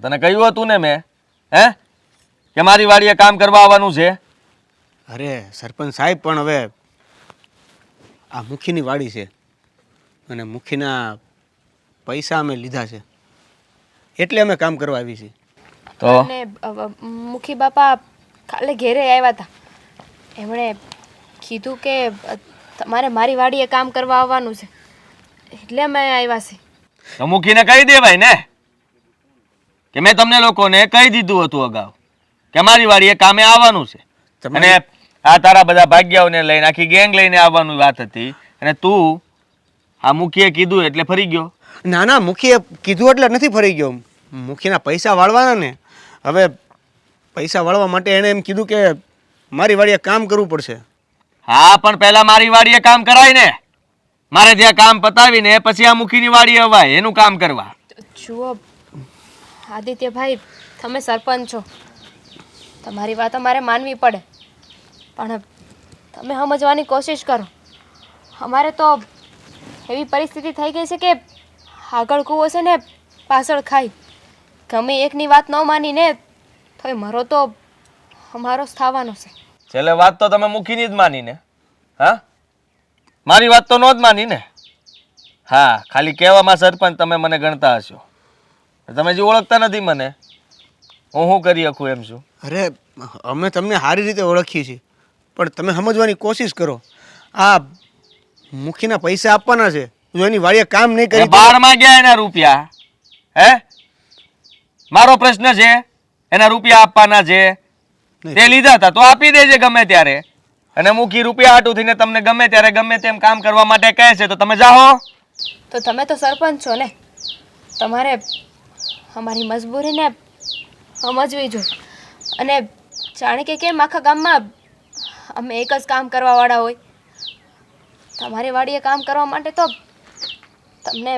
તને કહ્યું હતું ને મેં કે મારી વાડીએ કામ કરવા આવવાનું છે. અરે સરપંચ સાહેબ, પણ હવે આ મુખીની વાડી છે અને મુખીના પૈસા અમે લીધા છે એટલે અમે કામ કરવા આવી છીએ. તો અને મુખી બાપા કાલે ઘેરે આવ્યા હતા. એમણે કીધું કે તમારે મારી વાડીએ કામ કરવા આવવાનું છે એટલે અમે આવ્યા છીએ. તો મૂકીને કહી દેવાય ને કે મેં તમને લોકોને કહી દીધું હતું અગાઉ કે મારી વાડીએ કામે આવવાનું છે. અને આ તારા બધા ભાગ્યાઓને લઈને આખી ગેંગ લઈને આવવાની વાત હતી અને તું આ મુખીએ કીધું એટલે ફરી ગયો. ના ના, મુખીએ કીધું એટલે નથી ફરી ગયો. મુખીના પૈસા વાળવાના ને, હવે પૈસા વાળવા માટે એણે એમ કીધું કે મારી વાડીએ કામ કરવું પડશે. હા, પણ પહેલા મારી વાડીએ કામ કરાય ને. મારે ત્યાં કામ પતાવીને પછી આ મુખીની વાડીએ અવાય એનું કામ કરવા. જુઓ આદિત્યભાઈ, તમે સરપંચ છો, તમારી વાત અમારે માનવી પડે, પણ તમે સમજવાની કોશિશ કરો. અમારે તો એવી પરિસ્થિતિ થઈ ગઈ છે કે આગળ કૂવો છે ને પાછળ ખાઈ. ગમે એકની વાત ન માનીને તોય મરો તો અમારો જ થવાનો છે. છેલ્લે વાત તો તમે મૂકીની જ માની ને. હા, મારી વાત તો નો જ માની ને. હા, ખાલી કહેવામાં સરપંચ તમે મને ગણતા હશો. તમે જે ઓળખતા નથી મને, હું શું કરી શકું એમ છું. અરે અમે તમને સારી રીતે ઓળખીએ છીએ, પણ તમે સમજવાની કોશિશ કરો. આ મુખીના પૈસા આપવાના છે, જો એની વાડીએ કામ નહીં કરી. 12 માં ગયા એના રૂપિયા. મારો પ્રશ્ન છે, એના રૂપિયા આપવાના છે, તે લીધા હતા તો આપી દેજે ગમે ત્યારે. અને મૂકી રૂપિયા હાટું થઈને તમને ગમે ત્યારે ગમે તેમ કામ કરવા માટે કહે છે તો તમે જાઓ. તો તમે તો સરપંચ છો ને, તમારે અમારી મજબૂરીને સમજવી જોઈએ. અને જાણે કે કેમ આખા ગામમાં અમે એક જ કામ કરવાવાળા હોય. તમારી વાડીએ કામ કરવા માટે તો તમને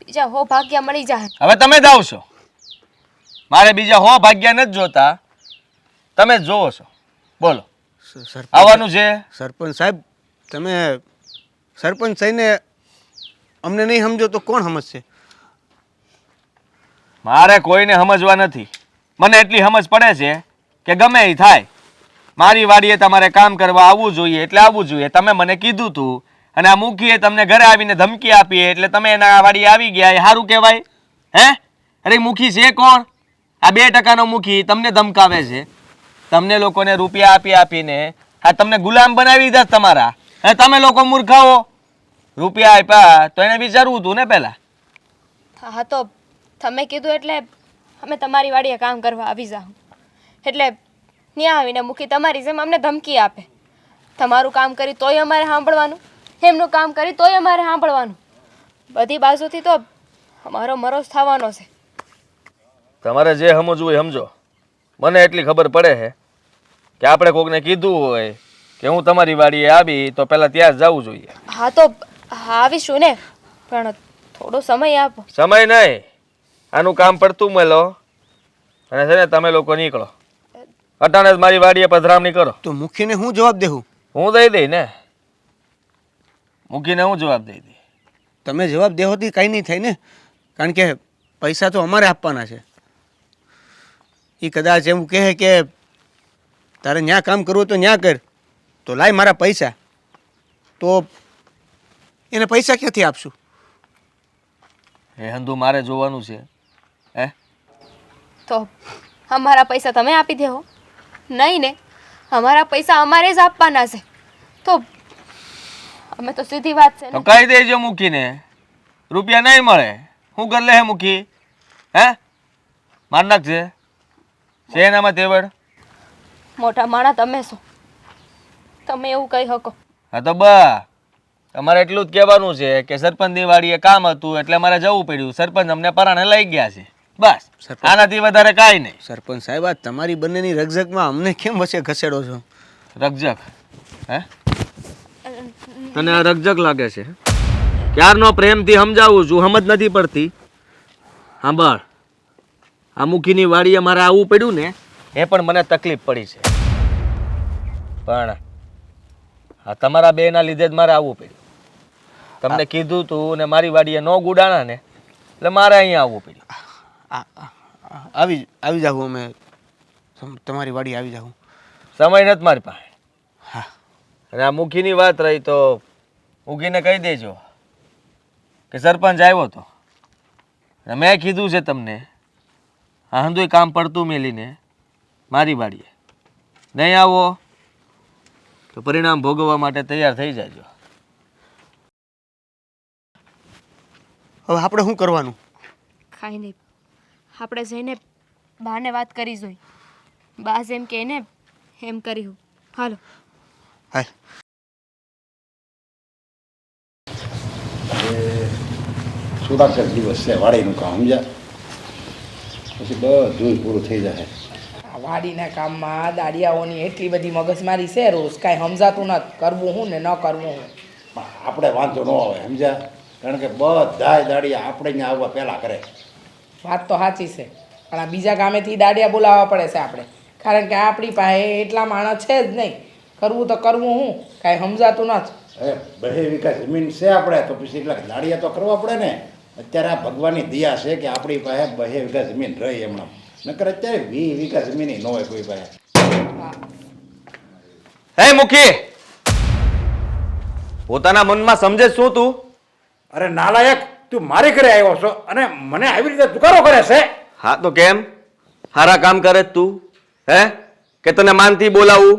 બીજા હો ભાગ્યા મળી જાય. હવે તમે જાઓ છો, મારે બીજા હો ભાગ્યા નથી જોતા, તમે જ જોવો છો. બોલો, આવવાનું છે? સરપંચ સાહેબ, તમે સરપંચ થઈને અમને નહીં સમજો તો કોણ સમજશે? મારે કોઈને સમજવા નથી. મને એટલી સમજ પડે છે કે ગમે એ થાય, મારી વાડીએ તમારે કામ કરવા આવવું જોઈએ એટલે આવવું જોઈએ. તમે મને કીધું તું અને આ મૂકીએ તમને ઘરે આવીને ધમકી આપી એટલે તમે એના વાડીએ આવી ગયા, એ સારું કહેવાય? અરે મૂકી છે કોણ? આ 2% મૂકી તમને ધમકાવે છે. તમને લોકોને રૂપિયા આપી આપીને આ તમને ગુલામ બનાવી દીધા તમારા. અને તમે લોકો મૂર્ખાઓ. રૂપિયા આપ્યા તો એને વિચારવું હતું ને પહેલા. હા, તો તમે કીધું એટલે અમે તમારી વાડીએ કામ કરવા આવી જાઉં. એટલે ત્યાં આવીને મૂકી તમારી જેમ અમને ધમકી આપે. તમારું કામ કરી તોય અમારે સાંભળવાનું, એમનું કામ કરી તોય અમારે સાંભળવાનું. બધી બાજુથી તો અમારો મરો જ થવાનો છે. તમારે જે સમજવું એ સમજો. મને એટલી ખબર પડે છે કે આપણે કોકને કીધું હોય કે હું તમારી વાડીએ આવી તો પહેલાં ત્યાં જ જવું જોઈએ. હા, તો આવીશું ને, પણ થોડો સમય આપો. સમય નહીં, આનું કામ પડતું મળો અને છે ને તમે લોકો નીકળો. અટાણે જ મારી વાડીએ પધરામણી કરો. તો મુખીને હું જવાબ દેવું? હું દઈ દઈ ને, મૂકીને હું જવાબ દઈ દઈ. તમે જવાબ દેહોથી કાંઈ નહીં થાય ને, કારણ કે પૈસા તો અમારે આપવાના છે. એ કદાચ એવું કહે કે તારે ન્યા કામ કરવું તો ન્યા કર, તો લાય મારા પૈસા, તો એને પૈસા ક્યાંથી આપશું? એ હંધુ મારે જોવાનું છે. તો અમારા પૈસા તમે આપી દેવો? નહીં ને, અમારા પૈસા અમારે જ આપવાના છે. તો અમે તો સીધી વાત છે તો ને. કહી દેજો મૂકીને રૂપિયા નહીં મળે. શું કરી લે હે મૂકી? માર નાખજે. છે એનામાં તેવડ? મોટા માણસ તમે છો, તમે એવું કહી શકો? હા તો તમારે એટલું જ કહેવાનું છે કે સરપંચની વાડીએ કામ હતું એટલે મારે જવું પડ્યું. સરપંચ અમને પરાણે લઈ ગયા છે, બસ. આનાથી વધારે કાંઈ નહીં. સરપંચ સાહેબ, આ તમારી બંનેની રકઝકમાં અમને કેમ વચ્ચે ખસેડો છો? રકઝક? તને આ રકઝક લાગે છે? ક્યારનો પ્રેમથી સમજાવું છું, સમજ નથી પડતી. સાંભળ, આ મૂકીની વાડીએ મારે આવવું પડ્યું ને એ પણ મને તકલીફ પડી છે, પણ આ તમારા બેના લીધે જ મારે આવવું પડ્યું. તમને કીધું તું ને મારી વાડીએ ન ગુડાણા ને એટલે મારે અહીંયા આવવું પડ્યું. આવી જાઉં અમે તમારી વાડી આવી જાઉં. સમય નથી મારી પાસે. હા. અને આ મુખીની વાત રહી તો મુખીને કહી દેજો કે સરપંચ આવ્યો હતો અને મેં કીધું છે તમને આ હંધુય કામ પડતું મેલીને મારી વાડીએ નહીં આવો તો પરિણામ ભોગવવા માટે તૈયાર થઈ જાજો. હવે આપણે શું કરવાનું? કાંઈ નહીં, આપણે જઈને બાને વાત કરી જોઈ. બા જેમ કહે ને એમ કર્યું. હાલો. હાલ. સુદાકર દિવસ છે વાડીનું કામ સમજ્યા, પછી બધું પૂરું થઈ જાય. આ વાડીના કામમાં દાડિયાઓની એટલી બધી મગજમારી છે રોજ, કાંઈ સમજાતું નથી કરવું હું ને ન કરવું હું. પણ આપણે વાંધો ન આવે સમજ્યા, કારણ કે બધાય દાડિયા આપણે અહીંયા આવવા પહેલાં કરે. વાત તો સાચી છે, પણ આ બીજા ગામેથી દાડિયા બોલાવવા પડે છે આપણે, કારણ કે આપણી પાસે એટલા માણસ છે જ નહીં. કરવું તો કરવું હું, કાંઈ સમજાતું નથી. હવે 2 વીઘા જમીન છે આપણે તો પછી એટલા દાડિયા તો કરવા પડે ને. અત્યારે આ ભગવાનની દયા છે કે આપણી પાસે 2 વીઘા જમીન રહી હમણાં, નકર અત્યારે 20 વીઘા જમીન ન હોય કોઈ પાસે. હે મુખી, પોતાના મનમાં સમજે શું તું? અરે નાલાયક, તું મારી ઘરે આવ્યો છો અને મને આવી રીતે તુકારો કરે છે. હા તો કેમ? સારા કામ કરે જ તું હે કે તને માનથી બોલાવું?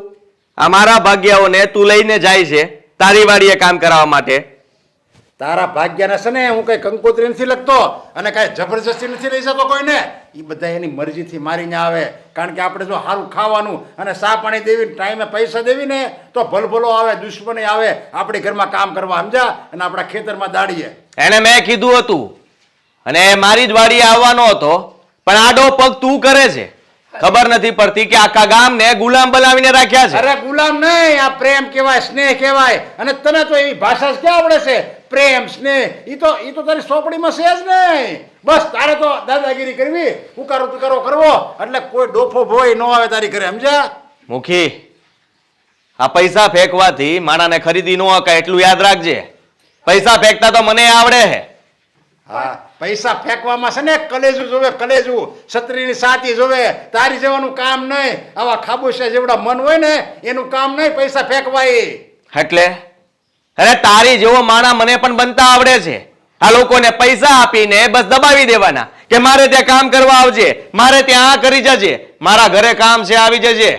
આ મારા ભાગ્યાઓને તું લઈને જાય છે તારી વાડીએ કામ કરાવવા માટે. તારા ભાગ્યને છે ને હું કઈ કંકોત્રી નથી લખતો અને કઈ જબરજસ્તી નથી લઈ જતો કોઈને. એ બધા એની મરજીથી મારીને આવે, કારણ કે આપણે જો સારું ખાવાનું અને ચા પાણી દેવી ટાઈમે પૈસા દેવી ને તો ભલભલો આવે, દુશ્મની આવે આપણી ઘરમાં કામ કરવા સમજા, અને આપણા ખેતરમાં દાડીએ. એને મેં કીધું હતું અને મારી જ વાડીએ આવવાનો હતો, પણ આડો પગ તું કરે છે. ખબર નથી પડતી કે આખા ગામને ગુલામ બનાવીને રાખ્યા છે. અરે ગુલામ નહીં, આ પ્રેમ કહેવાય, સ્નેહ કહેવાય. અને તને તો એવી ભાષા જ ક્યાં આવડે છે? પ્રેમ સ્નેહ ઈ તો તારી ચોપડીમાં છે જ નહીં. બસ તારે તો દાદાગીરી કરવી, ઉકારો તુકારો કરવો, એટલે કોઈ ડોફો ભોય ન આવે તારી ઘરે સમજ્યા. મુખી, આ પૈસા ફેંકવાથી માણાને ખરીદી ન હકાય એટલું યાદ રાખજે. પૈસા ફેંકતા તો મને આવડે છે. હા, પૈસા ફેંકવામાં છે ને કલેજું જોવે, કલેજું છત્રીની સાતી જોવે. તારી જેવાનું કામ નહીં, આવા ખાબોશિયા જેવડા મન હોય ને એનું કામ નહીં પૈસા ફેંકવાય. એટલે અરે તારી જેવો માણા મને પણ બનતા આવડે છે. આ લોકોને પૈસા આપીને બસ દબાવી દેવાના કે મારે ત્યાં કામ કરવા આવજે, મારે ત્યાં આ કરી જજે, મારા ઘરે કામ છે આવી જજે.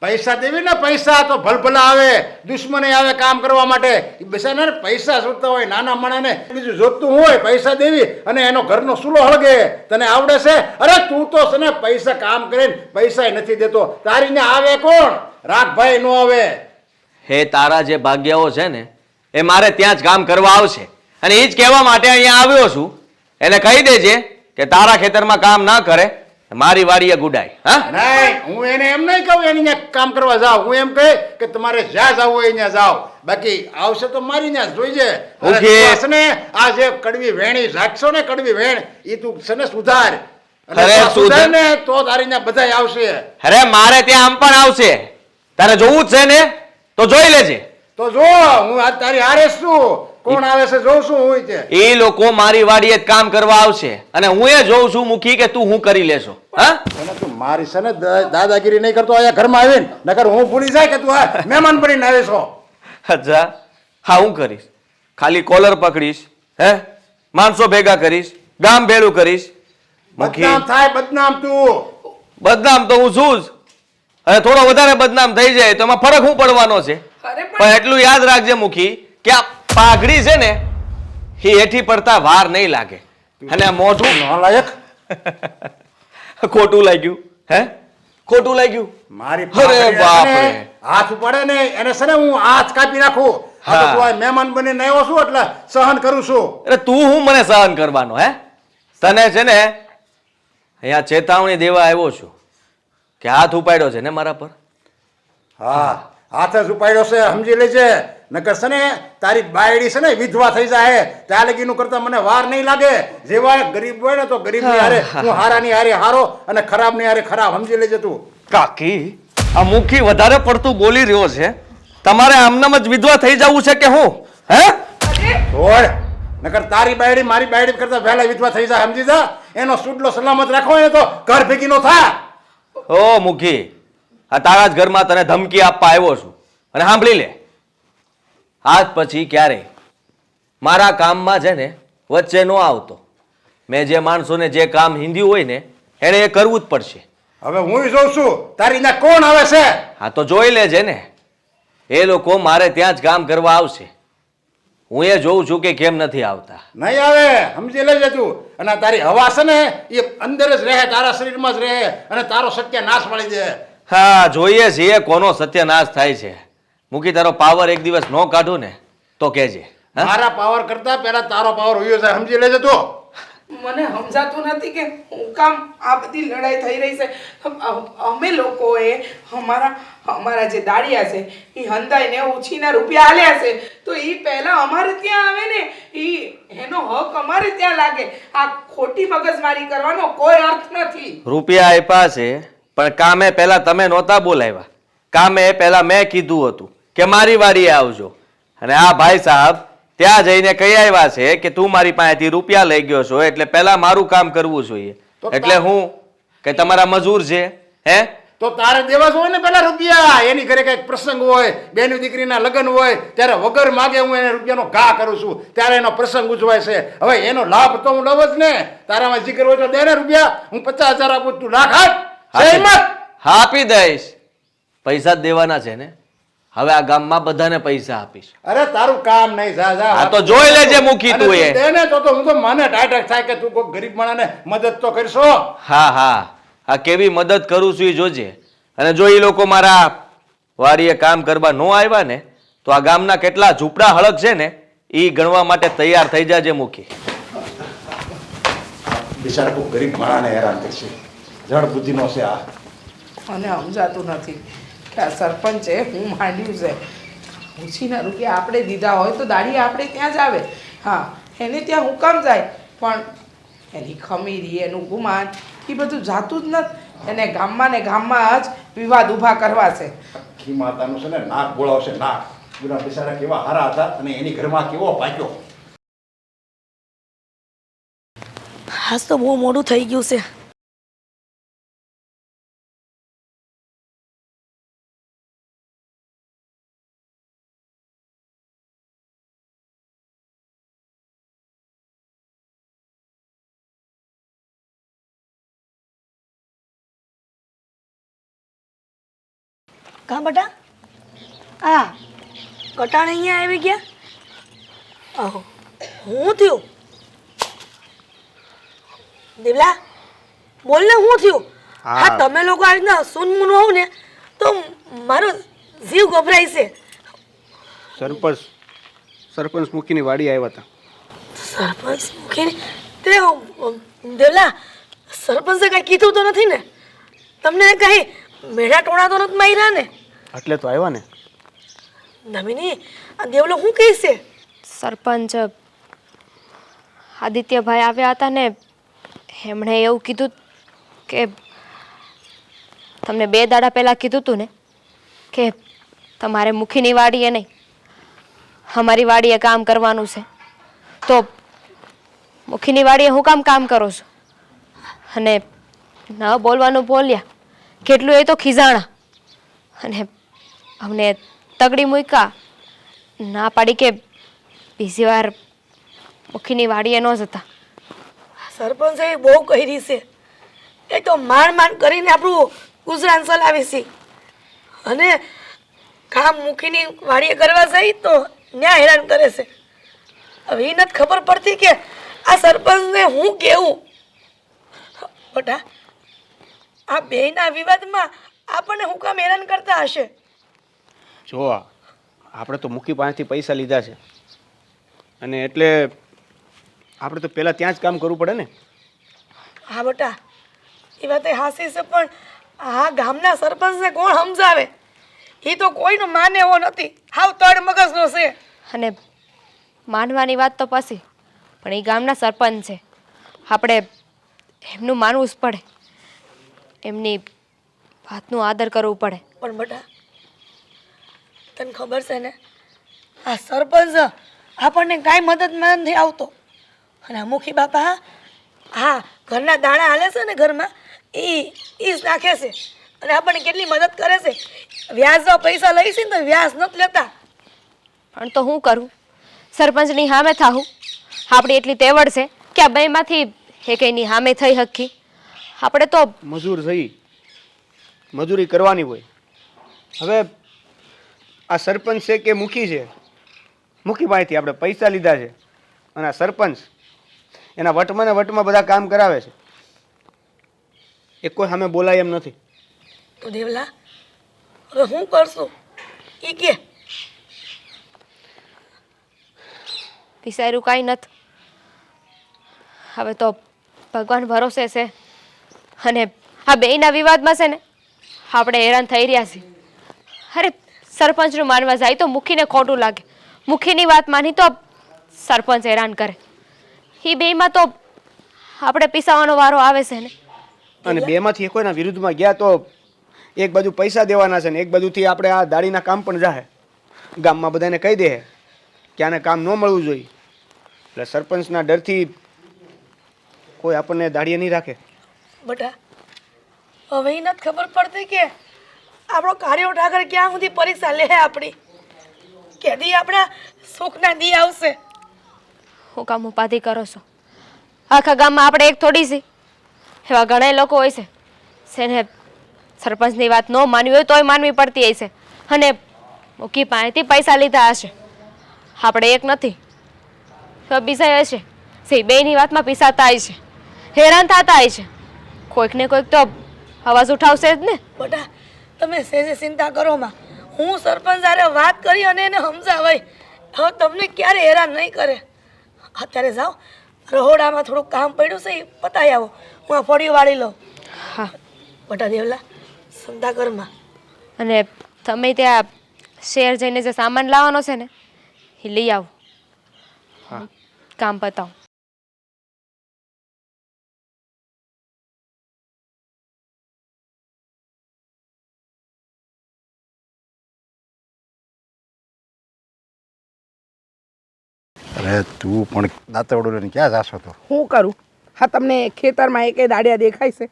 પૈસા દેવી ને પૈસા તો ભલભલા આવે, દુશ્મની આવે કામ કરવા માટે. એ બેસાને પૈસા જોતા હોય, નાના માણાને બીજું જોતું હોય પૈસા દેવી અને એનો ઘરનો ચૂલો હળગે. તને આવડે છે? અરે તું તો છે ને પૈસા કામ કરીને પૈસા નથી દેતો. તારી ને આવે કોણ? રાખભાઈ નો આવે. હે તારા જે ભાગ્યાઓ છે ને એ મારે ત્યાં જ કામ કરવા આવશે, અને એ જ કહેવા માટે અહીંયા આવ્યો છું. એને કહી દેજે કે તારા ખેતરમાં કામ ના કરે, મારી વાડીએ ગુડાય. હા નહીં, હું એને એમ નહીં કહું એની ત્યાં કામ કરવા જાવ. હું એમ કહે કે તમારે જ્યાં જવું હોય ત્યાં જાઓ, બાકી આવશે તો મારી ત્યાં જોઈજે. ઓકે. તું છે ને આ જે કડવી વેણી રાખશો ને, કડવી વેણ એ તું છે ને સુધાર. અને અરે જો સુધાર સુધાર- ને તો તારી ત્યાં બધાય આવશે. અરે મારે ત્યાં આમ પણ આવશે. તારે જોવું જ છે ને તો જોઈ લેજે. તો જો હું આ તારી હારે છું, કોણ આવે છે જોઉં છું હું તે. એ લોકો મારી વાડીએ જ કામ કરવા આવશે અને હું એ જોઉં છું મુખી કે તું હું કરી લેશો. હા તને તું મારી છે ને દાદાગીરી નહીં કરતો અહીંયા ઘરમાં આવીને, નકર હું ભૂલી જાય કે તું આ મહેમાન બનીને આવે છો. અચ્છા, હા હું કરીશ. ખાલી કોલર પકડીશ, હે માણસો ભેગા કરીશ, ગામ ભેળું કરીશ. મુખી બદનામ થાય, બદનામ તું. બદનામ તો હું છું જ, અને થોડો વધારે બદનામ થઈ જાય તો એમાં ફરક શું પડવાનો છે? પણ એટલું યાદ રાખજે મુખી કે આ પાઘડી છે ને એ હેઠી પડતા વાર નહીં લાગે, અને આ મોઢું નાલાયક. ખોટું લાગ્યું. હે ખોટું લાગ્યું? મારી અરે પાઘડીને બાપ છે ને રે. હાથ ઉપાડે ને એને છે ને હું હાથ કાપી નાખું. આ તો હા. તું આ મહેમાન બનીને આવ્યો છું એટલે સહન કરું છું. અરે તું હું મને સહન કરવાનો? હે તને છે ને અહીંયા ચેતવણી દેવા આવ્યો છું કે હાથ ઉપાડ્યો છે ને મારા પર. હા, હાથ જ ઉપાડ્યો છે સમજી લેજે, નકર છે ને તારી બાયડી છે ને વિધવા થઈ જાય ત્યાં લગીનું કરતા મને વાર નહીં લાગે. જેવા ગરીબ હોય ને તો ગરીબ ની હારે હું હારા ની હારે હારો અને ખરાબ ની હારે ખરાબ, સમજી લેજે તું. કાકી આ મુખી વધારે પડતું બોલી રહ્યો છે. તમારે આમનામ જ વિધવા થઈ જવું છે કે હું? હે છોડ, નકર તારી બાયડી મારી બાયડી કરતા વહેલા વિધવા થઈ જાય, સમજી જા. એનો સુડલો સલામત રાખવો હોય ને તો ઘર ભેગી નો થા. ઓ મુખી, આ તારા જ ઘરમાં તને ધમકી આપવા આવ્યો છું, અને સાંભળી લે, આજ પછી ક્યારેય મારા કામમાં છે ને વચ્ચે ન આવતો. મેં જે માણસોને જે કામ હિન્દી હોય ને એને એ કરવું જ પડશે. હવે હું જોઉં છું તારી ત્યાં કોણ આવે છે. હા તો જોઈ લેજે ને, એ લોકો મારે ત્યાં જ કામ કરવા આવશે. હું એ જોઉં છું કે કેમ નથી આવતા. નહીં આવે, સમજી લેજે તું. અને તારી હવા છે ને એ અંદર જ રહે, તારા શરીરમાં જ રહે, અને તારો સત્યાનાશ મળી જાય. હા જોઈએ છીએ કોનો સત્યનાશ થાય છે. મૂકી તારો પાવર એક દિવસ ન કાઢું ને તો કહેજે. હા? મારા પાવર કરતા પહેલા તારો પાવર હોયો છે, સમજી લેજે તું. મને સમજાતું નથી કે હું કામ આ બધી લડાઈ થઈ રહી છે. અમે લોકોએ અમારા જે દાડિયા છે એ હંધાઈને ઉછીના રૂપિયા આલ્યા છે, તો એ પહેલા અમારે ત્યાં આવે ને, એનો હક અમારે ત્યાં લાગે. આ ખોટી મગજમારી કરવાનો કોઈ અર્થ નથી. રૂપિયા આપ્યા છે પણ કામે પહેલા તમે નહોતા બોલાવ્યા. કામે પહેલા મેં કીધું હતું કે મારી વાડીએ આવજો, અને આ ભાઈ સાહેબ ત્યાં જઈને કહી આવ્યા છે કે તું મારી પાસેથી રૂપિયા લઈ ગયો છો એટલે પહેલા મારું કામ કરવું જોઈએ. એટલે હું કે તમારા મજૂર છે હે? તો તારે દેવા હોય ને પેલા રૂપિયા. એની ઘરે કઈક પ્રસંગ હોય, બેની દીકરીના લગ્ન હોય, ત્યારે વગર માગે હું એને રૂપિયાનો ઘા કરું છું, ત્યારે એનો પ્રસંગ ઉજવાય છે. હવે એનો લાભ તો હું લઉં જ ને. તારામાં જીકર હોય તો દે ને રૂપિયા. હું 50,000 આપું, તું લાખ આપ. હા, આપી દઈશ. પૈસા જ દેવાના છે ને. હવે આ ગામમાં બધાને પૈસા આપીશ. અરે તારું કામ નહીં, જા જા. હા તો જોઈ લેજે મુખી તું એ. દે ને તો હું તો મને ટાઈટ થાય કે તું કોઈ ગરીબ માણસને મદદ તો કરશો. હા હા, આ કેવી મદદ કરું છું એ જોજે. અને જો એ લોકો મારા વાડીએ કામ કરવા ન આવ્યા ને તો આ ગામના કેટલા ઝૂંપડા હળક છે ને એ ગણવા માટે તૈયાર થઈ જાજે મુખી. બિચારા કોઈ ગરીબ માણસને હેરાન કરશે. જળ બુદ્ધિનો છે આ. મને સમજાતું નથી કે આ સરપંચે હું માંડ્યું છે. ઉછીના રૂપિયા આપણે દીધા હોય તો દાડી આપણે ત્યાં જ આવે. હા, એને ત્યાં હું કામ જાય, પણ એની ખમીરી, એનું ગુમાન એ બધું જાતું જ નથી. એને ગામમાં ને ગામમાં જ વિવાદ ઊભા કરવા છે. આખી માતાનું છે ને નાક બોલાવશે, નાક. બધા બિચારા કેવા હારા હતા અને એની ઘરમાં કેવો પાક્યો. આજ તો બહુ મોડું થઈ ગયું છે. કા બટા આ કટાણે અહીંયા આવી ગયા? આહો, હું થયું? દેવલા બોલ ને, શું થયું? હા, તમે લોકો આ રીતના સુનમુન હોવ ને તો મારો જીવ ગભરાય છે. સરપંચ મૂકીની વાડી આવ્યા હતા. સરપંચ મૂકીને તે દેવલા સરપંચે કઈ કીધું તો નથી ને? તમને કઈ મેળા ટોણા તો નથી માર્યા ને? એટલે તો આવ્યા ને. નમિની, આ દેવલો શું કહેશે? સરપંચ આદિત્યભાઈ આવ્યા હતા ને એમણે એવું કીધું કે તમને 2 દાડા પહેલાં કીધું હતું ને કે તમારે મુખીની વાડીએ નહીં અમારી વાડીએ કામ કરવાનું છે, તો મુખીની વાડીએ હું કામ કરો છો? અને ન બોલવાનું બોલ્યા, કેટલું એ તો ખીજાણા, અને અમને તગડી મૂક્યા, ના પાડી કે બીજી વાર મુખીની વાડીએ ન જતા. સરપંચે બહુ કરી છે. એ તો માંડ કરીને આપણું ગુજરાન ચલાવી છે, અને કામ મૂકીને વાડીએ કરવા જઈ તો ન્યા હેરાન કરે છે. હવે એ નથી ખબર પડતી કે આ સરપંચને હું કેવું. બટા, આ બેયના વિવાદમાં આપણને હું કામ હેરાન કરતા હશે? જો આપણે તો મૂકી પાસેથી પૈસા લીધા છે, અને એટલે આપણે તો પહેલાં ત્યાં જ કામ કરવું પડે ને. હા બટા, એ વાત એ હાસી છે, પણ આ ગામના સરપંચને કોણ સમજાવે? એ તો કોઈનો માને એવો નથી, હાવ તડ મગજનો છે. અને માનવાની વાત તો પછી, પણ એ ગામના સરપંચ છે, આપણે એમનું માનવું જ પડે, એમની વાતનું આદર કરવું પડે. પણ બટા, તને ખબર છે ને, આ સરપંચ આપણને કાંઈ મદદ નથી આવતો. અને આ મુખી બાપા હા ઘરના દાણા હાલે છે ને ઘરમાં એ જ નાખે છે અને આપણને કેટલી મદદ કરે છે. વ્યાજના પૈસા લઈ છે ને તો વ્યાજ નથી લેતા. પણ તો હું કરું? સરપંચની સામે થાવું? આપણી એટલી તેવડ છે કે આ બેમાંથી એકેયની સામે થઈ હકી? આપણે તો મજૂર થઈ મજૂરી કરવાની હોય. હવે આ સરપંચ છે કે મુખી છે, મુખી પાસેથી આપણે પૈસા લીધા છે અને આ સરપંચ એના વટમાં ને વટમાં બધા કામ કરાવે છે. એ કોઈ સામે બોલાય એમ નથી. તો દેવલા હવે હું કરશું એ કે? વિચાર્યું કાંઈ નથી. હવે તો ભગવાન ભરોસે છે અને આ બેયના વિવાદમાં છે ને આપણે હેરાન થઈ રહ્યા છીએ. અરે સરપંચનું માનવા જાય તો મુખીને ખોટું લાગે, મુખીની વાત માની તો સરપંચ હેરાન કરે. એ બેયમાં તો આપણે પીસાવાનો વારો આવે છે ને. અને બેમાંથી એક કોઈના વિરુદ્ધમાં ગયા તો એક બાજુ પૈસા દેવાના છે ને એક બાજુથી આપણે આ દાડીના કામ પણ જાહે. ગામમાં બધાને કહી દે કે આને કામ ન મળવું જોઈએ. એટલે સરપંચના ડરથી કોઈ આપણને દાડીએ નહીં રાખે. બટા હવે એ નથી ખબર પડતી કે આપણો કાર્યો ઠાકર ક્યાં સુધી પરીક્ષા લે આપણી, કે દી આપણા સુખના દી આવશે. હું કામ ઉપાધિ કરો છો? આખા ગામમાં આપણે એક થોડી છે, એવા ઘણા લોકો હોય છે જેને સરપંચની વાત ન માનવી હોય તોય માનવી પડતી હોય છે અને મુખી પાસેથી પૈસા લીધા હશે. આપણે એક નથી, બીજા હશે જે બેયની વાતમાં પીસાતા હોય છે, હેરાન થતા હોય છે. કોઈક ને કોઈક તો અવાજ ઉઠાવશે જ ને. બટા તમે સેજે ચિંતા કરો માં, હું સરપંચ હારે વાત કરી અને એને સમજાવાય હવે તમને ક્યારે હેરાન નહીં કરે. અત્યારે જાઓ રહોડામાં થોડુંક કામ પડ્યું છે એ પતાવી આવો, હું આ ફળિયું વાળી લઉં. હા. બટા દેવલા ચિંતા કરમાં. અને તમે ત્યાં શહેર જઈને જે સામાન લાવવાનો છે ને એ લઈ આવો. કામ પતાવો. અરે તું પણ દાંતવડું લઈને ક્યાં જાશો તો? હું કરું? હા તમને ખેતરમાં એકે દાડિયા દેખાય છે?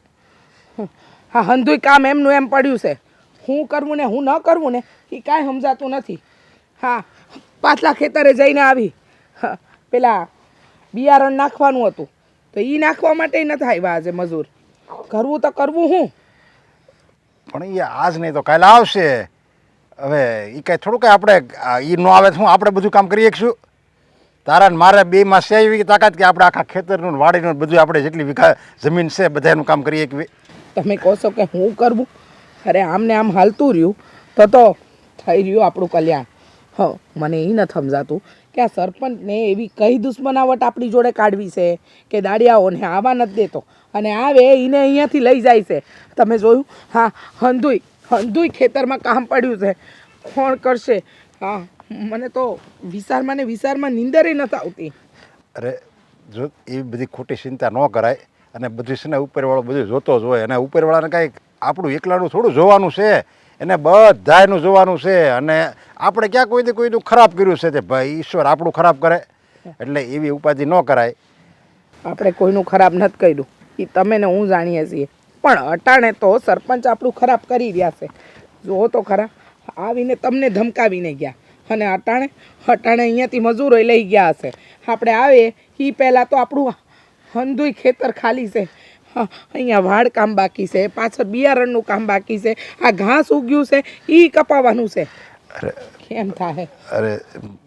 હા હંધુય કામ એમનું એમ પડ્યું છે. હું કરવું ને હું ન કરવું ને એ કાંઈ સમજાતું નથી. હા પાછલા ખેતરે જઈને આવી, પેલા બિયારણ નાખવાનું હતું તો એ નાખવા માટે નથી આવ્યા આજે મજૂર. કરવું તો કરવું હું? પણ એ આજ નહીં તો કાલે આવશે. હવે એ કાંઈ થોડું કાંઈ આપણે એ ન આવે તો હું આપણે બધું કામ કરી શકશું? તારા ને મારે બેમાં છે એવી તાકાત કે આપણે આખા ખેતરનું ને વાડીનું બધું આપણે જેટલી વીઘા જમીન છે બધાનું કામ કરીએ કે? તમે કહો છો કે હું કરવું? અરે આમને આમ હાલતું રહ્યું તો થઈ રહ્યું આપણું કલ્યાણ. હ મને એ નથી સમજાતું કે આ સરપંચને એવી કઈ દુશ્મનાવટ આપણી જોડે કાઢવી છે કે દાડિયાઓને આવવા નથી દેતો અને આવે એને અહીંયાથી લઈ જાય છે. તમે જોયું? હા હંધુય ખેતરમાં કામ પડ્યું છે. કોણ કરશે? હા મને તો વિચારમાં નીંદરે નથી આવતી. અરે જો એવી બધી ખોટી ચિંતા ન કરાય અને બધું છે ને ઉપરવાળો બધું જોતો જ હોય અને ઉપરવાળાને કાંઈક આપણું એકલાનું થોડું જોવાનું છે, એને બધાયનું જોવાનું છે. અને આપણે ક્યાં કોઈનું ખરાબ કર્યું છે તે ભાઈ ઈશ્વર આપણું ખરાબ કરે? એટલે એવી ઉપાધિ ન કરાય. આપણે કોઈનું ખરાબ નથી કર્યું એ તમે ને હું જાણીએ છીએ, પણ અટાણે તો સરપંચ આપણું ખરાબ કરી રહ્યા છે. જુઓ તો ખરા, આવીને તમને ધમકાવીને ગયા અને અટાણે અહીંયાથી મજૂરો લઈ ગયા હશે. આપણે આવે એ પહેલાં તો આપણું હંધુય ખેતર ખાલી છે. અહીંયા વાડ કામ બાકી છે, પાછળ બિયારણનું કામ બાકી છે, આ ઘાસ ઉગ્યું છે એ કપાવાનું છે. અરે કેમ થાય? અરે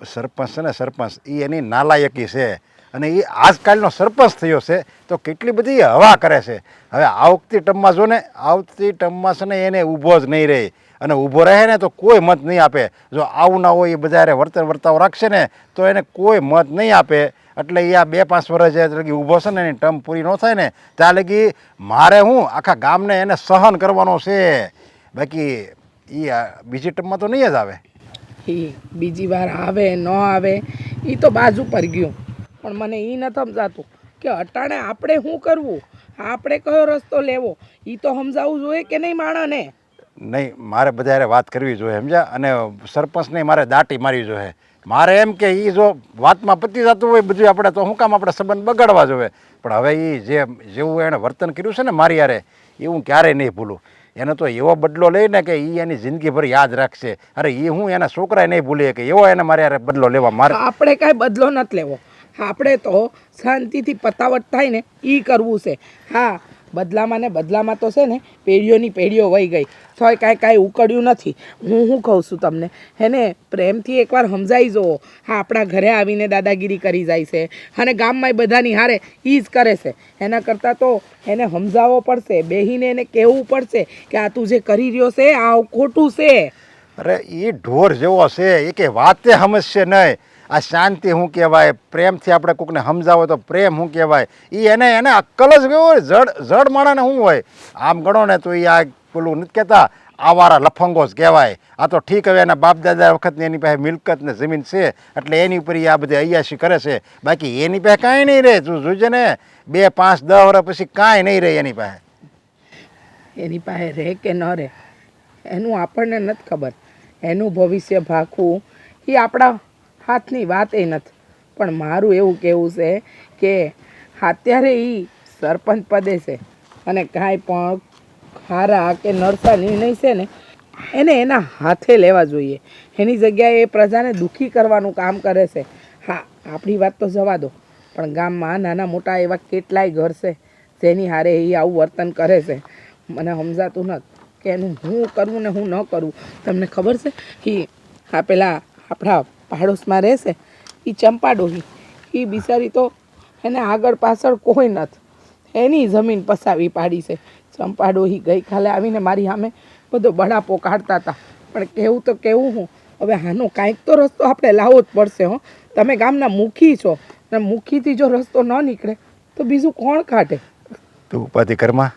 સરપંચ છે ને સરપંચ એ એની નાલાયકી છે અને એ આજકાલનો સરપંચ થયો છે તો કેટલી બધી હવા કરે છે. હવે આવતી ટર્મમાં જો ને આવતી ટર્મમાં છે ને એને ઊભો જ નહીં રહે અને ઊભો રહે ને તો કોઈ મત નહીં આપે. જો આવું ના હોય એ બધા વર્તાવ રાખશે ને તો એને કોઈ મત નહીં આપે. એટલે એ આ 2-5 વર્ષ જે ઊભો છે ને એની ટર્મ પૂરી ન થાય ને ત્યાં લગી મારે હું આખા ગામને એને સહન કરવાનો છે. બાકી એ બીજી ટર્મમાં તો નહીં જ આવે. એ બીજી વાર આવે ન આવે એ તો બાજુ પર ગયું, પણ મને એ નથી સમજાતું કે અટાણે આપણે શું કરવું, આપણે કયો રસ્તો લેવો એ તો સમજાવવું જોઈએ કે નહીં માણસને? નહીં મારે બધા વાત કરવી જોઈએ સમજ્યા. અને સરપંચને મારે દાટી મારવી જોઈએ મારે એમ કે એ જો વાતમાં પતી જતું હોય બધું આપણે તો શું કામ આપણે સંબંધ બગાડવા જોવે. પણ હવે એ જેવું એણે વર્તન કર્યું છે ને મારી યારે એ હું ક્યારેય નહીં ભૂલું. એને તો એવો બદલો લઈને કે એ એની જિંદગીભર યાદ રાખશે. અરે એ હું એના છોકરાએ નહીં ભૂલી કે એવો એને મારે યારે બદલો લેવા મારે. આપણે કાંઈ બદલો નથી લેવો. આપણે તો શાંતિથી પતાવટ થાય ને એ કરવું છે. હા, બદલામાં ને બદલામાં તો છે ને પેઢીઓની પેઢીઓ વહી ગઈ તોય કાંઈ ઉકળ્યું નથી. હું શું કહું છું તમને, એને પ્રેમથી એકવાર સમજાઈ જુઓ. હા, આપણા ઘરે આવીને દાદાગીરી કરી જાય છે અને ગામમાંય બધાની હારે એ જ કરે છે. એના કરતાં તો એને સમજાવવો પડશે, બેહીને એને કહેવું પડશે કે આ તું જે કરી રહ્યો છે આ ખોટું છે. અરે એ ઢોર જેવો છે એ કે વાતે સમજશે નહીં. આ શાંતિ શું કહેવાય, પ્રેમથી આપણે કોઈકને સમજાવો તો પ્રેમ શું કહેવાય. એ એને અક્કલ જ કેવું હોય, જડ માણાને શું હોય. આમ ગણો ને તો એ આ પેલું નથી કહેતા આવારા લફંગો જ કહેવાય. આ તો ઠીક હવે એના બાપ દાદા વખતની એની પાસે મિલકત ને જમીન છે એટલે એની ઉપર આ બધી અયાશી કરે છે. બાકી એની પાસે કાંઈ નહીં રહે. તું જોજે ને 2, 5, 10 વર્ષ પછી કાંઈ નહીં રહે એની પાસે. એની પાસે રહે કે ન રહે એનું આપણને નથી ખબર. એનું ભવિષ્ય ભાખવું એ આપણા હાથની વાત એ નથી. પણ મારું એવું કહેવું છે કે અત્યારે એ સરપંચ પદે છે અને કાંઈ પણ ખારા કે નરસા નિર્ણય છે ને એને એના હાથે લેવા જોઈએ. એની જગ્યાએ એ પ્રજાને દુઃખી કરવાનું કામ કરે છે. હા, આપણી વાત તો જવા દો, પણ ગામમાં નાના મોટા એવા કેટલાય ઘર છે જેની હારે એ આવું વર્તન કરે છે. મને સમજાતું નથી કે એનું હું કરવું ને હું ન કરવું. તમને ખબર છે કે આ પેલા આપણા પાડોશમાં રહેશે એ ચંપા ડોહી, એ બિચારી તો એને આગળ પાછળ કોઈ નથી, એની જમીન પસાવી પાડી છે. ચંપા ડોહી ગઈકાલે આવીને મારી સામે બધો બળાપો કાઢતા હતા. પણ કેવું તો કેવું હું, હવે આનો કાંઈક તો રસ્તો આપણે લાવવો જ પડશે. હો, તમે ગામના મુખી છો અને મુખીથી જો રસ્તો ન નીકળે તો બીજું કોણ કાઢે? તું ઉપાધિ કરમાં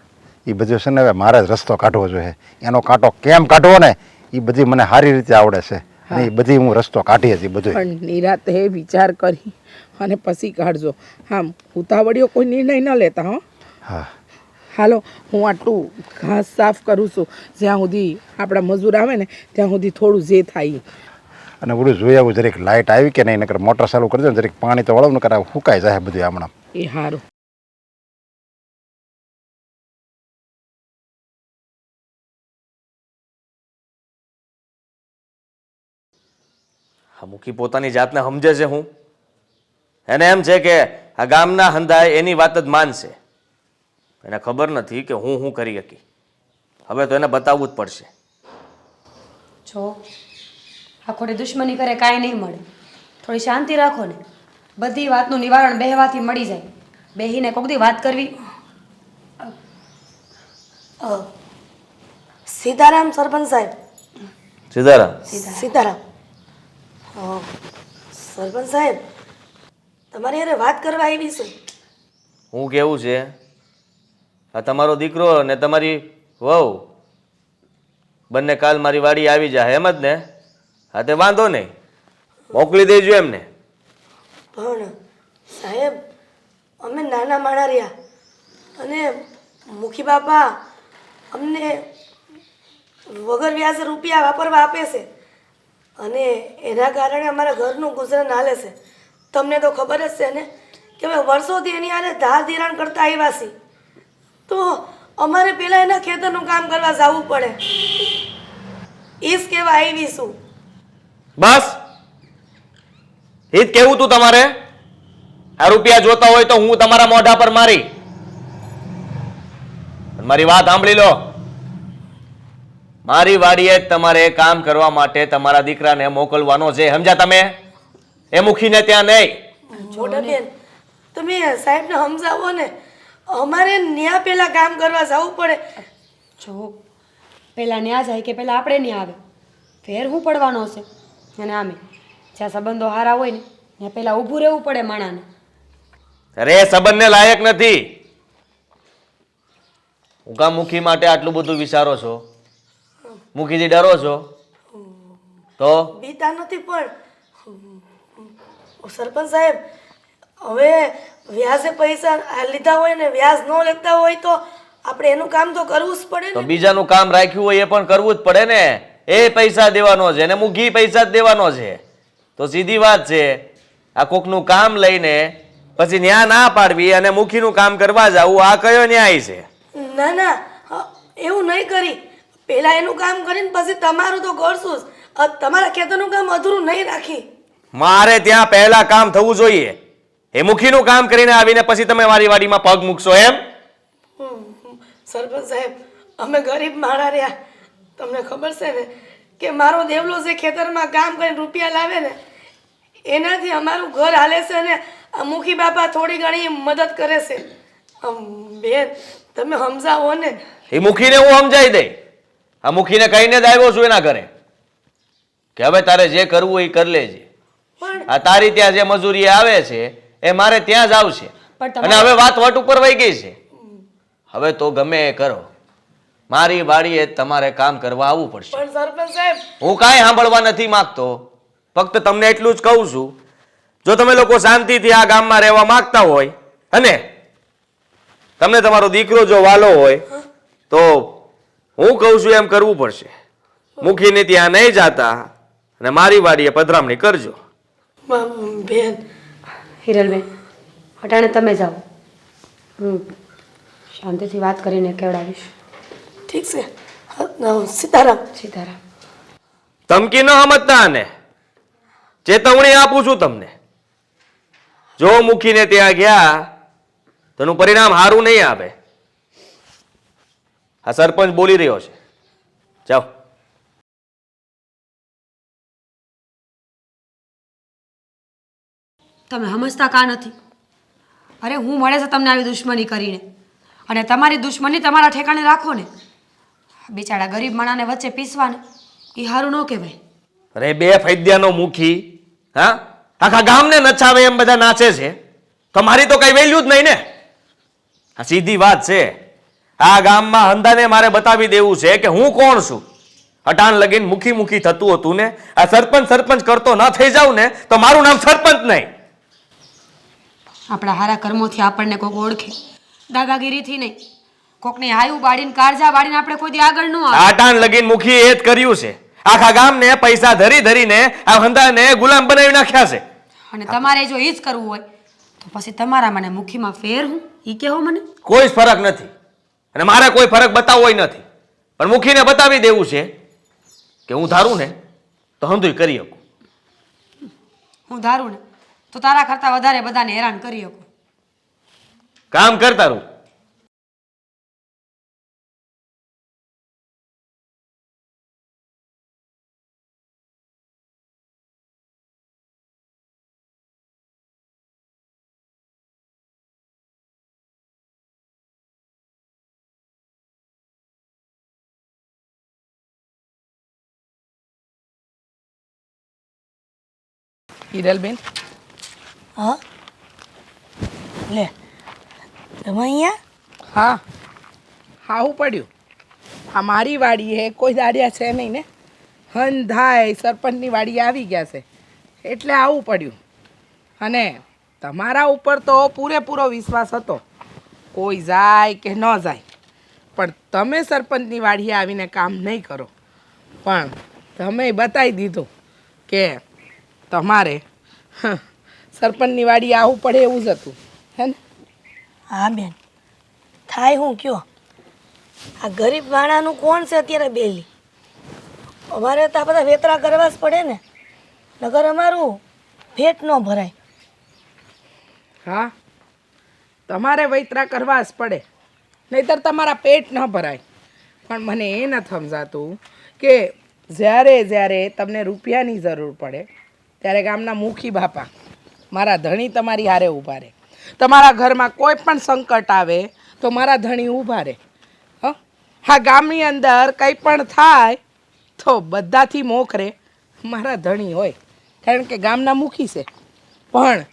એ બધું છે ને હવે મારે જ રસ્તો કાઢવો જોઈએ. એનો કાંટો કેમ કાઢવો ને એ બધી મને સારી રીતે આવડે છે અને એ બધી હું રસ્તો કાઢી હતી બધું. પણ નિરાતે વિચાર કરી અને પછી કાઢજો. આમ ઉતાવળીઓ કોઈ નિર્ણય ન લેતા. હો, હા, હાલો હું આટલું ઘાસ સાફ કરું છું. જ્યાં સુધી આપણા મજૂર આવે ને ત્યાં સુધી થોડું જે થાય. અને બધું જોઈ આવું જરીક લાઇટ આવી કે નહીં, નકર મોટર ચાલુ કરી દે ને જરીક પાણી તો વળવું, નકર સુકાઈ જાય બધું હમણાં. એ સારું. હા, મુખી પોતાની જાતને સમજે છે. હું એને એમ છે કે આ ગામના હંધાય એની વાત જ માનશે. એને ખબર નથી કે હું કરી શકી. હવે તો એને બતાવવું જ પડશે. જો આ ખોટી દુશ્મની કરે કાંઈ નહીં મળે. થોડી શાંતિ રાખો ને, બધી વાતનું નિવારણ બેહવાથી મળી જાય. બેહીને કોક દી વાત કરવી. સીતારામ સરપંચ સાહેબ. સીતારામ. સીતારામ. સરપંચ સાહેબ, તમારી હારે વાત કરવા આવી છું. હું કેવું છે, આ તમારો દીકરો ને તમારી વહુ બંને કાલ મારી વાડી આવી જાય એમ જ ને? હા, તે વાંધો નહીં, મોકલી દેજો એમને. પણ સાહેબ, અમે નાના માણા રહ્યા અને મુખી બાપા અમને વગર વ્યાજે રૂપિયા વાપરવા આપે છે અને એના કારણે અમારા ઘરનું ગુજરાન હાલે છે. તમને તો ખબર જ છે ને કે અમે વર્ષોથી એની હારે ધાર ધિરાણ કરતા આવ્યા છીએ, તો અમારે પહેલાં એના ખેતરનું કામ કરવા જવું પડે. એ જ કહેવા આવી છું. બસ એ જ કેવું તું તમારે? આ રૂપિયા જોતા હોય તો હું તમારા મોઢા પર મારી. મારી વાત સાંભળી લો. મારી વાડીએ તમારે કામ કરવા માટે તમારા દીકરાને મોકલવાનો છે, સમજ્યા તમે? એ મુખીને ત્યાં નહીં. મોટા બેન, તમે સાહેબને સમજાવો ને, અમારે ન્યા પહેલા કામ કરવા જવું પડે. જો પહેલાં ન્યા જાય કે પહેલાં આપણે ન્યા આવે, ફેર શું પડવાનો છે? અને આમે જ્યાં સંબંધો સારા હોય ને ત્યાં પહેલાં ઊભું રહેવું પડે માણાને. અરે એ સંબંધને લાયક નથી. હું કામ મુખી માટે આટલું બધું વિચારો છો? મુખીથી ડરો છો? તો બીતા નથી, પણ સરપંચ સાહેબ, હવે વ્યાજે પૈસા લીધા હોય ને વ્યાજ ન લેતા હોય તો આપણે એનું કામ તો કરવું જ પડે તો ને. બીજાનું કામ રાખ્યું હોય એ પણ કરવું જ પડે ને. એ પૈસા દેવાનો છે અને મુખી પૈસા જ દેવાનો છે. તો સીધી વાત છે, આ કોકનું કામ લઈને પછી ન્યા ના પાડવી અને મુખીનું કામ કરવા જવું, આ કયો ન્યાય છે? ના ના એવું નહીં કરી. પહેલા એનું કામ કરીને પછી તમારું તો કરશું જ. તમારા ખેતરનું કામ અધૂરું નહીં રાખી. મારે ત્યાં પહેલા કામ થવું જોઈએ. એ મુખીનું કામ કરીને આવીને પછી તમે મારી વાડીમાં પગ મૂકશો એમ? સરપંચ સાહેબ, અમે ગરીબ માણા રહ્યા. તમને ખબર છે ને કે મારો દેવલો જે ખેતરમાં કામ કરીને રૂપિયા લાવે ને એનાથી અમારું ઘર હાલે છે અને આ મુખી બાપા થોડી ઘણી મદદ કરે છે. બેન તમે સમજાવો ને. એ મુખીને હું સમજાઈ દઈ. આ મુખીને કહીને જ આવ્યો છું એના ઘરે કે હવે તારે જે કરવું હોય એ કરી લેજે. આ તારી ત્યાં જે મજૂરી આવે છે એ મારે ત્યાં જ આવશે. અને હવે વાત વટ ઉપર વહી ગઈ છે. હવે તો ગમે એ કરો, મારી વાડીએ તમારે કામ કરવા આવવું પડશે. પણ સરપંચ સાહેબ, હું કાંઈ સાંભળવા નથી માંગતો. ફક્ત તમને એટલું જ કહું છું, જો તમે લોકો શાંતિથી આ ગામમાં રહેવા માંગતા હોય અને તમને તમારો દીકરો જો વાલો હોય તો હું કહું છું એમ કરવું પડશે. મુખીને ત્યાં નહીં જાતા અને મારી વાડીએ પધરામણી કરજો. બેન હિરલબેન, અટાણે તમે જાઓ, હું શાંતિથી વાત કરીને કેવડાવીશ. ઠીક છે. સીતારામ. સીતારામ. ધમકી ન સમજતા અને ચેતવણી આપું છું તમને. જો મુખીને ત્યાં ગયા તો એનું પરિણામ સારું નહીં આવે. આ સરપંચ બોલી રહ્યો છે. જાઓ. તમે સમજતા કા નથી? અરે હું મળે છે તમને આવી દુશ્મની કરીને, અને તમારી દુશ્મની તમારા ઠેકાણે રાખો ને. બિચારા ગરીબ માણાને વચ્ચે પીસવાને એ સારું ન કહેવાય. અરે બે ફૈદ્યાનો મુખી, હા, આખા ગામને નચાવે એમ બધા નાચે છે, તમારી તો કઈ વેલ્યુ જ નહીં ને. આ સીધી વાત છે. આ ગામમાં હંદાને મારે બતાવી દેવું છે કે હું કોણ છું. અટાણ લગીન મુખી મુખી થતું હતું ને, આ સરપંચ સરપંચ કરતો ન થઈ જાવ ને તો મારું નામ સરપંચ નહીં. આપણા હારા કર્મોથી આપણને કોઈક ઓળખે, દાદાગીરીથી નહીં. કોકની આયુ બાળીને કાળજા બાળીને આપણે કોઈ દી આગળ ન આવે. આટાણ લગીન મુખી એ જ કર્યું છે. આખા ગામને પૈસા ધરી ધરીને આ હંદાને ગુલામ બનાવી નાખ્યા છે. અને તમારે જો એ જ કરવું હોય તો પછી તમારા મને મુખીમાં ફેર હું એ કહેવો મને. કોઈ જ ફરક નથી અને મારે કોઈ ફરક બતાવવો નથી, પણ મુખીને બતાવી દેવું છે કે હું ધારું ને તો હંધુય કરી શકું. હું ધારું ને તો તારા કરતાં વધારે બધાને હેરાન કરી શકું. કામ કરતા રહું. હિરલબેન, હા લે તમે અહીંયા. હા, આવું પડ્યું. આ મારી વાડી હે, કોઈ દાડિયા છે નહીં ને. હંધાય સરપંચની વાડી આવી ગયા છે એટલે આવું પડ્યું. અને તમારા ઉપર તો પૂરેપૂરો વિશ્વાસ હતો, કોઈ જાય કે ન જાય, પણ તમે સરપંચની વાડીએ આવીને કામ નહીં કરો. પણ તમે બતાવી દીધું કે તમારે સરપંચની વાડીએ આવવું પડે એવું જ હતું, હે ને? હા બેન, થાય હું કયો. આ ગરીબ માણાનું કોણ છે અત્યારે બેલી? અમારે તો આ બધા વેતરા કરવા જ પડે ને, નગર અમારું પેટ ન ભરાય. હા, તમારે વૈતરા કરવા જ પડે, નહીતર તમારા પેટ ન ભરાય. પણ મને એ નથી સમજાતું કે જ્યારે જ્યારે તમને રૂપિયાની જરૂર પડે ત્યારે ગામના મુખી બાપા મારા ધણી તમારી હારે ઊભા રહે. તમારા ઘરમાં કોઈ પણ સંકટ આવે તો મારા ધણી ઊભા રહે. હા, ગામની અંદર કંઈ પણ થાય તો બધાથી મોખરે મારા ધણી હોય, કારણ કે ગામના મુખી છે. પણ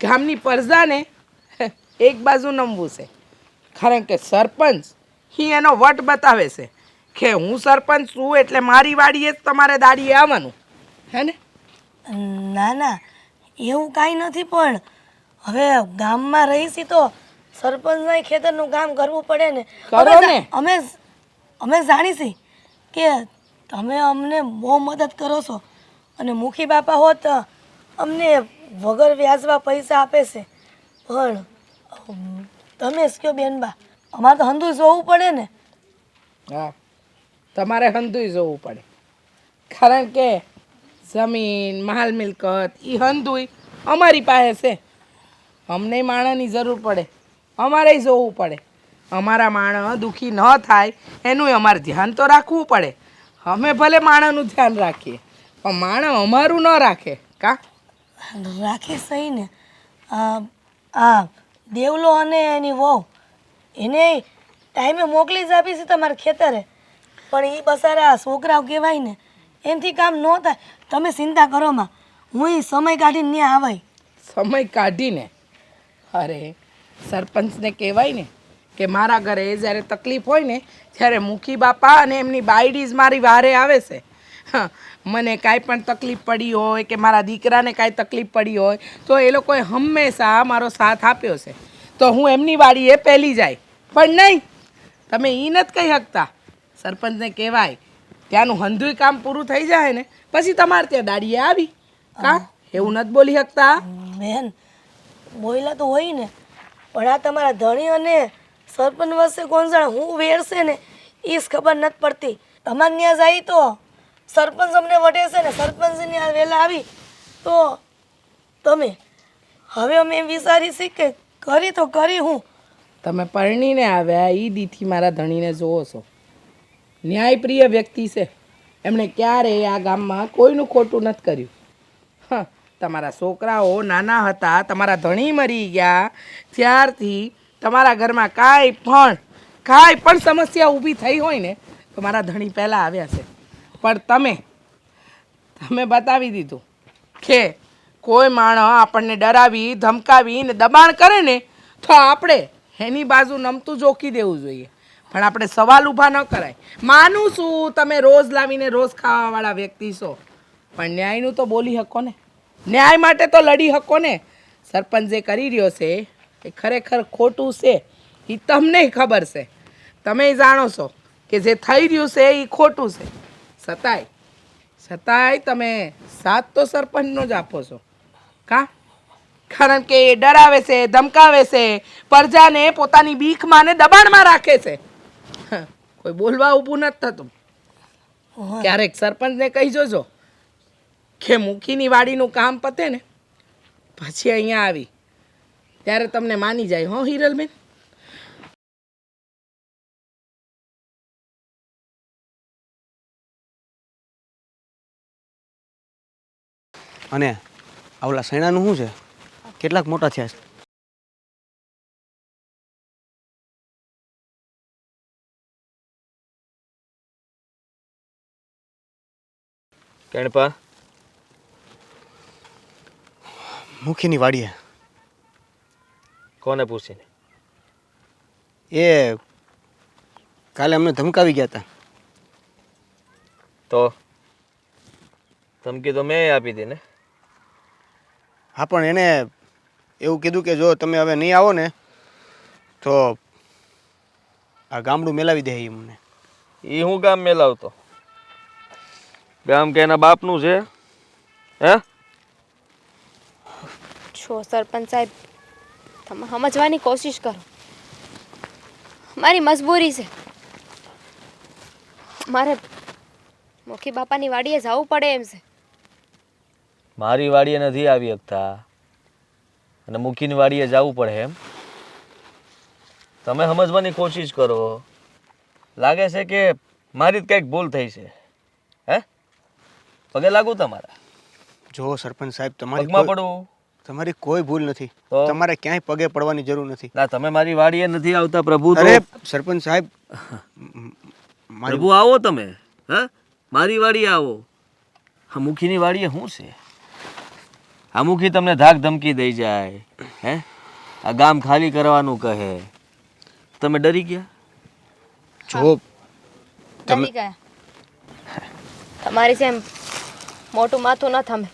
ગામની પ્રજાને એક બાજુ નમવું છે, કારણ કે સરપંચ એ એનો વટ બતાવે છે કે હું સરપંચ છું એટલે મારી વાડીએ જ તમારે દાડીએ આવવાનું, હે ને? ના ના, એવું કાંઈ નથી. પણ હવે ગામમાં રહીશી તો સરપંચના ખેતરનું કામ કરવું પડે ને. કરો ને. અમે જાણીશી કે તમે અમને બહુ મદદ કરો છો, અને મુખી બાપા હોત અમને વગર વ્યાજમાં પૈસા આપે છે પણ તમે જ કયો બેનબા અમારે તો હંધુય જોવું પડે ને. હા, તમારે હંધુય જોવું પડે, કારણ કે જમીન માલ મિલકત એ હંધુય અમારી પાસે છે. અમને માણસની જરૂર પડે, અમારે જોવું પડે. અમારા માણસ દુઃખી ન થાય એનું અમારે ધ્યાન તો રાખવું પડે. અમે ભલે માણસનું ધ્યાન રાખીએ પણ માણસ અમારું ન રાખે કા. રાખે સહી ને. આ દેવલો અને એની વહુ એને ટાઈમે મોકલી જ આપી છે તમારા ખેતરે, પણ એ બસારા છોકરાઓ કહેવાય ને એનાથી કામ ન થાય. તમે ચિંતા કરો માં, હું ઈ સમય કાઢીને ત્યાં આવાય. સમય કાઢીને? અરે સરપંચને કહેવાય ને કે મારા ઘરે જ્યારે તકલીફ હોય ને ત્યારે મુખી બાપા અને એમની બાયડીઝ મારી વારે આવે છે. મને કાંઈ પણ તકલીફ પડી હોય કે મારા દીકરાને કાંઈ તકલીફ પડી હોય તો એ લોકોએ હંમેશા મારો સાથ આપ્યો છે. તો હું એમની વાડીએ પહેલી જાય. પણ નહીં, તમે એ નથી કહી શકતા. સરપંચને કહેવાય ત્યાંનું હંધુય કામ પૂરું થઈ જાય ને પછી તમારે ત્યાં દાડીએ આવી કા. એવું નથી બોલી શકતા? બેન બોયલા તો હોય ને, પણ આ તમારા ધણી અને સરપંચ વચ્ચે કોણ જાણે હું વેરશે ને એ જ ખબર નથી પડતી. તમારે ત્યાં જાય તો સરપંચ અમને વટે છે ને સરપંચની આ વહેલા આવી તો તમે હવે અમે એમ વિચારી છીએ કે કરી તો કરી હું. તમે પરણીને આવ્યા એ દીથી મારા ધણીને જોવો છો. ન્યાયપ્રિય વ્યક્તિ છે, એમણે ક્યારેય આ ગામમાં કોઈનું ખોટું નથી કર્યું. હા, તમારા છોકરાઓ નાના હતા, તમારા ધણી મરી ગયા ત્યારથી તમારા ઘરમાં કાંઈ પણ સમસ્યા ઊભી થઈ હોય ને તો મારા ધણી પહેલાં આવ્યા છે. પણ તમે બતાવી દીધું કે કોઈ માણસ આપણને ડરાવી ધમકાવી ને દબાણ કરે ને તો આપણે એની બાજુ નમતું જોખી દેવું જોઈએ, પણ આપણે સવાલ ઊભા ન કરાય. માનું છું તમે રોજ લાવીને રોજ ખાવાવાળા વ્યક્તિ છો, પણ ન્યાયનું તો બોલી શકો ને, ન્યાય માટે તો લડી શકો ને. સરપંચ જે કરી રહ્યો છે એ ખરેખર ખોટું છે એ તમને ખબર છે. તમે જાણો છો કે જે થઈ રહ્યું છે એ ખોટું છે. છતાંય તમે સાથ તો સરપંચનો જ આપો છો કા. કારણ કે એ ડરાવે છે, ધમકાવે છે, પ્રજાને પોતાની બીકમાં ને દબાણમાં રાખે છે. કોઈ બોલવા ઊભું નથી થતું. ક્યારેક સરપંચને કહી જોજો કે મુખીની વાડીનું કામ પતે ને પછી અહીંયા આવી ત્યારે તમને માની જાય હો હિરલબેન. અને આવલા સૈણાનું શું છે? કેટલાક મોટા થયા છે? કેણપા મુખીની વાડીએ. કોને પૂછીને? એ કાલે અમને ધમકાવી ગયા હતા. તો ધમકી તો મેં આપી હતી ને. હા, પણ એને એવું કીધું કે જો તમે હવે નહીં આવો ને તો આ ગામડું મેલાવી દે અમને. એ હું ગામ મેલાવતો? ગામ કે એના બાપનું છે હે? છો સરપંચ સાહેબ, તમે સમજવાની કોશિશ કરો. મારી મજબૂરી છે, મારે મુખી બાપાની વાડીએ જવું પડે એમ છે. મારી વાડીએ નથી આવી શકતા અને મુખીની વાડીએ જવું પડે એમ? તમે સમજવાની કોશિશ કરો. લાગે છે કે મારી જ કંઈક ભૂલ થઈ છે હે? પગે લાગુ તમારા? જો સરપંચ સાહેબ, પગમાં પડવું? તમારી કોઈ ભૂલ નથી. તો તમારે ક્યાંય પગે પડવાની જરૂર નથી. ના, તમે મારી વાડીએ નથી આવતા પ્રભુ. અરે સરપંચ સાહેબ, પ્રભુ આવો તમે. હા, મારી વાડીએ આવો. આ મુખીની વાડીએ શું છે? આ મુખી તમને ધાક ધમકી દઈ જાય હે? આ ગામ ખાલી કરવાનું કહે, તમે ડરી ગયા? જો ડરી ગયા. તમારી જેમ મોટું માથું ન થમે,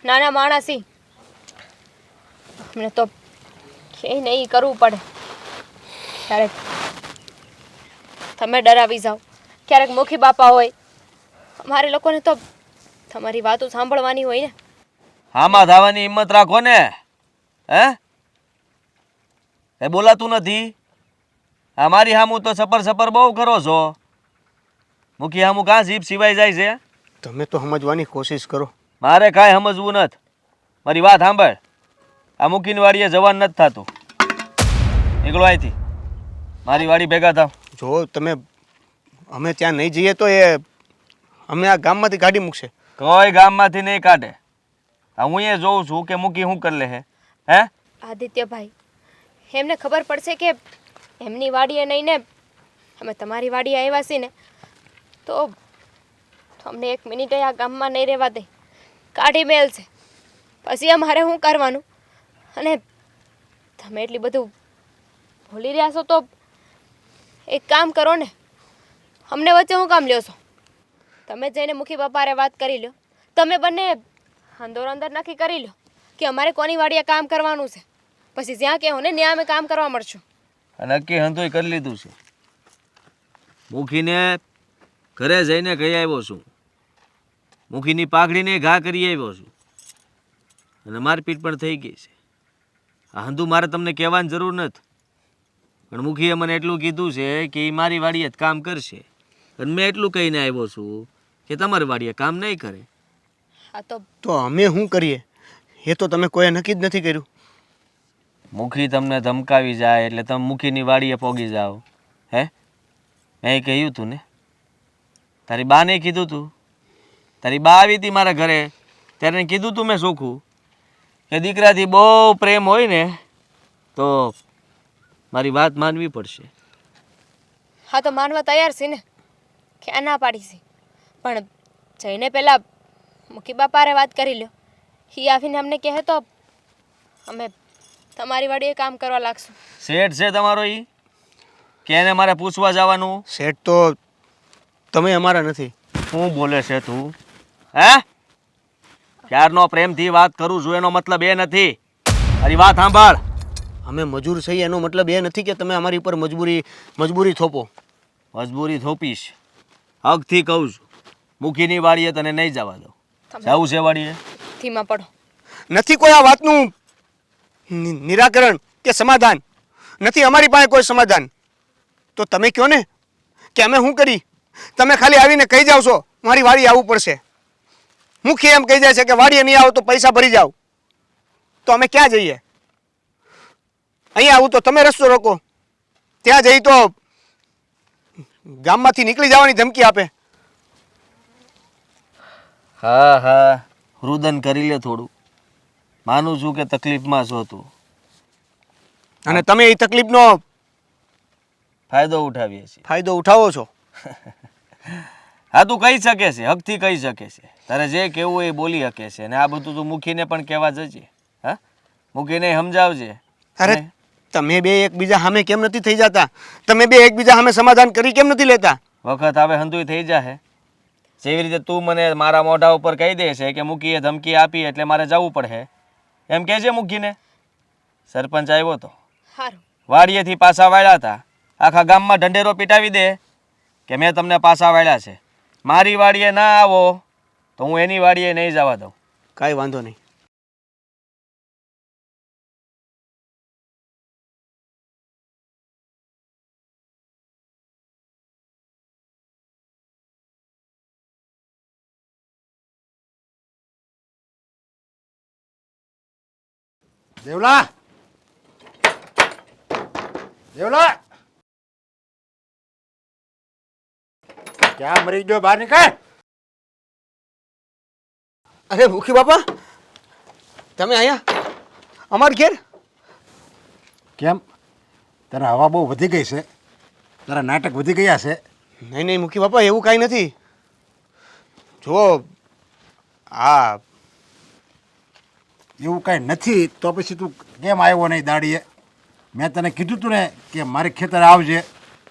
નાના માણસી. અમને તો કે નહીં કરવું પડે. ક્યારેક તમે ડરાવી જાઓ, ક્યારેક મુખી બાપા હોય. અમારે લોકોને તો તમારી વાતો સાંભળવાની હોય ને. આમાં ધાવાની હિંમત રાખો ને. હે એ બોલાતું નથી. અમારી હામું તો સપર સપર બહુ કરો છો. મુખી હામું કાં જીભ સિવાય જાય છે? તમે તો સમજવાની કોશિશ કરો. મારે કાંઈ સમજવું નથી. મારી વાત સાંભળ. આ મૂકીને વાડીએ જવાનું નથી થતું. નીકળો અહીંથી. મારી વાડી ભેગા થાવ. જો તમે અમે ત્યાં નહીં જઈએ તો એ અમે આ ગામમાંથી કાઢી મૂકશે. કોઈ ગામમાંથી નહીં કાઢે. હું એ જોઉં છું કે મૂકી શું કરી લે હે. હે આદિત્યભાઈ, એમને ખબર પડશે કે એમની વાડીએ નહીં ને અમે તમારી વાડીએ આવ્યા છીએ ને તો અમને એક મિનિટે આ ગામમાં નહીં રહેવા દે, કાઢી મેલશે. પછી અમારે શું કરવાનું? અને તમે એટલી બધું ભૂલી રહ્યા છો તો એક કામ કરો ને, અમને વચ્ચે શું કામ લ્યો છો? તમે જઈને મુખી બાપારે વાત કરી લો. તમે બંને અંદરો અંદર નક્કી કરી લો કે અમારે કોની વાડીએ કામ કરવાનું છે. પછી જ્યાં કહેવું ને ત્યાં અમે કામ કરવા મળશું. નક્કી હંતોય કરી લીધું છે. મુખીને ઘરે જઈને કહી આવ્યો છું. મુખીની પાઘડીને ઘા કરી આવ્યો છું. અને મારપીટ પણ થઈ ગઈ છે. આ હંધુ મારે તમને કહેવાની જરૂર નથી. પણ મુખીએ મને એટલું કીધું છે કે એ મારી વાડીએ જ કામ કરશે. અને મેં એટલું કહીને આવ્યો છું કે તમારી વાડીએ કામ નહીં કરે. હા તો અમે શું કરીએ એ તો તમે કોઈ નક્કી જ નથી કર્યું. મુખી તમને ધમકાવી જાય એટલે તમે મુખીની વાડીએ પોગી જાઓ. હે મેં કહ્યું તું ને, તારી બાને કીધું તું. તારી બા આવી હતી મારા ઘરે ત્યારે કીધું તું મેં ચોખ્ખું કે દીકરાથી બહુ પ્રેમ હોય ને તો મારી વાત માનવી પડશે. હા તો માનવા તૈયાર છે ને, ક્યાં ના પાડી છે. પણ જઈને પહેલાં મુખી બાપારે વાત કરી લો. એ આવીને અમને કહે તો અમે તમારી વાડીએ કામ કરવા લાગશું. શેઠ છે તમારો એ કે એને મારે પૂછવા જવાનું? શેઠ તો તમે અમારા નથી. શું બોલે છે તું? હે ક્યારનો પ્રેમથી વાત કરું છું એનો મતલબ એ નથી. મારી વાત સાંભળ. અમે મજૂર છીએ એનો મતલબ એ નથી કે તમે અમારી ઉપર મજબૂરી થોપો. મજબૂરી થોપીશ. હકથી કહું છું મુખીની વાડીએ તને નહીં જવા દઉં. જવું છે વાડીએ? ધીમા પડો. નથી કોઈ આ વાતનું નિરાકરણ કે સમાધાન. નથી અમારી પાસે કોઈ સમાધાન. તો તમે કહો ને કે અમે શું કરી? તમે ખાલી આવીને કહી જાવ છો મારી વાડીએ આવવું પડશે. મુખી એમ કહી જાય છે કે વાડીએ નહીં આવો તો પૈસા ભરી જાઓ. તો અમે ક્યાં જઈએ? અહીંયા આવું તો તમે રસ્તો રોકો. ત્યાં જઈ તો ગામમાંથી નીકળી જવાની ધમકી આપે. હા હા રુદન કરી લે થોડું. માનું છું કે તકલીફમાં છો તું અને તમે એ તકલીફનો ફાયદો ઉઠાવીએ છીએ. ફાયદો ઉઠાવો છો. હા તું કહી શકે છે, હકથી કહી શકે છે. તારે જે કહેવું હોય એ બોલી શકે છે. અને આ બધું તું મૂકીને પણ કહેવા જજે. હા મૂકીને સમજાવજે. અરે તમે બે એકબીજા સામે કેમ નથી થઈ જતા? તમે બે એકબીજા સામે સમાધાન કરી કેમ નથી લેતા? વખત હવે હંધુય થઈ જાહે. જેવી રીતે તું મને મારા મોઢા ઉપર કહી દે છે કે મૂકીએ ધમકી આપી એટલે મારે જવું પડે એમ કહેજે મૂકીને. સરપંચ આવ્યો તો સારું. વાડીએથી પાછા વાળ્યા હતા. આખા ગામમાં ઢંઢેરો પીટાવી દે કે મેં તમને પાછા વાળ્યા છે. મારી વાડીએ ના આવો તો હું એની વાડીએ નહીં જવા દઉં. કાંઈ વાંધો નહીં. દેવલા, દેવલા, ક્યાં મરી ગયો? બહાર નીકળ. અરે મુખી બાપા, તમે અહીંયા અમાર ઘેર? કેમ તારા હવા બહુ વધી ગઈ છે? તારા નાટક વધી ગયા છે? નહીં નહીં મુખી બાપા, એવું કાંઈ નથી. જુઓ હા, એવું કાંઈ નથી તો પછી તું કેમ આવ્યો નહીં દાડીએ? મેં તને કીધું તું ને કે મારી ખેતર આવજે,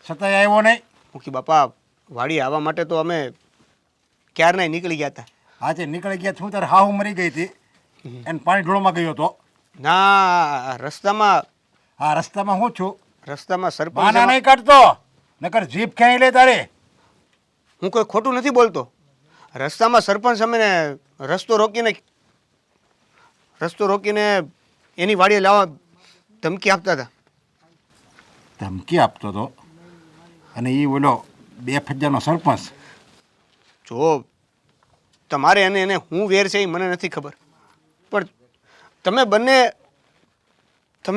છતાંય આવ્યો નહીં. મુખી બાપા, વાડી આવવા માટે તો અમે ક્યારના નીકળી ગયા હતા. આજે નીકળી ગયા. શું તારે હાહુ મરી ગઈ હતી એને પાણી ઢોળમાં ગયો હતો? ના, રસ્તામાં. હા રસ્તામાં હું છું. રસ્તામાં પાના સરપંચ. નહીં કાઢતો નકર જીભ ક્યાંય લે તારે. હું કોઈ ખોટું નથી બોલતો. રસ્તામાં સરપંચ અમને રસ્તો રોકીને રસ્તો રોકીને એની વાડીએ લાવવા ધમકી આપતા હતા. ધમકી આપતો હતો અને એ બોલો 2 ફજ્જાનો સરપંચ. જો તમારે અને એને હું વેર છે એ મને નથી ખબર, પણ તમે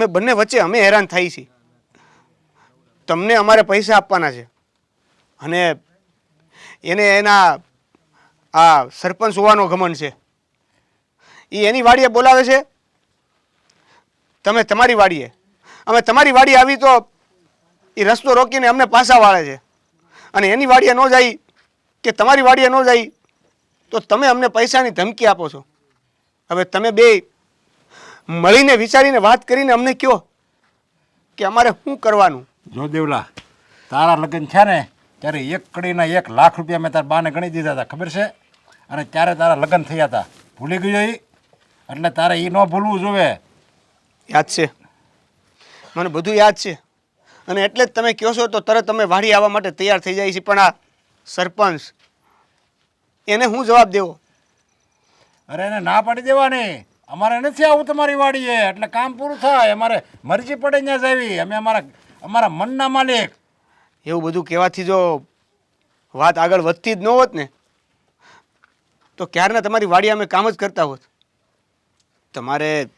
બંને વચ્ચે અમે હેરાન થઈ છીએ. તમને અમારે પૈસા આપવાના છે અને એને એના આ સરપંચ હોવાનો ઘમંડ છે. એ એની વાડીએ બોલાવે છે, તમે તમારી વાડીએ. અમે તમારી વાડીએ આવી તો એ રસ્તો રોકીને અમને પાછા વાળે છે, અને એની વાડીએ ન જાય કે તમારી વાડીએ ન જાય તો તમે અમને પૈસાની ધમકી આપો છો. હવે તમે બે મળીને વિચારીને વાત કરીને અમને કહો કે અમારે શું કરવાનું. જો દેવલા, તારા લગ્ન છે ને ત્યારે 1 કડીના 1 લાખ રૂપિયા મેં તારા બાને ગણી દીધા હતા, ખબર છે? અને ત્યારે તારા લગ્ન થયા હતા. ભૂલી ગયો એ? એટલે તારે એ ન ભૂલવું જોવે. યાદ છે, મને બધું યાદ છે, અને એટલે જ તમે કહો છો તો તરત તમે વાડી આવવા માટે તૈયાર થઈ જાય છે. પણ આ સરપંચ, એને હું જવાબ દેવો? અરે એને ના પાડી દેવાની. અમારે નથી આવું તમારી વાડીએ, એટલે કામ પૂરું થાય. અમારે મરજી પડે ત્યાં જાવી. અમે અમારા મનના માલિક. એવું બધું કહેવાથી જો વાત આગળ વધતી જ ન હોત ને તો ક્યારના તમારી વાડી અમે કામ જ કરતા હોત. તમારે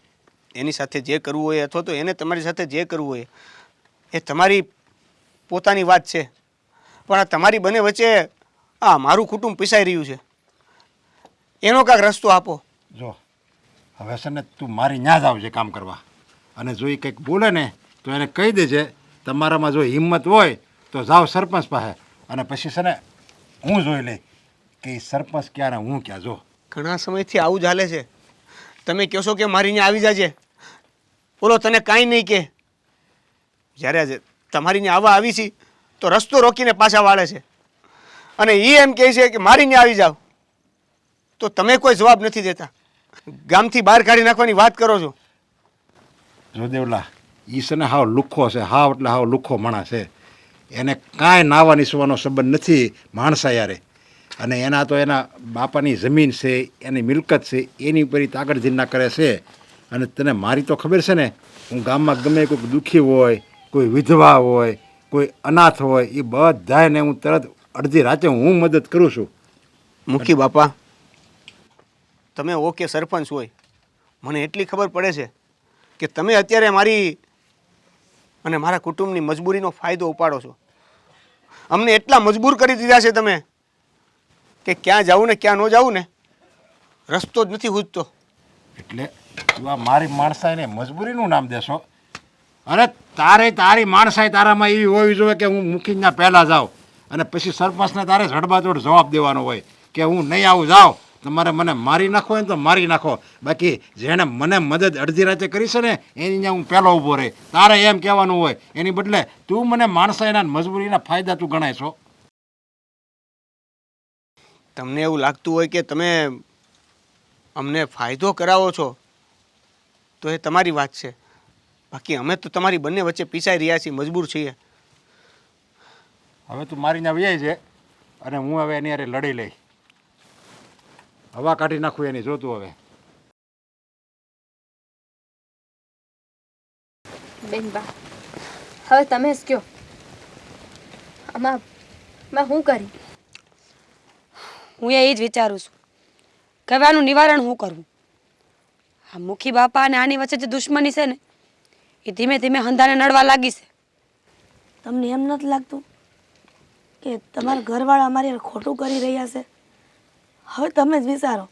એની સાથે જે કરવું હોય અથવા તો એને તમારી સાથે જે કરવું હોય એ તમારી પોતાની વાત છે, પણ આ તમારી બંને વચ્ચે આ મારું કુટુંબ પીસાઈ રહ્યું છે, એનો કાંઈક રસ્તો આપો. જો હવે છે ને તું મારી ન્યા જ આવજે કામ કરવા, અને જો એ કંઈક બોલે ને તો એને કહી દેજે તમારામાં જો હિંમત હોય તો જાઓ સરપંચ પાસે, અને પછી છે ને હું જોઈ લઈ કે એ સરપંચ ક્યાં ને હું ક્યાં. જો ઘણા સમયથી આવું જ હાલે છે. તમે કહો છો કે મારી અહીંયા આવી જાજે, બોલો તને કાંઈ નહીં કે જ્યારે તમારી ત્યાં આવવા આવી છે તો રસ્તો રોકીને પાછા વાળે છે, અને એ એમ કહે છે કે મારી ત્યાં આવી જાઓ તો તમે કોઈ જવાબ નથી દેતા. ગામથી બહાર કાઢી નાખવાની વાત કરો છો. જો દેવલા, એ છે ને હાવ લુખ્ખો છે, હાવ એટલે હાવ લુખ્ખો માણસ છે. એને કાંઈ નાવા નીસવાનો સંબંધ નથી માણસા યારે. અને એના તો એના બાપાની જમીન છે, એની મિલકત છે, એની ઉપર તાકડ ધીરના કરે છે. અને તને મારી તો ખબર છે ને, હું ગામમાં ગમે કોઈક દુઃખી હોય, કોઈ વિધવા હોય, કોઈ અનાથ હોય, એ બધાને હું તરત અડધી રાતે હું મદદ કરું છું. મુખી બાપા, તમે ઓકે સરપંચ હોય, મને એટલી ખબર પડે છે કે તમે અત્યારે મારી અને મારા કુટુંબની મજબૂરીનો ફાયદો ઉપાડો છો. અમને એટલા મજબૂર કરી દીધા છે તમે કે ક્યાં જાવું ને ક્યાં ન જાવું ને રસ્તો જ નથી સૂઝતો. એટલે તું આ મારી માણસાઈને મજબૂરીનું નામ દેશો? અરે તારી માણસાઈ તારામાં એવી હોવી જોઈએ કે હું મુખીના પહેલાં જાઉં, અને પછી સરપંચને તારે જડબાજોડ જવાબ દેવાનો હોય કે હું નહીં આવું, જાઉં. તમારે મને મારી નાખો હોય ને તો મારી નાખો, બાકી જેણે મને મદદ અડધી રાતે કરી છે ને એની ત્યાં હું પહેલો ઊભો રહે. તારે એમ કહેવાનું હોય, એની બદલે તું મને માણસાઈના મજબૂરીના ફાયદા તું ગણાય છો. તમને એવું લાગતું હોય કે તમે અમને ફાયદો કરાવો છો તો એ તમારી વાત છે, બાકી અમે તો તમારી બંને વચ્ચે પીસાઈ રહ્યા છીએ, મજબૂર છીએ. હવે તું મારી ત્યાં વ્યાય છે, અને હું હવે એની હારે લડી લઈ, હવા કાઢી નાખું એની. જોતું હવે બેનબા, હવે તમે જ કહો, આમાં મેં શું કરી? હું એ જ વિચારું છું કે હવે આનું નિવારણ શું કરવું. આ મુખી બાપા અને આની વચ્ચે જે દુશ્મની છે ને એ ધીમે ધીમે હંધાને નડવા લાગી છે. તમને એમ નથી લાગતું કે તમારા ઘરવાળા અમારી ખોટું કરી રહ્યા છે? હવે તમે જ વિચારો,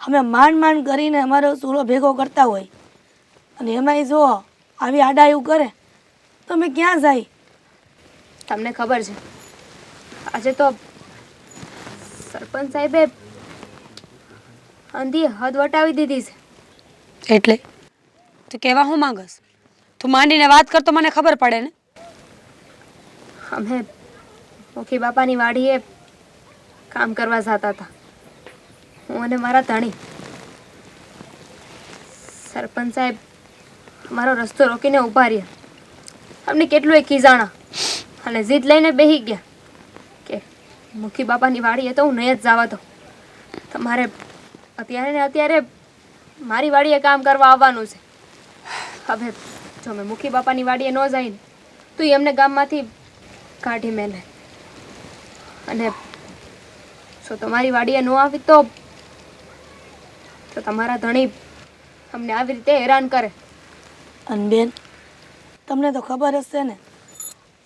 અમે માંડ કરીને અમારો ચૂલો ભેગો કરતા હોય અને એમાંય જો આવી આડાયું કરે તો અમે ક્યાં જાય? તમને ખબર છે આજે તો સરપંચ સાહેબે અંધી હદ વટાવી દીધી છે. એટલે તું કહેવા હું માંગસ? તું માંડીને વાત કર તો મને ખબર પડે ને. અમે મુખી બાપાની વાડીએ કામ કરવા જતા હતા, હું અને મારા ધણી. સરપંચ સાહેબ અમારો રસ્તો રોકીને ઊભા રહ્યા. અમને કેટલું એ ખીજાણા અને જીદ લઈને બેસી ગયા કે મુખી બાપાની વાડીએ તો હું નહીં જ જવા દઉં. તમારે અત્યારે ને અત્યારે મારી વાડીએ કામ કરવા આવવાનું છે. હવે જો મેં મુખી બાપાની વાડીએ ન જઈને તો ઈ એમને ગામમાંથી કાઢી મેલે. અને જો તમારી વાડીએ ન આવી તો તમારા ધણી અમને આવી રીતે હેરાન કરે. અને બેન, તમને તો ખબર હશે ને,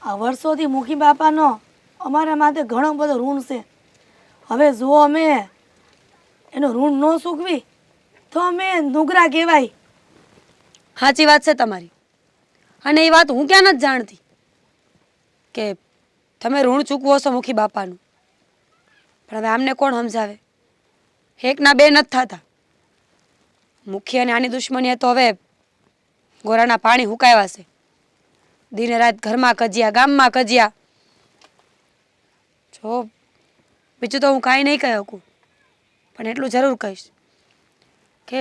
આ વર્ષોથી મુખી બાપાનો અમારા માથે ઘણો બધો ઋણ છે. હવે જો અમે એનું ઋણ ન ચૂકવી તો અમે નુગરા કહેવાય. સાચી વાત છે તમારી. અને એ વાત હું ક્યાં નથી જાણતી કે તમે ઋણ ચૂકવો છો મુખી બાપાનું. પણ હવે આમને કોણ સમજાવે? એકના બે નથી થતા. મુખી અને આની દુશ્મનીએ તો હવે ગોરાના પાણી હુકાવ્યા છે. દિને રાત ઘરમાં કજિયા, ગામમાં કજિયા. જો બીજું તો હું કાંઈ નહીં કહી શકું, પણ એટલું જરૂર કહીશ કે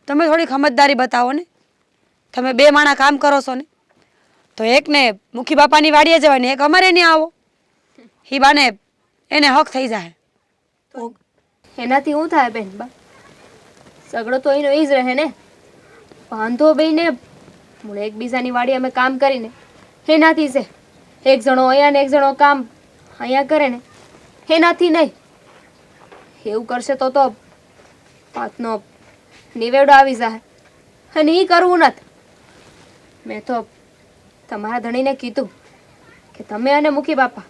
તમે થોડીક સમજદારી બતાવો ને. તમે બે માણા કામ કરો છો ને, તો એકને મુખી બાપાની વાડીએ જવાય ને એક અમારે નહીં આવો. એ બાને એને હક થઈ જાય. એનાથી શું થાય બેન બા? ઝઘડો તો એનો એ જ રહે ને. વાંધો બેને મૂળ એકબીજાની વાડી અમે કામ કરીને એનાથી છે. એક જણો અહીંયા ને એક જણો કામ અહીંયા કરે ને એનાથી નહીં. એવું કરશે તો વાતનો નિવેડો આવી જાય. અને એ કરવું નથી. મેં તો તમારા ધણીને કીધું કે તમે અને મુખી બાપા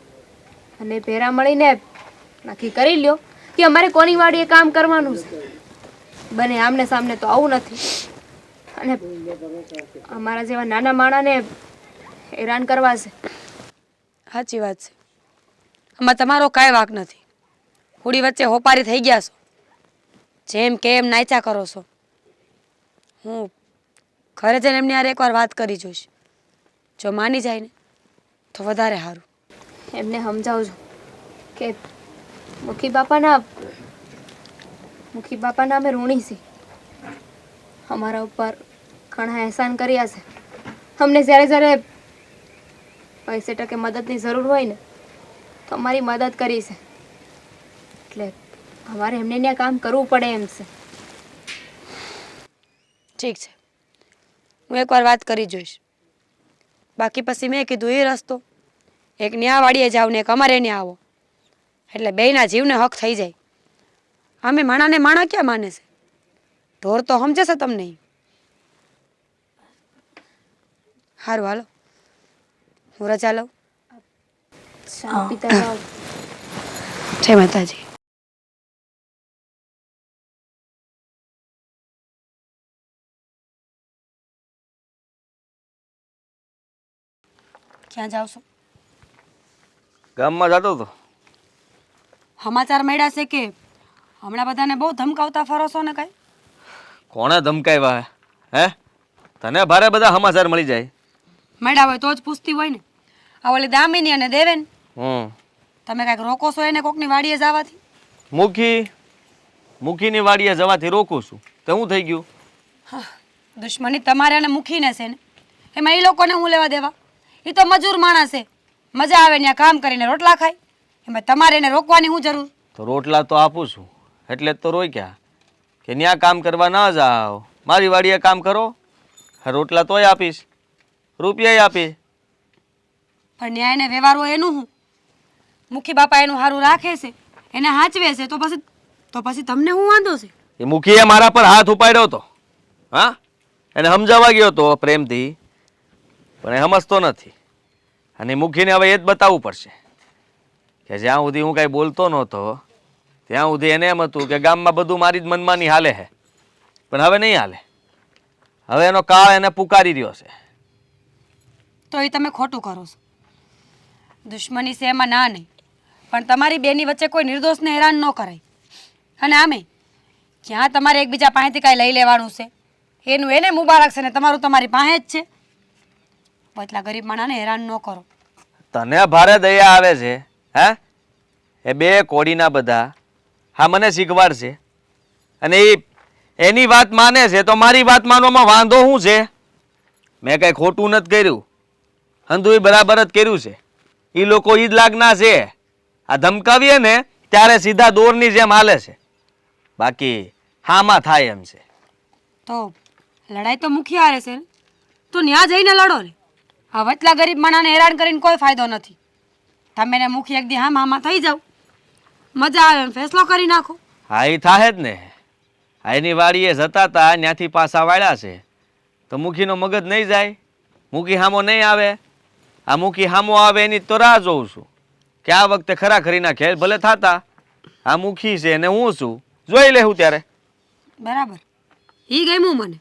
અને ભેરા મળીને નક્કી કરી લ્યો કે અમારે કોની વાડીએ કામ કરવાનું છે. બને આમને સામને તો આવું નથી. અને અમારા જેવા નાના માણાને હેરાન કરવા છે. સાચી વાત છે. આમાં તમારો કાંઈ વાંક નથી. હોડી વચ્ચે હોપારી થઈ ગયા છો. જેમ કે એમ નાચ્યા કરો છો. હું ઘરે જઈને એમની હારે એકવાર વાત કરી જોઈશ. જો માની જાય ને તો વધારે સારું. એમને સમજાવજો કે મુખી બાપાના અમે ઋણી છીએ. અમારા ઉપર ઘણા એહસાન કર્યા છે. અમને જ્યારે જ્યારે પૈસે ટકે મદદની જરૂર હોય ને તો અમારી મદદ કરી છે. એટલે અમારે એમને ત્યાં કામ કરવું પડે એમ છે. ઠીક છે, હું એકવાર વાત કરી જોઈશ. બાકી પછી મેં કીધું એ રસ્તો, એક ન્યા વાડીએ જાવ ને એક અમારે ન્યા આવો, એટલે બેયના જીવને હક થઈ જાય. અમે માણાને માણા ક્યાં માને છે? ઢોર તો સમજે છે તમને. સારું હાલો, હું રજા લઉં. ચા પીતા જાઓ. જય માતાજી. ક્યાં જાવ છો? ગામમાં જતો હતો. સમાચાર મળ્યા છે કે હમણાં બધાને બહુ ધમકાવતા ફરો છો ને કઈ? કોણે ધમકાવ્યા હે? તને ભારે બધા સમાચાર મળી જાય. મળ્યા હોય તો જ પૂછતી હોય ને. આ ઓલી દામિની અને દેવેન, હમ તમે કાંઈક રોકો છો એને કોકની વાડીએ જવાથી? મુખીની વાડીએ જવાથી રોકું છું તો શું થઈ ગયું? દુશ્મની તમારે અને મુખીને છે ને, એમાં એ લોકોને હું લેવા દેવા? એ તો મજૂર માણસ છે, મજા આવે ત્યાં કામ કરીને રોટલા ખાય. એમાં તમારે એને રોકવાની શું જરૂર? તો રોટલા તો આપું છું એટલે જ તો રોક્યા કે ત્યાં કામ કરવા ના જાઓ, મારી વાડીએ કામ કરો. રોટલા તોય આપીશ, રૂપિયા આપીશ. પણ ન્યાયને વ્યવહાર હોય એનું હું? મુખી બાપા એનું સારું રાખે છે, એને હાચવે છે, તો પછી તમને શું વાંધો છે? એ મુખીએ મારા પર હાથ ઉપાડ્યો હતો. હા, એને સમજાવવા ગયો હતો પ્રેમથી, પણ એ સમજતો નથી. અને મુખીને હવે એ જ બતાવવું પડશે કે જ્યાં સુધી હું કાંઈ બોલતો નહોતો ત્યાં સુધી એને એમ હતું કે ગામમાં બધું મારી જ મનમાની હાલે છે. પણ હવે નહીં હાલે. હવે એનો કાળ એને પુકારી રહ્યો છે. તો એ તમે ખોટું કરો છો. દુશ્મની છે એમાં ના નહીં, પણ તમારી બેની વચ્ચે કોઈ નિર્દોષને હેરાન ન કરાય. અને આમે ક્યાં તમારે એકબીજા પાસેથી કાંઈ લઈ લેવાનું છે? એનું એને મુબારક છે ને તમારું તમારી પાસે જ છે. એટલા ગરીબ માણાને હેરાન ન કરો. તને ભારે દયા આવે છે હે? એ બે કોડીના બધા હા મને શીખવાડશે અને એની વાત માને છે તો મારી વાત માનવામાં વાંધો શું છે? મેં કાંઈ ખોટું નથી કર્યું, હંધુય બરાબર જ કર્યું છે. એ લોકો ઈ જ લાગના છે. આ ધમકાવીએ ને ત્યારે સીધા દોરની જેમ હાલે છે. બાકી હામાં થાય એમ છે. તો લડાઈ તો મુખી હારે છે ને, તો ત્યાં જઈને લડો ને. આ વચલા ગરીબ માણાને હેરાન કરીને કોઈ ફાયદો નથી. તમે ને મુખી એક દી હામાં થઈ જાવ, મજા આવે એમ ફેસલો કરી નાખો. હા એ થાય જ ને. આ એની વાડીએ જતા હતા ત્યાંથી પાછા વાળ્યા છે તો મુખીનો મગજ નહીં જાય? મુખી હામો નહીં આવે? આ મુખી હામો આવે એની તો રાહ જોઉં છું કે આ વખતે ખરાખરીના ખેલ ભલે થતા. આ મુખી છે ને હું છું, જોઈ લેવું ત્યારે. બરાબર, એ ગમ્યું મને.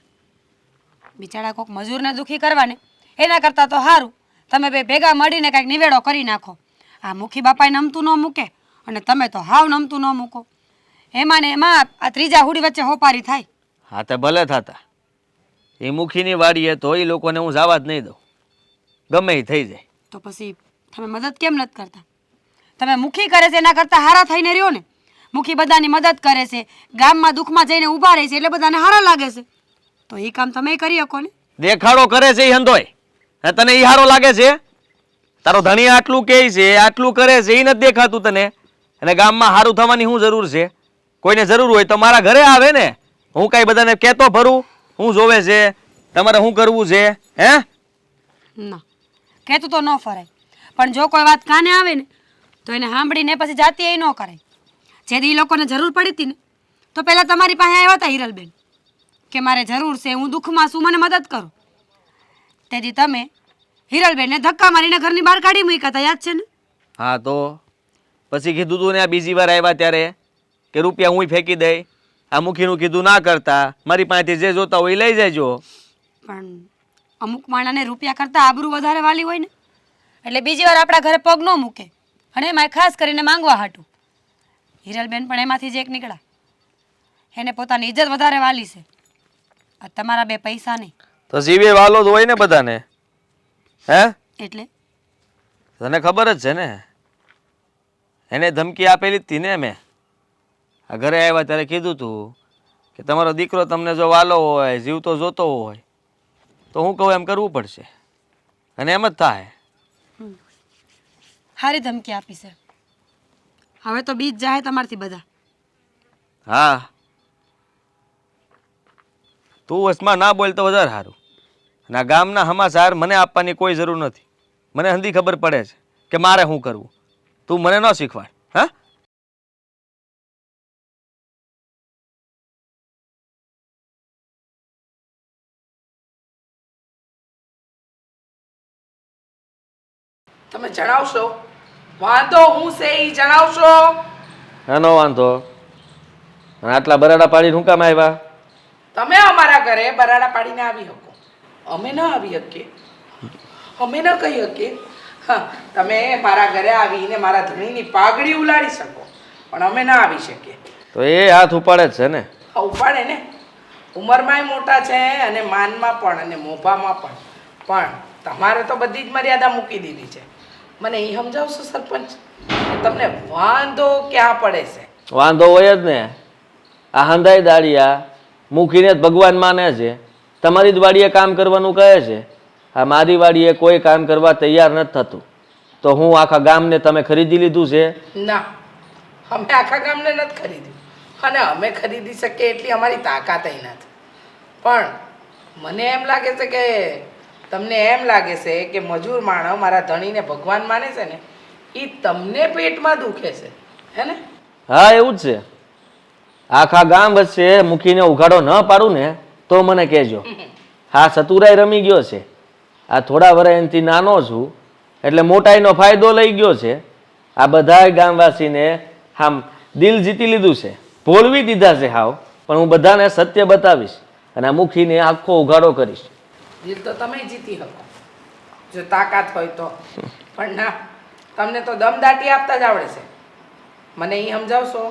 બિચારા કોક મજૂરને દુઃખી કરવાને એના કરતાં તો સારું તમે બે ભેગા મળીને કાંઈક નિવેડો કરી નાખો. આ મુખી બાપાએ નમતું ન મૂકે અને તમે તો હાવ નમતું ન મૂકો. એમાં ને એમાં આ ત્રીજા હુડી વચ્ચે હોપારી થાય. હા તે ભલે થતા. એ મુખીની વાડીએ તો એ લોકોને હું જવા જ નહીં દઉં, ગમે એ થઈ જાય. તો પછી તમે મદદ કેમ નથી કરતા? તમે મુખી કરે છે એના કરતાં હારા થઈને રહ્યો ને. મુખી બધાની મદદ કરે છે, ગામમાં દુઃખમાં જઈને ઊભા રહે છે એટલે બધાને હારા લાગે છે. તો એ કામ તમે કરી શકો ને. દેખાડો કરે છે એ હંધોય, હે તને ઈ હારો લાગે છે? તારો ધણી આટલું કહે છે, આટલું કરે છે, એ નથી દેખાતું તને? અને ગામમાં સારું થવાની શું જરૂર છે? કોઈને જરૂર હોય તો મારા ઘરે આવે ને. હું કાંઈ બધાને કહેતો ફરું હું જોવે છે, તમારે શું કરવું છે? હે ના, કહેતું તો ન ફરાય, પણ જો કોઈ વાત કાને આવે ને તો એને સાંભળીને પછી જાતિ એ ન કરાય. જેથી એ લોકોને જરૂર પડી હતી ને તો પહેલાં તમારી પાસે આવ્યા હતા હિરલબેન કે મારે જરૂર છે, હું દુઃખમાં છું, મને મદદ કરો. તેથી તમે હિરલબેનને ધક્કા મારીને ઘરની બહાર કાઢી મૂક્યા હતા, યાદ છે ને? હા તો પછી કીધું તું ને આ બીજી વાર આવ્યા ત્યારે કે રૂપિયા હું ફેંકી દઈ. આ મુખીનું કીધું ના કરતા, મારી પાસેથી જે જોતા હોય એ લઈ જજો. પણ અમુક માણાને રૂપિયા કરતાં આબરૂ વધારે વાલી હોય ને, એટલે બીજી વાર આપણા ઘરે પગ ન મૂકે. અને એમાં ખાસ કરીને માંગવા હાટું. હિરલબેન પણ એમાંથી જ એક નીકળ્યા. એને પોતાની ઇજ્જત વધારે વાલી છે. આ તમારા બે પૈસા નહીં. તો જીવે વાલો જ હોય ને બધાને. હે એટલે તને ખબર જ છે ને, એને ધમકી આપેલી જ હતી ને. મેં આ ઘરે આવ્યા ત્યારે કીધું તું કે તમારો દીકરો તમને જો વાલો હોય, જીવતો જોતો હોય તો હું કહું એમ કરવું પડશે. અને એમ જ થાય. સારી ધમકી આપી છે. હવે તો બીજ જાય તમારથી બધા. હા તું વચમાં ના બોલ તો વધારે સારું. અને આ ગામના સમાચાર મને આપવાની કોઈ જરૂર નથી. મને હંધી ખબર પડે છે કે મારે શું કરવું. તું મને ન શીખવાડ. હા તમે જણાવશો? વાંધો હું છે એ જણાવશો? એનો વાંધો. અને આટલા બરાડા પાડીને શું કામ આવ્યા? તમે અમારા ઘરે બરાડા પાડીને આવી શકો, અમે ન આવી શકીએ, અમે ન કહી શકીએ. હા, તમે મારા ઘરે આવીને મારા ધણીની પાઘડી ઉલાડી શકો, પણ અમે ના આવી શકીએ. તો એ હાથ ઉપાડે જ છે ને. હા, ઉપાડે ને. ઉંમરમાંય મોટા છે અને માનમાં પણ અને મોભામાં પણ. પણ તમારે તો બધી જ મર્યાદા મૂકી દીધી છે. મને એ સમજાવશો સરપંચ, તમને વાંધો ક્યાં પડે છે? વાંધો હોય જ ને. આ હંધાઈ દાડિયા મૂકીને જ ભગવાન માને છે. તમારી જ વાડીએ કામ કરવાનું કહે છે. આ મારી વાડીએ કોઈ કામ કરવા તૈયાર નથી થતું. તો હું આખા ગામને તમે ખરીદી લીધું છે? ના, અમે આખા ગામને નથી ખરીદ્યું અને અમે ખરીદી શકીએ એટલી અમારી તાકાત નથી. પણ મને એમ લાગે છે કે તમને એમ લાગે છે કે મજૂર માણસ મારા ધણીને ભગવાન માને છે ને, એ તમને પેટમાં દુખે છે, હે ને? હા એવું જ છે. આખા ગામ વચ્ચે મૂકીને ઉઘાડો ન પાડું ને તો મને કહેજો. હા સતુરાઈ રમી ગયો છે. આ થોડા વર્ષથી નાનો છું એટલે મોટાઈનો ફાયદો લઈ ગયો છે. આ બધાય ગામવાસીને આમ દિલ જીતી લીધું છે, ભોળવી દીધા છે હાવ. પણ હું બધાને સત્ય બતાવીશ અને આ મુખીને આખો ઉઘાડો કરીશ. દિલ તો તમે જીતી શકો જો તાકાત હોય તો, પણ ના, તમને તો દમદાટી આપતા જ આવડે છે. મને એ સમજાવશો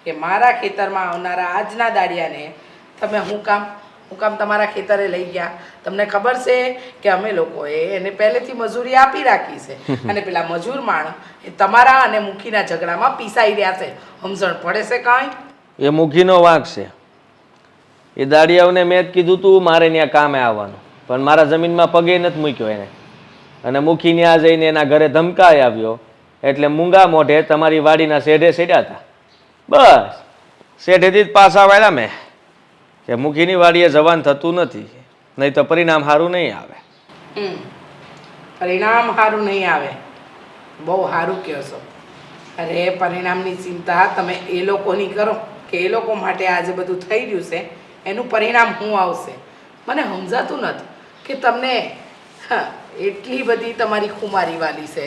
કે મારા ખેતરમાં આવનારા આજના દાડિયાને તમે હું કામ તમારા ખેતરે લઈ ગયા? તમને ખબર છે કે અમે લોકોએ એને પહેલેથી મજૂરી આપી રાખી છે અને પેલા મજૂર માણસ એ તમારા અને મુખીના ઝઘડામાં પીસાઈ રહ્યા છે. સમજણ પડે છે કાંઈ? એ મુખીનો વાંક છે. એ દાડિયાઓને મેં જ કીધું તું મારે ત્યાં કામે આવવાનું, પણ મારા જમીનમાં પગે નથી મૂક્યો એને. અને મુખી ત્યાં જઈને એના ઘરે ધમકાઈ આવ્યો એટલે મૂંગા મોઢે તમારી વાડીના શેઢે સેડ્યા હતા. બસ શેઢેથી જ પાછા વાળ્યા મેં. કે મુખીની વાડીએ જવાન થતું નથી, નહીં તો પરિણામ સારું નહીં આવે. પરિણામ સારું નહીં આવે, બહુ સારું કહો છો. અરે પરિણામની ચિંતા તમે એ લોકોની કરો કે એ લોકો માટે આજે બધું થઈ રહ્યું છે એનું પરિણામ શું આવશે. મને સમજાતું નથી કે તમને એટલી બધી તમારી ખુમારી વાલી છે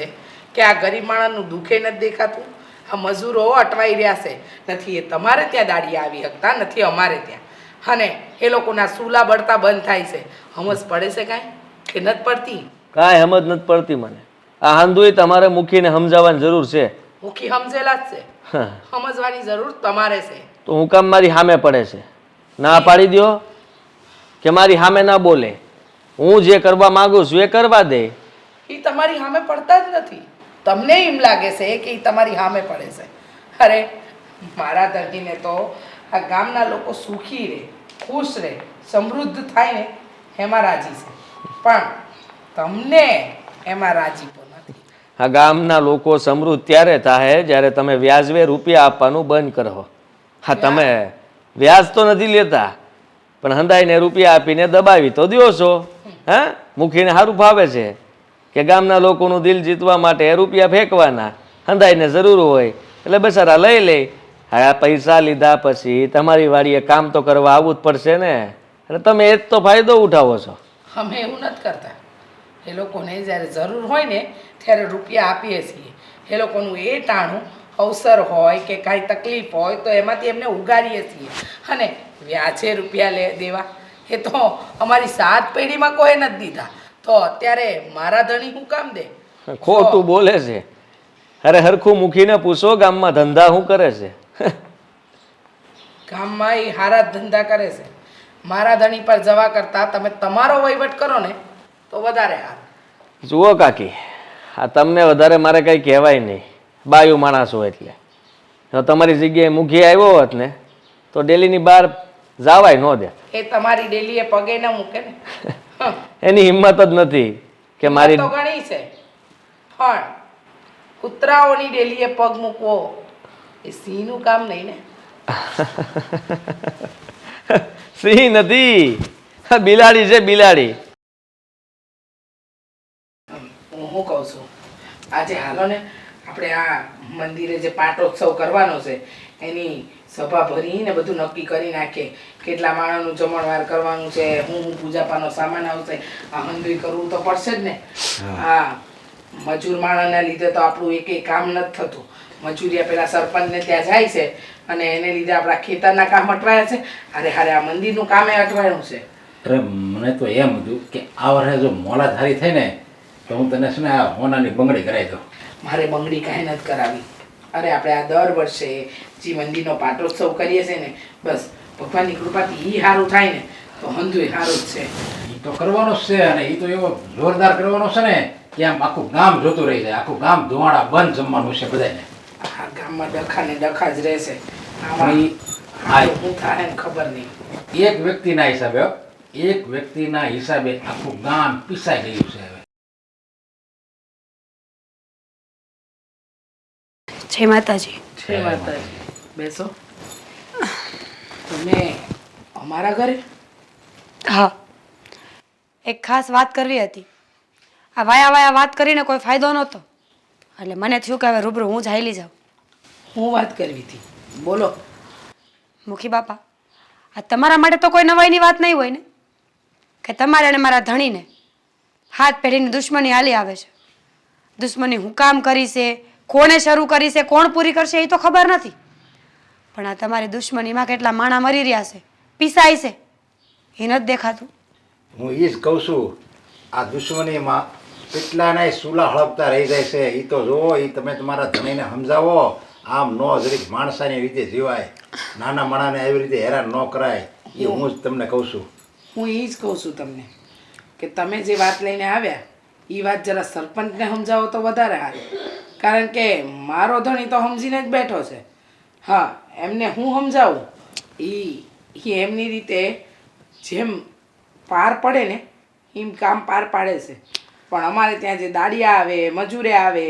કે આ ગરીબ માણસનું દુઃખે નથી દેખાતું. આ મજૂરો અટવાઈ રહ્યા છે, નથી એ તમારે ત્યાં દાડી આવી શકતા, નથી અમારે ત્યાં, અને એ લોકોના સૂલા બળતા બંધ થાય છે. સમજ પડે છે કાંઈ કે નથી પડતી? કાંઈ સમજ નથી પડતી મને. આ હાંધુય તમારે મૂકીને સમજાવવાની જરૂર છે. મુખી સમજેલા જ છે, સમજવાની જરૂર તમારે છે. તો હું કામ મારી સામે પડે છે? ના પાડી દ્યો કે મારી સામે ના બોલે. હું જે કરવા માંગુ છું એ કરવા દે. એ તમારી સામે પડતા જ નથી. તમને એમ લાગે છે કે એ તમારી સામે પડે છે. અરે મારા ધણીને તો આ ગામના લોકો સુખી રહે, ખુશ રહે, સમૃદ્ધ થાય ને એમાં રાજી છે, પણ તમને એમાં રાજીપો નથી. આ ગામના લોકો સમૃદ્ધ ત્યારે થાય જ્યારે તમે વ્યાજવે રૂપિયા આપવાનું બંધ કરો. હા, તમે વ્યાજ તો નથી લેતા, પણ હંધાઈને રૂપિયા આપીને દબાવી તો દ્યો છો. હા, મુખીને સારું ફાવે છે કે ગામના લોકોનું દિલ જીતવા માટે રૂપિયા ફેંકવાના, હંધાઈને જરૂર હોય એટલે બસારા લઈ લે. હા, પૈસા લીધા પછી તમારી વાડીએ કામ તો કરવા આવવું જ પડશે ને, એટલે તમે એ જ તો ફાયદો ઉઠાવો છો. અમે એવું નથી કરતા. એ લોકોને જ્યારે જરૂર હોય ને ત્યારે રૂપિયા આપીએ છીએ. એ લોકોનું એ ટાણું અવસર હોય કે કાંઈ તકલીફ હોય તો એમાંથી એમને ઉગાડીએ છીએ. અને વ્યાજે રૂપિયા દેવા એ તો અમારી 7 પેઢીમાં કોઈ નથી દીધા, તો અત્યારે મારા ધણી હું કામ દે? ખોટું બોલે છે. અરે હરખું મૂકીને પૂછો ગામમાં ધંધા શું કરે છે? ગામમાં એ હારા ધંધા કરે છે. મારા ધણી પર જવા કરતાં તમે તમારો વહીવટ કરો ને તો વધારે હારું. જુઓ કાકી, આ તમને વધારે મારે કંઈ કહેવાય નહીં, બાયું માણસો એટલે. જો તમારી જગ્યાએ મૂકી આવ્યો હોત ને તો ડેલીની બહાર જવાય ન દે. એ તમારી ડેલીએ પગે ન મૂકે ને. એની હિંમત જ નથી કે મારી. તો ઘણી છે, પણ કૂતરાઓની ડેલીએ પગ મૂકવો એ સિંહનું કામ નહીં ને. સિંહ નથી, બિલાડી છે, બિલાડી. હું શું કહું છું, આજે હાલો ને આપણે આ મંદિરે જે પાટોત્સવ કરવાનો છે એની સભા ભરીને બધું નક્કી કરી નાખીએ. કેટલા માણસનું જમણવાર કરવાનું છે, હું પૂજાપાનો સામાન આવશે, આ હંધુય કરવું તો પડશે જ ને. હા, મજૂર માણસના લીધે તો આપણું એક કામ નથી થતું. મજૂરિયા પેલા સરપંચને ત્યાં જાય છે અને એને લીધે આપણા ખેતરના કામ અટવાયા છે. અરે હારે આ મંદિરનું કામે અટવાયું છે. અરે મને તો એમ હતું કે આ વર્ષે જો મોલાધારી થઈ ને તો હું તને છે ને આ હોનાની બંગડી કરાવી દઉં. મારે બંગડી કાંઈ નથી કરાવી. અરે આપણે આ દર વર્ષે જે મંદિરનો પાટોત્સવ કરીએ છીએ ને, બસ ભગવાનની કૃપાથી એ સારું થાય ને તો હંધુય સારું જ છે. એ તો કરવાનો જ છે, અને એ તો એવો જોરદાર કરવાનો છે ને કે આમ આખું ગામ જોતું રહી જાય. આખું ગામ ધુવાડા બંધ જમવાનું છે બધાને. આ ગામમાં ડખા ને ડખા જ રહેશે. પણ શું થાય ને ખબર નહીં. એક વ્યક્તિના હિસાબે, એક વ્યક્તિના હિસાબે આખું ગામ પીસાઈ ગયું છે હવે. જય માતાજી. છે માતાજી. બેસો. તમે અમારા ઘરે? હા, એક ખાસ વાત કરવી હતી. આ વાયા વાયા વાત કરીને કોઈ ફાયદો નહોતો, એટલે મને થયું કે હવે રૂબરૂ હું જ હાલી જાઉં. હું વાત કરવી હતી, બોલો. મુખી બાપા, આ તમારા માટે તો કોઈ નવાઈની વાત નહીં હોય ને કે તમારે અને મારા ધણીને 7 પેઢીની દુશ્મની હાલી આવે છે. દુશ્મની હું કામ કરી છે, કોણે શરૂ કરી છે, કોણ પૂરી કરશે એ તો ખબર નથી, પણ આ તમારી દુશ્મનીમાં કેટલા માણા મરી રહ્યા છે, પીસાય છે, એ નથી દેખાતું. હું એ જ કહું છું, આ દુશ્મનીમાં કેટલાના સૂલા હળપતા રહી જાય છે. એ તો જુઓ, એ તમે તમારા ધણીને સમજાવો. આમ નો જરીક માણસાની રીતે જીવાય, નાના માણાને એવી રીતે હેરાન ન કરાય. એ હું જ તમને કહું છું. હું એ જ કહું છું તમને કે તમે જે વાત લઈને આવ્યા એ વાત જરા સરપંચને સમજાવો તો વધારે સારું, કારણ કે મારો ધણી તો સમજીને જ બેઠો છે. હા, એમને હું સમજાવું એ એમની રીતે જેમ પાર પડે ને એમ કામ પાર પાડે છે. પણ અમારે ત્યાં જે દાડિયા આવે, મજૂરે આવે,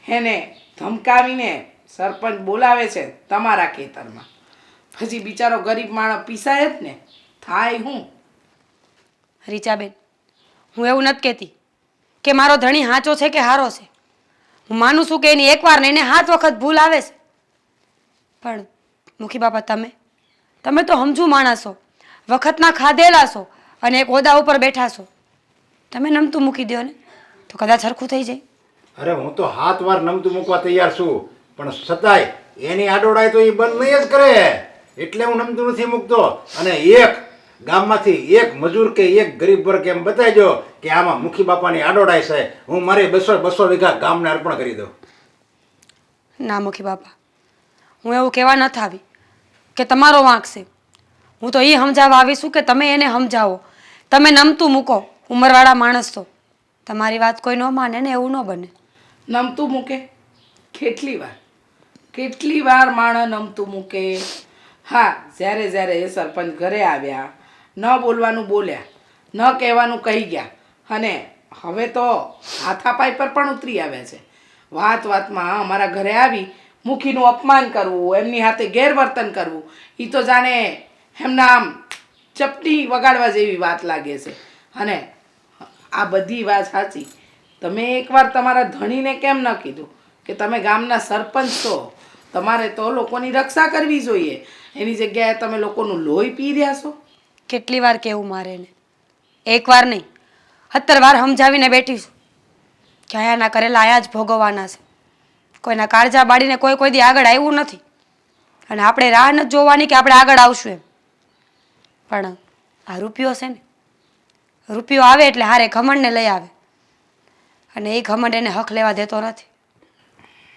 એને ધમકાવીને સરપંચ બોલાવે છે તમારા ખેતરમાં. પછી બિચારો ગરીબ માણસ પીસાય જ ને, થાય હું. રીચાબેન, હું એવું નથી કહેતી કે મારો ધણી હાચો છે કે હારો છે. હું માનું છું કે એની એકવાર ને એને 7 વખત ભૂલ આવે છે. પણ મુખી બાપા, તમે તો સમજુ માણસ છો, વખતના ખાધેલા છો અને એક ઓદા ઉપર બેઠા છો. તમે નમતું મૂકી દો ને તો કદાચ સરખું થઈ જાય. અરે હું તો 7 વાર નમતું મૂકવા તૈયાર છું, પણ છતાંય એની આડોડાય તો એ બંધ નહીં જ કરે, એટલે હું નમતું નથી મૂકતો. અને એક ગામમાંથી એક મજૂર કે એક ગરીબ વર્ગ એમ બતાવજો કે આમાં મુખી બાપાની આડોડાય છે, હું મારી 200 વીઘા ગામને અર્પણ કરી દઉં. ના મુખી બાપા, હું એવું કહેવા નથી આવી કે તમારો વાંક છે. હું તો એ સમજાવવા આવી છું કે તમે એને સમજાવો. તમે નમતું મૂકો, ઉંમરવાળા માણસ છો, તમારી વાત કોઈ ન માને ને એવું ન બને. નમતું મૂકે? કેટલી વાર માણસ નમતું મૂકે. હા, જ્યારે એ સરપંચ ઘરે આવ્યા, ન બોલવાનું બોલ્યા, ન કહેવાનું કહી ગયા, અને હવે તો હાથાપાઈ પર પણ ઉતરી આવ્યા છે. વાતમાં અમારા ઘરે આવી મુખીનું અપમાન કરવું, એમની હાથે ગેરવર્તન કરવું, એ તો જાણે એમના આમ ચપટી વગાડવા જેવી વાત લાગે છે. અને આ બધી વાત સાચી. તમે એકવાર તમારા ધણીને કેમ ન કીધું કે તમે ગામના સરપંચ છો, તમારે તો લોકોની રક્ષા કરવી જોઈએ, એની જગ્યાએ તમે લોકોનું લોહી પી રહ્યા છો. કેટલી વાર કેવું મારે ને? એકવાર નહીં, 17 વાર સમજાવીને બેઠી છું કે આયાના કરેલા આયા જ ભોગવવાના છે. કોઈના કાળજા બાળીને કોઈ દી આગળ આવ્યું નથી, અને આપણે રાહ નથી જોવાની કે આપણે આગળ આવશું એમ. પણ આ રૂપિયો છે ને, રૂપિયો આવે એટલે હારે ઘમંડને લઈ આવે, અને એ ઘમંડ એને હક લેવા દેતો નથી.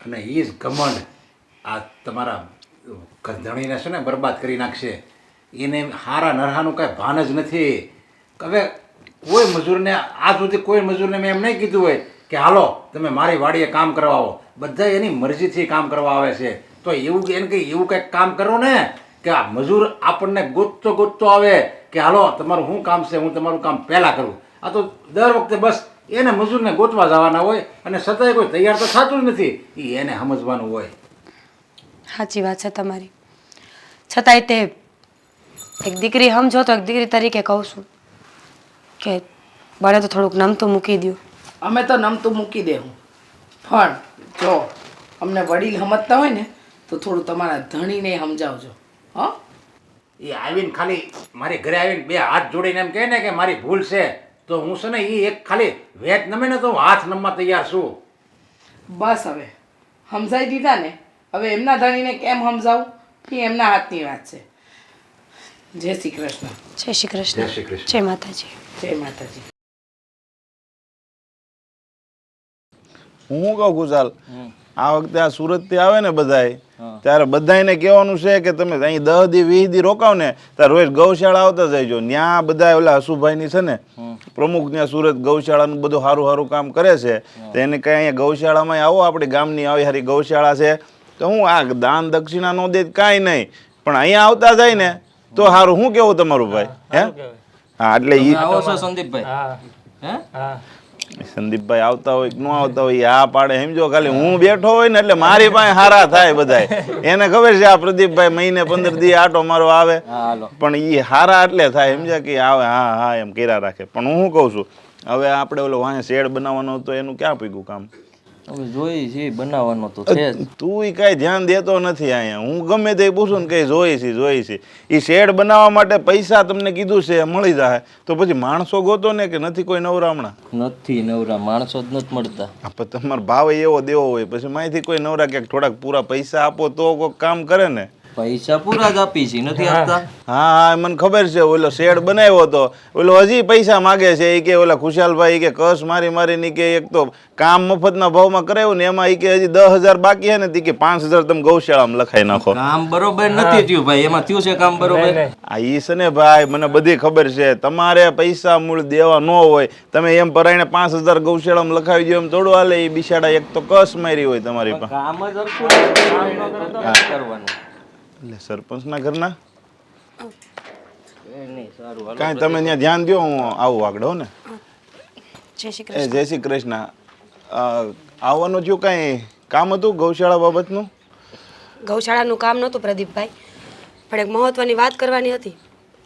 અને એ જ ઘમંડ આ તમારા ધણીને છે ને બરબાદ કરી નાખશે. એને હારા નરહાનું કાંઈ ભાન જ નથી. હવે કોઈ મજૂરને આજ સુધી કોઈ મજૂરને મેં એમ નહીં કીધું હોય કે હાલો તમે મારી વાડીએ કામ કરવા આવો. બધા એની મરજીથી કામ કરવા આવે છે. તો એવું એને કંઈ એવું કંઈક કામ કરો ને કે આ મજૂર આપણને ગોતતો આવે કે હાલો તમારું શું કામ છે, હું તમારું કામ પહેલાં કરું. આ તો દર વખતે બસ એને મજૂરને ગોતવા જવાના હોય, અને છતાંય કોઈ તૈયાર તો થતું જ નથી. એ એને સમજવાનું હોય. સાચી વાત છે તમારી. છતાંય તે એક દીકરી સમજો તો એક દીકરી તરીકે કહું છું કે બને તો થોડુંક નમતું મૂકી દો. અમે તો નમતું મૂકી દેવું, પણ જો અમને વડીલ સમજતા હોય ને તો થોડું તમારા ધણીને સમજાવજો. હા, એ આવીને ખાલી મારી ઘરે આવીને 2 હાથ જોડીને એમ કહે ને કે મારી ભૂલ છે, તો હું છે ને એ એક ખાલી વેચ નમે ને તો હું હાથ નમવા તૈયાર છું. બસ હવે સમજાઈ દીધા ને. હવે એમના ધણીને કેમ સમજાવું એ એમના હાથની વાત છે. જય શ્રી કૃષ્ણ. જય શ્રી કૃષ્ણ. જય શ્રી કૃષ્ણ. જય માતાજી. જય માતાજી. હું શું કહું કુશાલ, આ વખતે આ સુરતથી આવે ને બધાય, ત્યારે બધાને કહેવાનું છે કે તમે અહીં 10 દી 20 દી રોકાવ ને ત્યારે રોજ ગૌશાળા આવતા જઈજો. ત્યાં બધા ઓલા હસુભાઈની છે ને પ્રમુખ, ત્યાં સુરત ગૌશાળાનું બધું સારું કામ કરે છે. તો એને કઈ અહીંયા ગૌશાળામાં આવો, આપણી ગામની આવી સારી ગૌશાળા છે. તો હું આ દાન દક્ષિણા નો દે કાંઈ નહીં, પણ અહીંયા આવતા જાય ને તો સારું. શું કેવું તમારું ભાઈ? હે, હા, એટલે સંદીપભાઈ આવતા હોય ન આવતા હોય આ પાડે સમજો. ખાલી હું બેઠો હોય ને એટલે મારી પાસે હારા થાય બધાય. એને ખબર છે આ પ્રદીપભાઈ મહિને 15 દી આટો મારો આવે, પણ એ હારા એટલે થાય સમજ્યા કે આવે હા હા એમ કર્યા રાખે. પણ હું શું કહું છું, હવે આપણે ઓલો વાંહે શેડ બનાવવાનો હતો એનું ક્યાં પીગું કામ? હવે જોઈ છે બનાવવાનો તો છે. તું કઈ ધ્યાન દેતો નથી અહીંયા. હું ગમે તે પૂછું ને કઈ જોઈ છે. એ શેડ બનાવવા માટે પૈસા તમને કીધું છે મળી જાય, તો પછી માણસો ગોતો ને કે નથી કોઈ નવરા હમણાં? નથી નવરા માણસો જ નથી મળતા. તમારો ભાવ એવો દેવો હોય, પછી માહિતી કોઈ નવરા ક્યાંક થોડાક પૂરા પૈસા આપો તો કોઈક કામ કરે ને. પૈસા પૂરા જ આપી છે, નથી આપતા. હા, મને ખબર છે. ઓલો શેડ બનાવ્યો હતો, ઓલો હજી પૈસા માગે છે. એ કે ઓલા ખુશાલભાઈ કે કસ મારી કે એક તો કામ મફતના ભાવમાં કરાવ્યું ને એમાં કે હજી 10,000 બાકી છે ને, કે 5,000 તમે ગૌશાળામાં લખાઈ નાખો. કામ બરોબર નથી થયું ભાઈ, એમાં થયું છે કામ બરોબર. આ ઈ છે ને ભાઈ, મને બધી ખબર છે. તમારે પૈસા મૂળ દેવા ન હોય, તમે એમ પરાઈને 5,000 ગૌશાળામાં લખાવી દો એમ થોડું હાલે. એ બિચારા એક તો કસ મારી હોય તમારી પાસે. કામ જ કરવાનું. એટલે સરપંચના ઘરના નહીં સારું. કાંઈ તમે ત્યાં ધ્યાન દો, હું આવું આગળ હો ને. જય શ્રી એ કૃષ્ણ. જય શ્રી કૃષ્ણ. આવવાનું થયું કાંઈ કામ હતું ગૌશાળા બાબતનું? ગૌશાળાનું કામ નહોતું પ્રદીપભાઈ, પણ એક મહત્વની વાત કરવાની હતી.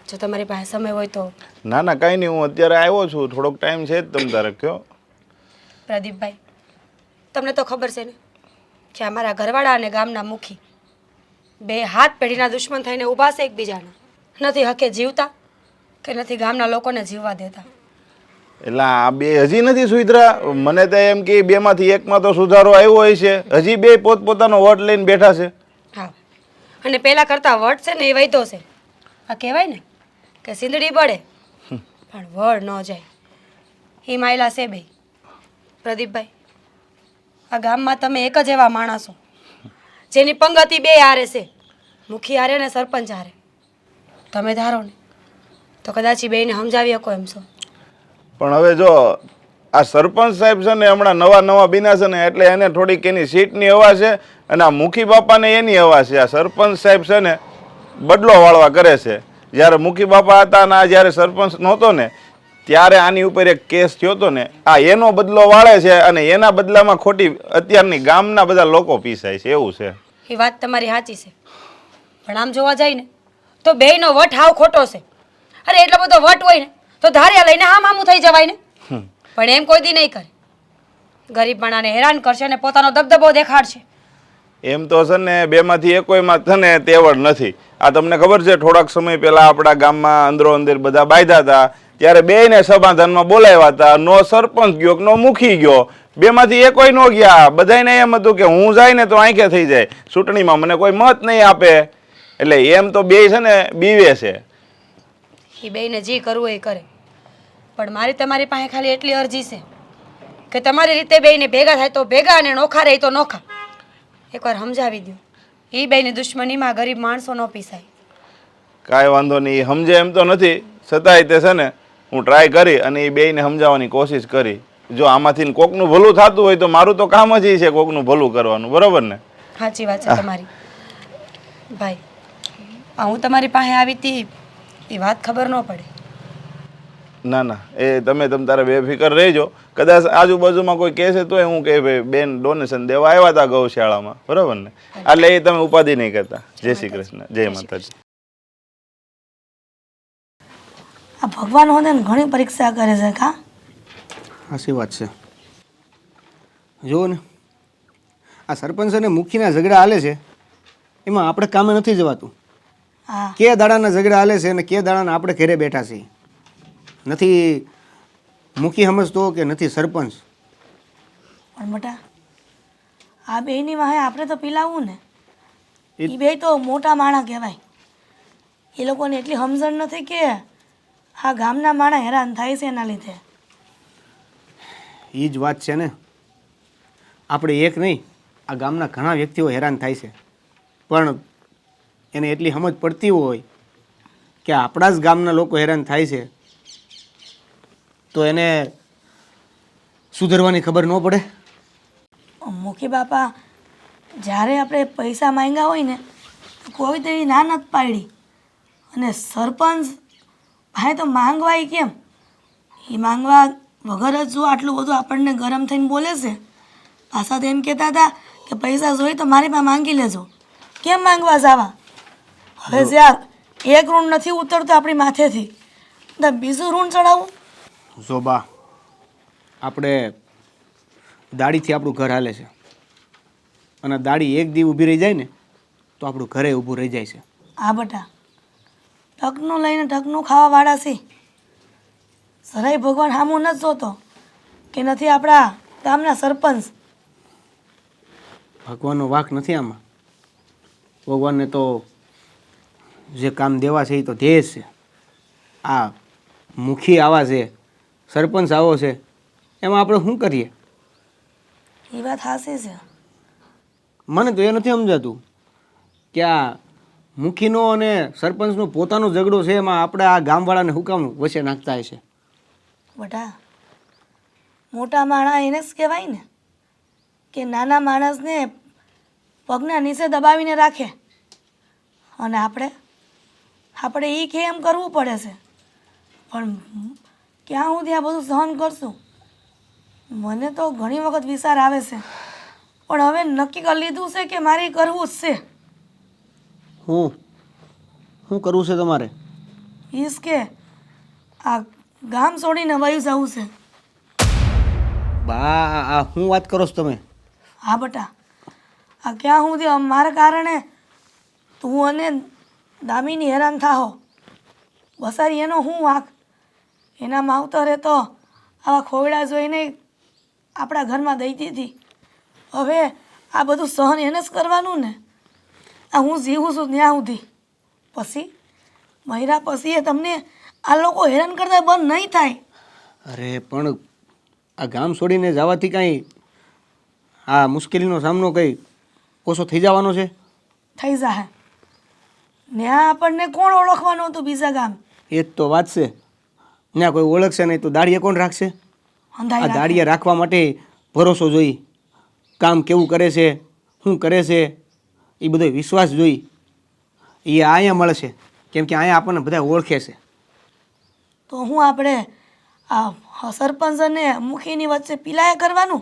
જો તમારી પાસે સમય હોય તો. ના ના કાંઈ નહીં, હું અત્યારે આવ્યો છું, થોડોક ટાઈમ છે જ તમ તારે કયો. પ્રદીપભાઈ, તમને તો ખબર છે ને કે અમારા ઘરવાળા અને ગામના મુખી બે હાથ પેઢીના દુશ્મન થઈને ઊભા છે એકબીજાના. નથી હકે જીવતા કે નથી ગામના લોકોને જીવવા દેતા. એટલે આ બે હજી નથી સુધરા? મને તો એમ કે બેમાંથી એકમાં તો સુધારો આવ્યો હોય છે. હજી બે પોતપોતાનો વટ લઈને બેઠા છે. હા, અને પહેલાં કરતાં વટ છે ને એ વૈધો છે. આ કહેવાય ને કે સિંદડી બળે પણ વળ ન જાય. એ માયલા છે બે. પ્રદીપભાઈ, આ ગામમાં તમે એક જ એવા માણસો જેની પંગતિ બે હારે છે, મુખી હારે ને સરપંચ હારે. તમે ધારો ને તો કદાચ એ બેને સમજાવી શકો એમ છો. પણ હવે જો આ સરપંચ સાહેબ છે ને હમણાં નવા બીના છે ને એટલે એને થોડીક એની સીટની હવા છે અને આ મુખી બાપાને એની હવા છે. આ સરપંચ સાહેબ છે ને બદલો વાળવા કરે છે. જ્યારે મુખી બાપા હતા ને આ જ્યારે સરપંચ નહોતો ને ત્યારે આની ઉપર એક કેસ થયો હતો ને, આ એનો બદલો વાળે છે અને એના બદલામાં ખોટી અત્યારની ગામના બધા લોકો પીસાય છે. એવું છે. એ વાત તમારી સાચી છે, પણ આમ જોવા જાય ને તો બેયનો વટ હાવ ખોટો છે. અરે એટલો બધો વટ હોય ને તો ધાર્યા લઈને હામું થઈ જવાય ને. પણ એમ કોઈ દી નહીં કરે. ગરીબ માણાને હેરાન કરશે અને પોતાનો દબદબો દેખાડશે. એમ તો છે ને બેમાંથી એકોયમાં તને તેવડ નથી. આ તમને ખબર છે થોડાક સમય પહેલા આપણા ગામમાં અંદરો અંદર બધા બાંધ્યા હતા ત્યારે બેયને સમાધાનમાં બોલાવ્યા હતા. નો સરપંચ ગયો નો મુખી ગયો, બેમાંથી એકોય ન ગયા. બધાને એમ હતું કે હું જાય ને તો આંખે થઈ જાય, ચૂંટણીમાં મને કોઈ મત નહીં આપે. એટલે એમ તો બે છે ને બીવે છે. એ બેયને જે કરવું એ કરે, પણ મારી તમારી પાસે ખાલી એટલી અરજી છે કે તમારી રીતે બેયને ભેગા થાય તો ભેગા અને નોખા રહે તો નોખા. એકવાર સમજાવી દો. એ બેયની દુશ્મનીમાં ગરીબ માણસો ન પીસાય. કાંઈ વાંધો નહીં, સમજે એમ તો નથી, છતાંય તે છે ને હું ટ્રાય કરી અને એ બેયને સમજાવવાની કોશિશ કરી. જો આમાંથી કોકનું ભલું થતું હોય તો મારું તો કામ જ એ છે કોકનું ભલું કરવાનું. બરોબર ને? સાચી વાત છે તમારી. ભાઈ, આ હું તમારી પાસે આવી હતી એ વાત ખબર ન પડે. ના ના, એ તમે તારે બેફિકર રહેજો. કદાચ આજુબાજુમાં કોઈ કહેશે તોય હું કે ભાઈ બેન ડોનેશન દેવા આવ્યા હતા ગૌશાળામાં. બરોબર ને? એટલે એ તમે ઉપાધિ નહીં કરતા. જય શ્રી કૃષ્ણ, જય માતાજી. આ ભગવાન હોને ઘણી પરીક્ષા કરે છે કા. સાચી વાત છે. જુઓ ને, આ સરપંચ અને મુખીના ઝઘડા હાલે છે એમાં આપણે કામે નથી જવાતું. હા, કે દાડાના ઝઘડા હાલે છે અને કે દાડાના આપણે ઘરે બેઠા છીએ. નથી મુખી સમજતો કે નથી સરપંચ. પણ મોટા આ બેયની વાહે આપણે તો પીલાવવું ને. એ બે તો મોટા માણા કહેવાય. એ લોકોને એટલી સમજણ નથી કે આ ગામના માણા હેરાન થાય છે એના લીધે. એ જ વાત છે ને. આપણે એક નહીં, આ ગામના ઘણા વ્યક્તિઓ હેરાન થાય છે, પણ એને એટલી સમજ પડતી હોય કે આપણા જ ગામના લોકો હેરાન થાય છે તો એને સુધરવાની ખબર ન પડે. મુખી બાપા જ્યારે આપણે પૈસા માંગ્યા હોય ને તો કોઈ તેવી ના નથી પાડી. અને સરપંચ ભાઈ તો માંગવાય કેમ? એ માંગવા વગર જ જો આટલું બધું આપણને ગરમ થઈને બોલે છે. પાછા તો એમ કહેતા હતા કે પૈસા જોઈએ તો મારી પાસે માંગી લેજો. કેમ માંગવા જવા? હવે જ્યાં એક ઋણ નથી ઉતરતો આપણી માથેથી તો બીજું ઋણ ચડાવવું. જોબા, આપણે દાડીથી આપણું ઘર હાલે છે અને દાડી એક દી ઊભી રહી જાય ને તો આપણું ઘરે ઊભું રહી જાય છે. આ બટા ટકનું લઈને ટકનું ખાવાવાળા છે. જરાય ભગવાન સામું નથી જોતો કે નથી આપણા ગામના સરપંચ. ભગવાનનો વાંક નથી આમાં. ભગવાનને તો જે કામ દેવા છે એ તો ધ્યેય જ છે. આ મુખી આવા છે, સરપંચ આવો છે, એમાં આપણે શું કરીએ? એ વાત સાચી છે. મને તો એ નથી સમજાતું કે આ મુખીનો અને સરપંચનો પોતાનો ઝઘડો છે એમાં આપણે આ ગામવાળાને શું કામ વચ્ચે નાખતા છે? બટા મોટા માણસ એને જ કહેવાય ને કે નાના માણસને પગના નીચે દબાવીને રાખે અને આપણે એ કે એમ કરવું પડે છે. પણ ક્યાં હું ત્યાં બધું સહન કરશું? મને તો ઘણી વખત વિચાર આવે છે, પણ હવે નક્કી કરી લીધું છે કે મારે કરવું જ છે. શું કરવું છે તમારે? ઈસ કે આ ગામ છોડીને વયું જવું છે. બા આ શું વાત કરો છો તમે? હા બટા, આ ક્યાં સુધી મારા કારણે તું અને દામિની હેરાન થાહો. વસારી એનો હું વાંક? એના માવતરે તો આવા ખોવડા જોઈને આપણા ઘરમાં દઈ દીધી. હવે આ બધું સહન એને જ કરવાનું ને. આ હું જીવું છું ત્યાં સુધી. પછી મહિરા પછી એ તમને આ લોકો હેરાન કરતા બંધ નહીં થાય. અરે પણ આ ગામ છોડીને જવાથી કાંઈ આ મુશ્કેલીનો સામનો કંઈ ઓછો થઈ જવાનો છે? થઈ જાય. ત્યાં આપણને કોણ ઓળખવાનું હતું બીજા ગામ? એ જ તો વાત છે. ત્યાં કોઈ ઓળખશે નહીં તો દાડિયા કોણ રાખશે? આ અંધાઈ દાડિયા રાખવા માટે ભરોસો જોઈ, કામ કેવું કરે છે, શું કરે છે, એ બધો વિશ્વાસ જોઈ. એ અહીંયા મળશે કેમ કે અહીંયા આપણને બધા ઓળખે છે. તો હું આપણે આ સરપંચ અને મુખીની વચ્ચે પિલાયા કરવાનું?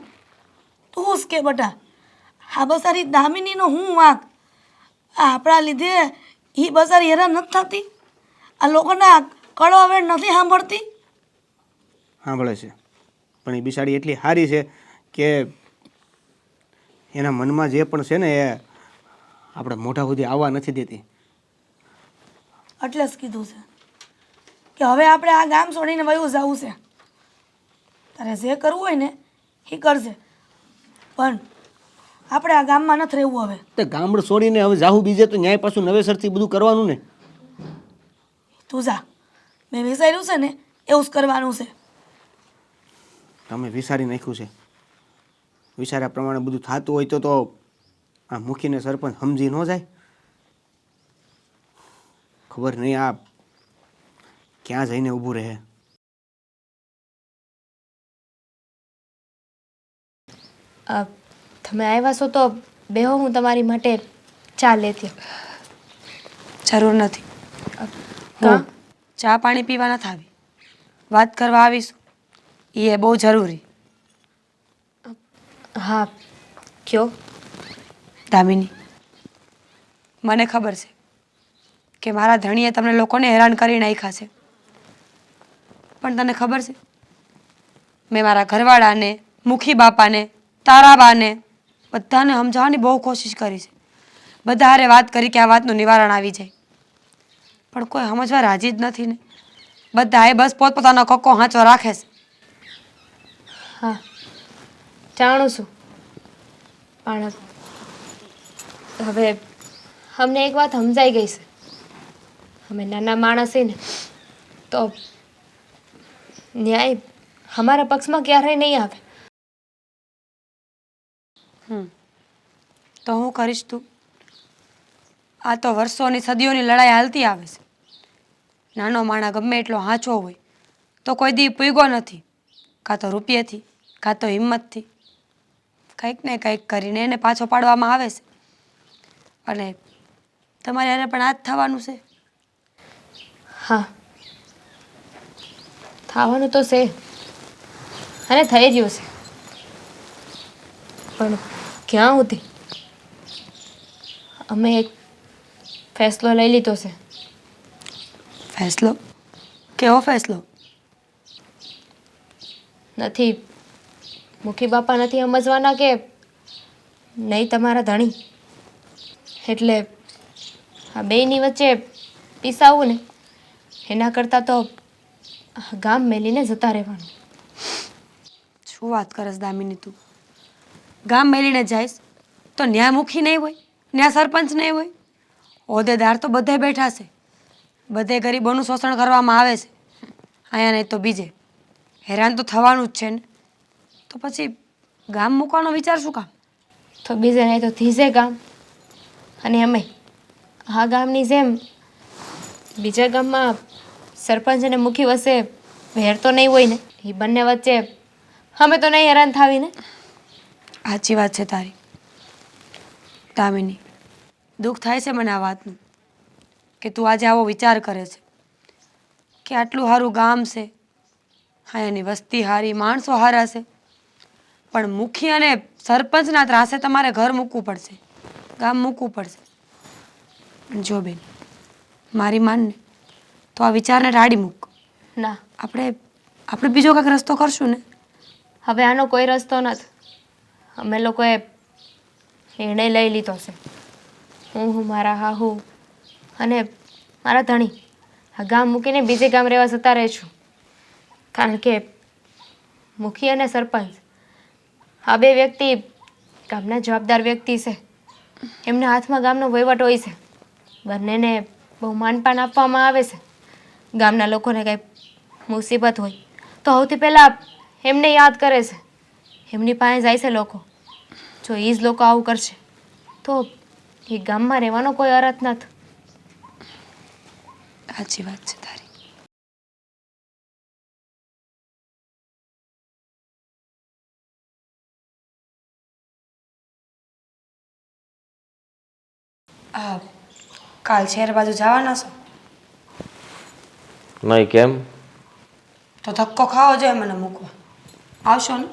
તું જ કે બટા, આ બસારી દામિનીનો હું વાંક? આ આપણા લીધે એ બસારી હેરાન નથી થતી? આ લોકોના કળવા વેણ નથી સાંભળતી? સાંભળે છે પણ એ બિચારી એટલી સારી છે કે એના મનમાં જે પણ છે ને એ આપણે મોઢા સુધી આવવા નથી દેતી. એટલે જ કીધું છે કે હવે આપણે આ ગામ છોડીને વયું જવું છે. તારે જે કરવું હોય ને એ કરજે, પણ આપણે આ ગામમાં નથી રહેવું હવે. તે ગામડું છોડીને હવે જાહું બીજે તો ન્યાય પાછું નવેસરથી બધું કરવાનું ને. તું જા, મેં વિચાર્યું છે ને એવું જ કરવાનું છે. તમે વિચારી નાખ્યું છે. વિચાર્યા પ્રમાણે બધું થતું હોય તો આ મુખીને સરપંચ સમજી ન જાય? ખબર નહીં આ ક્યાં જઈને ઊભું રહે. તમે આવ્યા છો તો બેહો, હું તમારી માટે ચા લેતી આવું. જરૂર નથી. કાં? હું ચા પાણી પીવા નથી આવી, વાત કરવા આવીશું. એ બહુ જરૂરી. હા કયો. દામિની, મને ખબર છે કે મારા ધણીએ તમને લોકોને હેરાન કરી નાખ્યા છે, પણ તને ખબર છે મેં મારા ઘરવાળાને, મુખી બાપાને, તારાબાને બધાને સમજાવવાની બહુ કોશિશ કરી છે. બધા હારે વાત કરી કે આ વાતનું નિવારણ આવી જાય, પણ કોઈ સમજવા રાજી જ નથી ને. બધાએ બસ પોતપોતાનો કક્કો હાંચો રાખે છે. હા જાણું છું, પણ હવે અમને એક વાત સમજાઈ ગઈ છે. અમે નાના માણસ છીએ ને તો ન્યાય અમારા પક્ષમાં ક્યારેય નહીં આવે. તો હું કરીશ તું? આ તો વર્ષોની સદીઓની લડાઈ હાલતી આવે છે. નાનો માણસ ગમે એટલો હાંચો હોય તો કોઈ દી પૂગ્યો નથી. કાં તો રૂપિયાથી, કાં તો હિંમતથી, કંઈક ને કંઈક કરીને એને પાછો પાડવામાં આવે છે. અને તમારે એને પણ આ જ થવાનું છે. હા થવાનું તો છે અને થઈ રહ્યું છે, પણ ક્યાં સુધી? અમે એક ફેસલો લઈ લીધો છે. ફેસલો? કેવો ફેસલો? નથી મુખી બાપા નથી સમજવાના કે નહીં તમારા ધણી, એટલે આ બેયની વચ્ચે પીસાવું ને એના કરતાં તો ગામ મેલીને જતા રહેવાનું. શું વાત કરસ દામિની તું? ગામ મેલીને જઈશ તો ન્યા મુખી નહીં હોય, ન્યા સરપંચ નહીં હોય, હોદ્દેદાર તો બધે બેઠા છે, બધે ગરીબોનું શોષણ કરવામાં આવે છે. અહીંયા નહીં તો બીજે હેરાન તો થવાનું જ છે ને. તો પછી ગામ મૂકવાનો વિચાર શું કામ? તો બીજે નહીં તો ધીસે ગામ, અને અમે આ ગામની જેમ બીજા ગામમાં સરપંચ અને મુખી વચ્ચે વેર તો નહીં હોય ને. એ બંને વચ્ચે અમે તો નહીં હેરાન થાવી ને. સાચી વાત છે તારી દામિની. દુઃખ થાય છે મને આ વાતનું કે તું આજે આવો વિચાર કરે છે કે આટલું સારું ગામ છે, હા એની વસ્તી સારી, માણસો સારા છે, પણ મુખી અને સરપંચના ત્રાસે તમારે ઘર મૂકવું પડશે, ગામ મૂકવું પડશે. જો બેન, મારી માનને તો આ વિચારને રાડી મૂક. ના, આપણે બીજો કાંઈક રસ્તો કરશું ને. હવે આનો કોઈ રસ્તો નથી. અમે લોકોએ નિર્ણય લઈ લીધો છે. હું મારા હાહુ અને મારા ધણી આ ગામ મૂકીને બીજે ગામ રહેવા જતા રહીશું. કારણ કે મુખી અને સરપંચ આ બે વ્યક્તિ ગામના જવાબદાર વ્યક્તિ છે. એમના હાથમાં ગામનો વહીવટ હોય છે. બંનેને બહુ માનપાન આપવામાં આવે છે. ગામના લોકોને કંઈ મુસીબત હોય તો સૌથી પહેલાં એમને યાદ કરે છે. એમની પાસે જાય છે લોકો. જો એ જ લોકો આવું કરશે તો એ ગામમાં રહેવાનો કોઈ અર્થ નથી. સાચી વાત છે તારી. કાલ શહેર બાજુ જવાના છો નહીં કેમ? તો ધક્કો ખાવો જોઈએ મને મૂકવા. આવશો ને?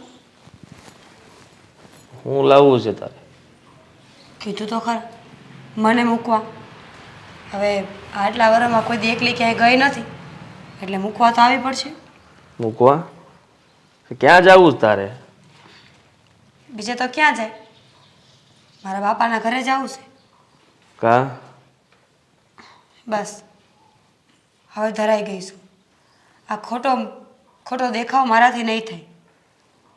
હું લાવવું છે તારે? કીધું તો ખરા મને મૂકવા. હવે આટલા વર્ષમાં કોઈ દી એકલી ક્યાંય ગઈ નથી એટલે મૂકવા તો આવી પડશે. મૂકવા? ક્યાં જવું છે તારે? બીજે તો ક્યાં જાય? મારા બાપાના ઘરે જવું છે. કા? બસ હવે ધરાઈ ગઈ છું. આ ખોટો દેખાવ મારાથી નહીં થાય.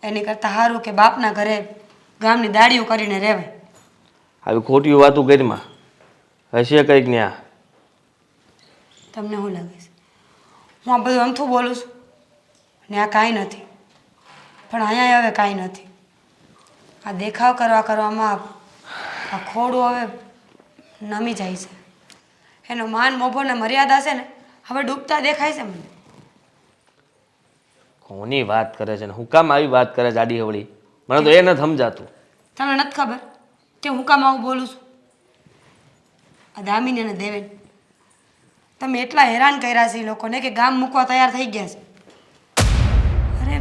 એની કરતાં સારું કે બાપના ઘરે ગામની દાડીઓ કરીને રહેવાય. આવી ખોટી વાતું કરીમાં હશે કંઈક ન્યા. તમને શું લાગે છે હું આ બધું અમથું બોલું છું ને આ કાંઈ નથી? પણ અહીંયા હવે કાંઈ નથી. આ દેખાવ કરવામાં આ ખોડું હવે નમી જાય છે. એનો માન મોભો ને મર્યાદા છે ને હવે ડૂબતા દેખાય છે મને. કોની વાત કરે છે ને હું કામ આવી વાત કરે છે આડી હવળી? મને તો એ નથી સમજાતું. તમને નથી ખબર કે હું કામ આવું બોલું છું? આ દામિની અને દેવેન તમે એટલા હેરાન કર્યા છે એ લોકોને કે ગામ મૂકવા તૈયાર થઈ ગયા છે. અરે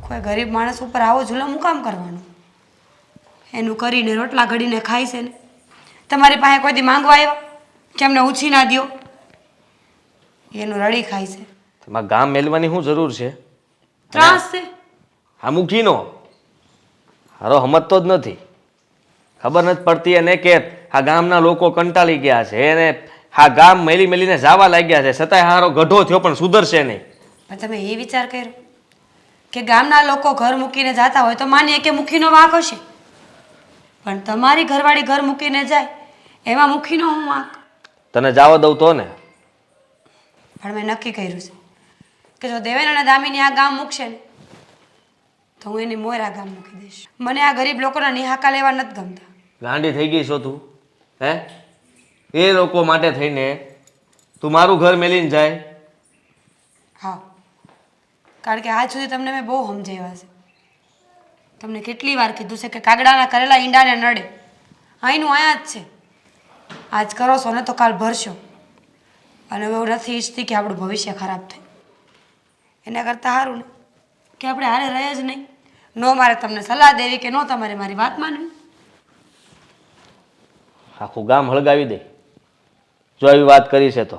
કોઈ ગરીબ માણસ ઉપર આવો જુલમ હું કામ કરવાનું? એનું કરીને રોટલા ઘડીને ખાય છે ને તમારી પાસે કોઈ દી માંગવા આવ્યો કે અમને ઉછી ના દ્યો? એનું રડી ખાય છે. એમાં ગામ મેલવાની શું જરૂર છે? ત્રાસ છે. આ મુઠ્ઠીનો હારો સમજતો જ નથી. ખબર નથી પડતી એને કે આ ગામના લોકો કંટાળી ગયા છે એને આ ગામ મેલીને જાવા લાગ્યા છે છતાંય હારો ગઢો થયો પણ સુધરશે નહીં. પણ તમે એ વિચાર કર્યો કે ગામના લોકો ઘર મૂકીને જતા હોય તો માનીએ કે મુખીનો વાંક હશે, પણ તમારી ઘરવાળી ઘર મૂકીને જાય એમાં મુખીનો હું વાંક? તને જવા દઉં તો ને. પણ મેં નક્કી કર્યું છે કે જો દેવેન અને દામિની આ ગામ મૂકશે ને તો હું એની મોર આ ગામ મૂકી દઈશ. મને આ ગરીબ લોકોના નિહાકા લેવા નથી ગમતા. ગાંડી થઈ ગઈ છો તું? હે? એ લોકો માટે થઈને તું મારું ઘર મેલીને જાય? હા, કારણ કે આજ સુધી તમને મેં બહુ સમજાવ્યા છે. તમને કેટલી વાર કીધું છે કે કાગડાના કરેલા ઈંડાને નડે. અહીંનું અહીંયા જ છે. આજ કરો છો ને તો કાલ ભરશો. અને એવું નથી ઈચ્છતી કે આપણું ભવિષ્ય ખરાબ થાય. એના કરતાં સારું ને કે આપણે હારે રહે જ નહીં. ન મારે તમને સલાહ દેવી કે ન તમારે મારી વાત માનવી. આખું ગામ હળગાવી દે જો આવી વાત કરી છે તો.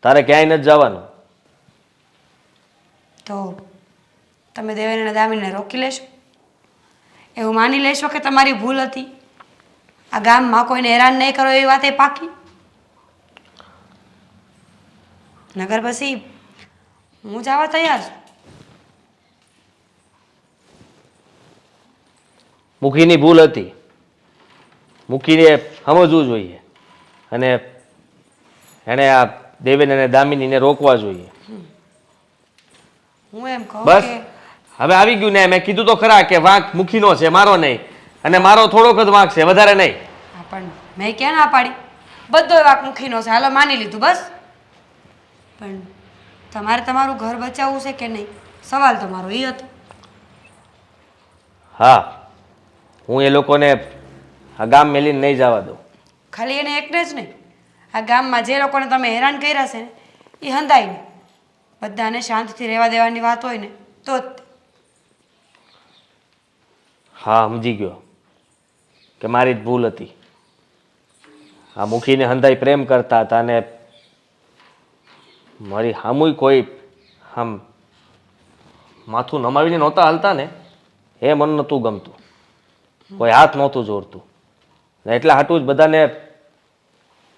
તારે ક્યાંય નથી જવાનું. તો તમે દેવેન અને દામિનીને રોકી લેશો? એવું માની લેશો કે તમારી ભૂલ હતી? આ ગામમાં કોઈને હેરાન નહીં કરો એવી વાત એ પાકી? નગર પછી હું જવા તૈયાર છું. મુખીની ભૂલ હતી. મુખીને સમજવું જોઈએ અને એણે આ દેવેન અને દામિનીને રોકવા જોઈએ. હું એમ કહું બસ કે હવે આવી ગયું ને. મેં કીધું તો ખરા કે વાંક મુખીનો છે મારો નહીં. અને મારો થોડોક જ વાંક છે વધારે નહીં. હા, પણ મેં ક્યાં ના પાડી? બધો વાક મુખીનો છે, હાલો માની લીધું બસ. પણ તમારે તમારું ઘર બચાવવું છે કે નહીં સવાલ તમારો એ હતો. હા, હું એ લોકોને આ ગામ મેલીને નહીં જવા દઉં. ખાલી એને એકને જ નહીં, આ ગામમાં જે લોકોને તમે હેરાન કર્યા છે ને એ હંધાય નહીં. બધાને શાંતિથી રહેવા દેવાની વાત હોય ને તો જ. હા, સમજી ગયો કે મારી જ ભૂલ હતી. આ મુખીને હંધાઈ પ્રેમ કરતા હતા અને મારી હામુય કોઈ આમ માથું નમાવીને નહોતા હાલતા ને એ મન નહોતું ગમતું, કોઈ હાથ નહોતું જોડતું ને એટલા હાટું જ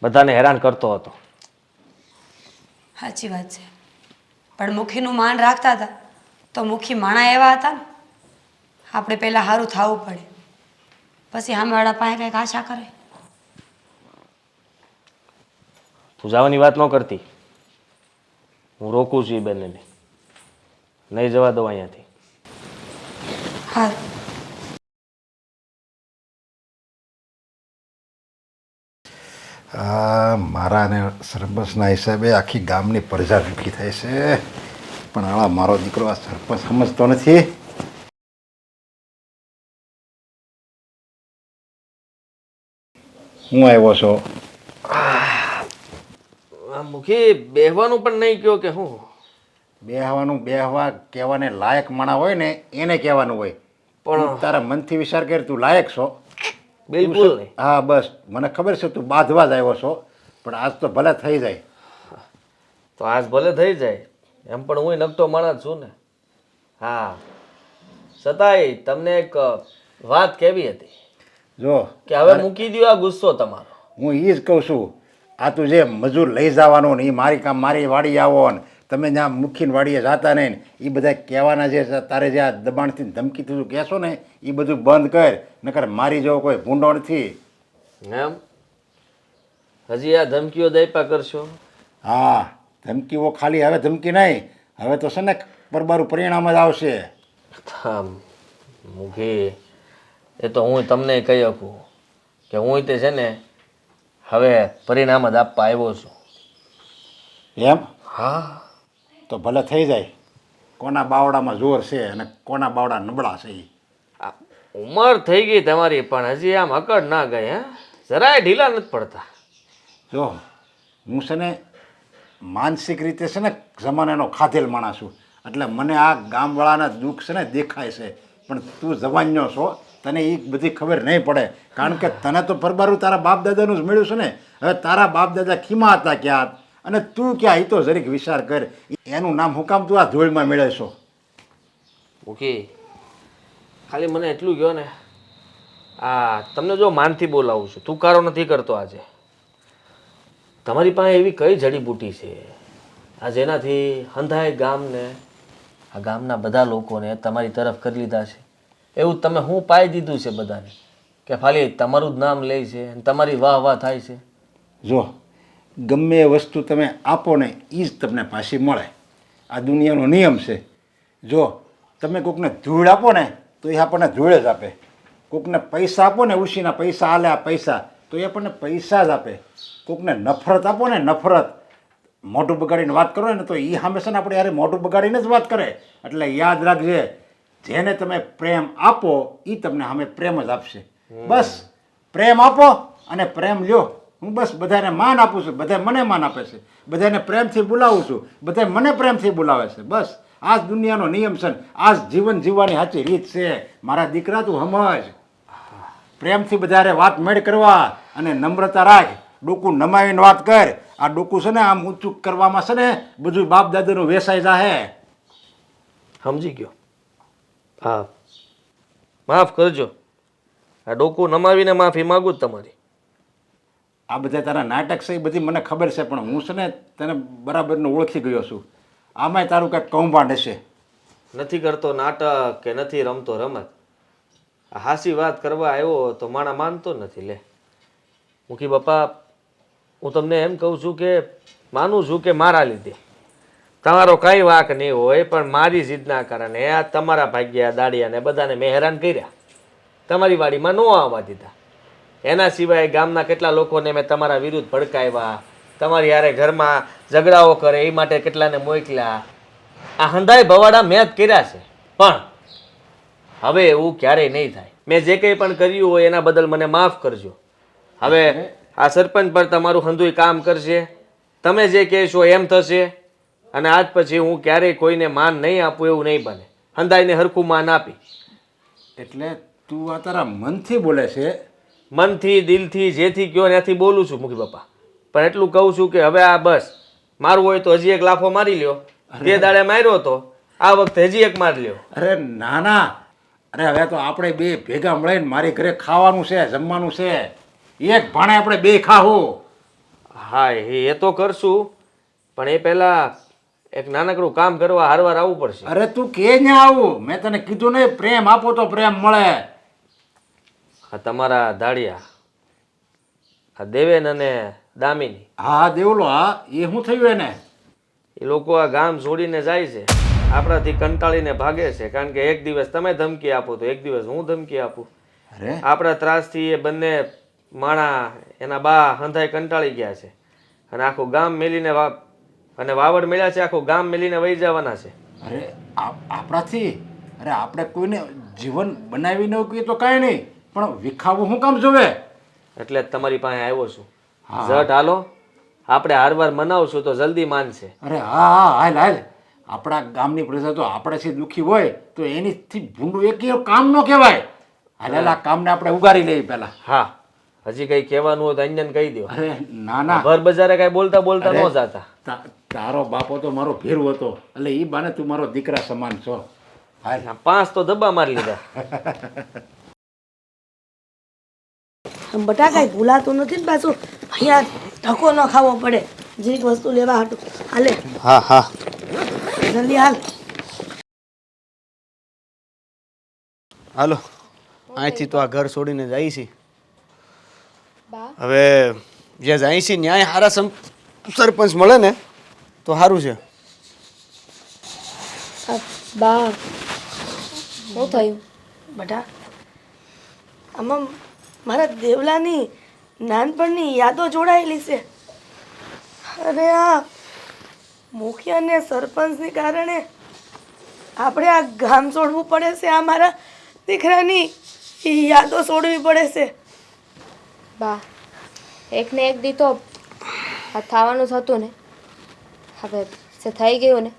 બધાને હેરાન કરતો હતો. સાચી વાત છે, પણ મુખીનું માન રાખતા હતા તો મુખી માણા એવા હતા ને, આપણે પહેલાં સારું થવું પડે પછી સામેવાળા પાસે કંઈક આશા કરે. તું જવાની વાત ન કરતી, હું રોકું છું એ બંનેને, નહીં જવા દઉં અહીંયાથી. હા, મારા અને સરપંચના હિસાબે આખી ગામની પ્રજા દુઃખી થાય છે, પણ આળા મારો દીકરો આ સરપંચ સમજતો નથી. હું આવ્યો છો? મુખી બેહવાનું પણ નહીં કહો કે હું બેહવા કહેવાને લાયક માણા હોય ને એને કહેવાનું હોય, પણ તારા મનથી વિચાર કર, તું લાયક છો? બિલકુલ નહીં. હા બસ મને ખબર છે તું બાંધવા જ આવ્યો છો, પણ આજ તો ભલે થઈ જાય. તો આજ ભલે થઈ જાય, એમ પણ હું નકતો માણસ છું ને. હા, છતાંય તમને એક વાત કહેવી હતી જો કે હવે મૂકી દો આ ગુસ્સો તમારો. હું એ જ કહું છું, આ તું જે મજૂર લઈ જવાનો ને એ મારી વાડી આવો ને તમે જ્યાં મૂકીને વાડીએ જતા નહીં ને એ બધા કહેવાના જે તારે જે આ દબાણથી ધમકી તું કહેશો ને એ બધું બંધ કર, નકર મારી જેવો કોઈ ભૂંડો નથી. એમ હજી આ ધમકીઓ દઈપા કરશો? હા, ધમકીઓ ખાલી હવે ધમકી નહીં, હવે તો છે ને બરબારું પરિણામ જ આવશે. મુખી એ તો હું તમને કહી શકું કે હું તે છે ને હવે પરિણામ જ આપવા આવ્યો છું. એમ? હા, તો ભલે થઈ જાય. કોના બાવડામાં જોર છે અને કોના બાવડા નબળા છે એ. ઉંમર થઈ ગઈ તમારી પણ હજી આમ અકડ ના ગઈ. હે, જરાય ઢીલા નથી પડતા. જો હું છે ને માનસિક રીતે છે ને જમાનાનો ખાધેલ માણસ છું, એટલે મને આ ગામવાળાના દુઃખ છે ને દેખાય છે, પણ તું જવાન્યો છો, તને એ બધી ખબર નહીં પડે, કારણ કે તને તો પરબારું તારા બાપ દાદાનું જ મળ્યું છે ને. હવે તારા બાપ દાદા ખીમા હતા ક્યાં અને તું ક્યાં, એ તો જરીક વિચાર કર. એનું નામ હું કામ તું આ ધૂળમાં મેળે છો? મુખી ખાલી મને એટલું કહો ને, આ તમને જો માનથી બોલાવું છું, તુકારો નથી કરતો. આજે તમારી પાસે એવી કઈ જડીબુટી છે આ જેનાથી હંધાય ગામને, આ ગામના બધા લોકોને તમારી તરફ કરી લીધા છે? એવું તમે હું પાઈ દીધું છે બધાને કે ખાલી તમારું જ નામ લે છે અને તમારી વાહ વાહ થાય છે? જો ગમે એ વસ્તુ તમે આપો ને એ જ તમને પાછી મળે, આ દુનિયાનો નિયમ છે. જો તમે કોકને ધૂળ આપો ને તો એ આપણને ધૂળ જ આપે, કોકને પૈસા આપો ને ઉછીના પૈસા હાલે આ પૈસા તો એ આપણને પૈસા જ આપે, કોકને નફરત આપો ને નફરત, મોઢું બગાડીને વાત કરો ને તો એ હંમેશા આપણે યાર મોઢું બગાડીને જ વાત કરે. એટલે યાદ રાખજે, જેને તમે પ્રેમ આપો એ તમને સામે પ્રેમ જ આપશે. બસ પ્રેમ આપો અને પ્રેમ લ્યો. હું બસ બધાને માન આપું છું, બધા મને માન આપે છે, બધાને પ્રેમથી બોલાવું છું, બધા મને પ્રેમથી બોલાવે છે. બસ આ જ દુનિયાનો નિયમ છે, આ જ જીવન જીવવાની સાચી રીત છે. મારા દીકરા તું સમજ, પ્રેમથી બધારે વાત મેળ કરવા અને નમ્રતા રાખ, ડોકું નમાવીને વાત કર. આ ડોકું છે ને આમ ઊંચું કરવામાં છે ને બધું બાપ દાદાનું વેસાઈ જાહે. સમજી ગયો. હા, માફ કરજો, આ ડોકું નમાવીને માફી માગું જ તમારી. આ બધા તારા નાટક છે એ બધી મને ખબર છે, પણ હું છે ને તને બરાબરનું ઓળખી ગયો છું. આમાંય તારું કાંઈક કૌભાંડ હશે. નથી કરતો નાટક કે નથી રમતો રમત, આ હાસી વાત કરવા આવ્યો તો માણા માનતો નથી. લે મુખી બાપા, હું તમને એમ કહું છું કે માનું છું કે મારા લીધે તમારો કંઈ વાંક નહીં હોય, પણ મારી જીદના કારણે આ તમારા ભાગ્યા દાડિયાને બધાને મેં હેરાન કર્યા, તમારી વાડીમાં ન આવવા દીધા. એના સિવાય ગામના કેટલા લોકોને મેં તમારા વિરુદ્ધ ભડકાવ્યા, તમારી યારે ઘરમાં ઝઘડાઓ કરે એ માટે કેટલાને મોકલ્યા. આ હંધાય ભવાડા મેં જ કર્યા છે, પણ હવે એવું ક્યારેય નહીં થાય. મેં જે કંઈ પણ કર્યું હોય એના બદલ મને માફ કરજો. હવે આ સરપંચ પર તમારું હંધુય કામ કરશે, તમે જે કહેશો એમ થશે, અને આજ પછી હું ક્યારેય કોઈને માન નહીં આપું એવું નહીં બને. હંધાઈને હરખું માન આપી. એટલે તું આ તારા મનથી બોલે છે? મનથી, દિલથી, જેથી કયો ત્યાંથી બોલું છું મુખી બાપા, પણ એટલું કહું છું કે હવે આ બસ મારવું હોય તો હજી એક લાફો મારી લ્યો. તે દાડે માર્યો તો આ વખતે હજી એક મારી લ્યો. અરે ના ના, અરે હવે તો આપણે બે ભેગા મળીને મારી ઘરે ખાવાનું છે, જમવાનું છે, એક ભાણે આપણે બે ખાવું. હા એ તો કરશું, પણ એ પહેલા એક નાનકડું કામ કરવા હારવાર આવવું પડશે. અરે તું કે ને આવું, મેં તને કીધું ને પ્રેમ આપો તો પ્રેમ મળે. આ તમારા દાડિયા, આ દેવેન અને દામિની, હા દેવલો, હા એ શું થયું એને? એ લોકો આ ગામ છોડીને જાય છે, આપણાથી કંટાળીને ભાગે છે. કારણ કે એક દિવસ તમે ધમકી આપો તો એક દિવસ હું ધમકી આપું. અરે આપણા ત્રાસથી એ બંને માણા એના બા હંધાઈ કંટાળી ગયા છે અને આખું ગામ મેલીને અને વાવડ મળ્યા છે, આખું ગામ મેલીને વહી જવાના છે. અરે આપણાથી, અરે આપણે કોઈને જીવન બનાવી ન કહીએ તો કાંઈ નહીં, પણ વિખાવું શું કામ જોવે? એટલે જ તમારી પાસે આવ્યો છું. ઝટ હાલો, આપણે હારવાર મનાવશું તો જલ્દી માનશે. અરે હા હા, હાલ હાલ. આપણા ગામની પ્રજા તો આપણાથી દુઃખી હોય તો એનીથી ભૂંડું એક કામ ન કહેવાય. હાલ હાલ, આ કામને આપણે ઉગારી લઈએ પહેલા. હા, હજી કઈ કહેવાનું હોય તો અંજન કહી દો. અરે ના ના, ભર બજારે કઈ બોલતા બોલતા ન જાતા. તારો બાપો તો મારો ભેરુ હતો, એટલે એ બાને તું મારો દીકરા સમાન છો. હાલ 5 તો ધબ્બા મારી લીધા. બટાકા ભૂલાતું નથી ને પાછું અહીંયા ધક્કો ન ખાવો પડે જીરીક વસ્તુ લેવા હાટું. હાલે હા હા, જલ્દી હાલ. હાલો, અહીંથી તો આ ઘર છોડીને જાય છે. બા હવે જ્યાં જાય છે ન્યાય સારા સરપંચ મળે ને તો સારું છે. બા શું થયું? બટા, આમાં મારા દેવલાની નાનપણની યાદો જોડાયેલી છે. અને આ મુખિયા અને સરપંચને કારણે આપણે આ ગામ છોડવું પડે છે. આ મારા દીકરાની યાદો છોડવી પડે છે. બા એકને એક દી તો આ થવાનું જ હતું ને. હવે જે થઈ ગયું ને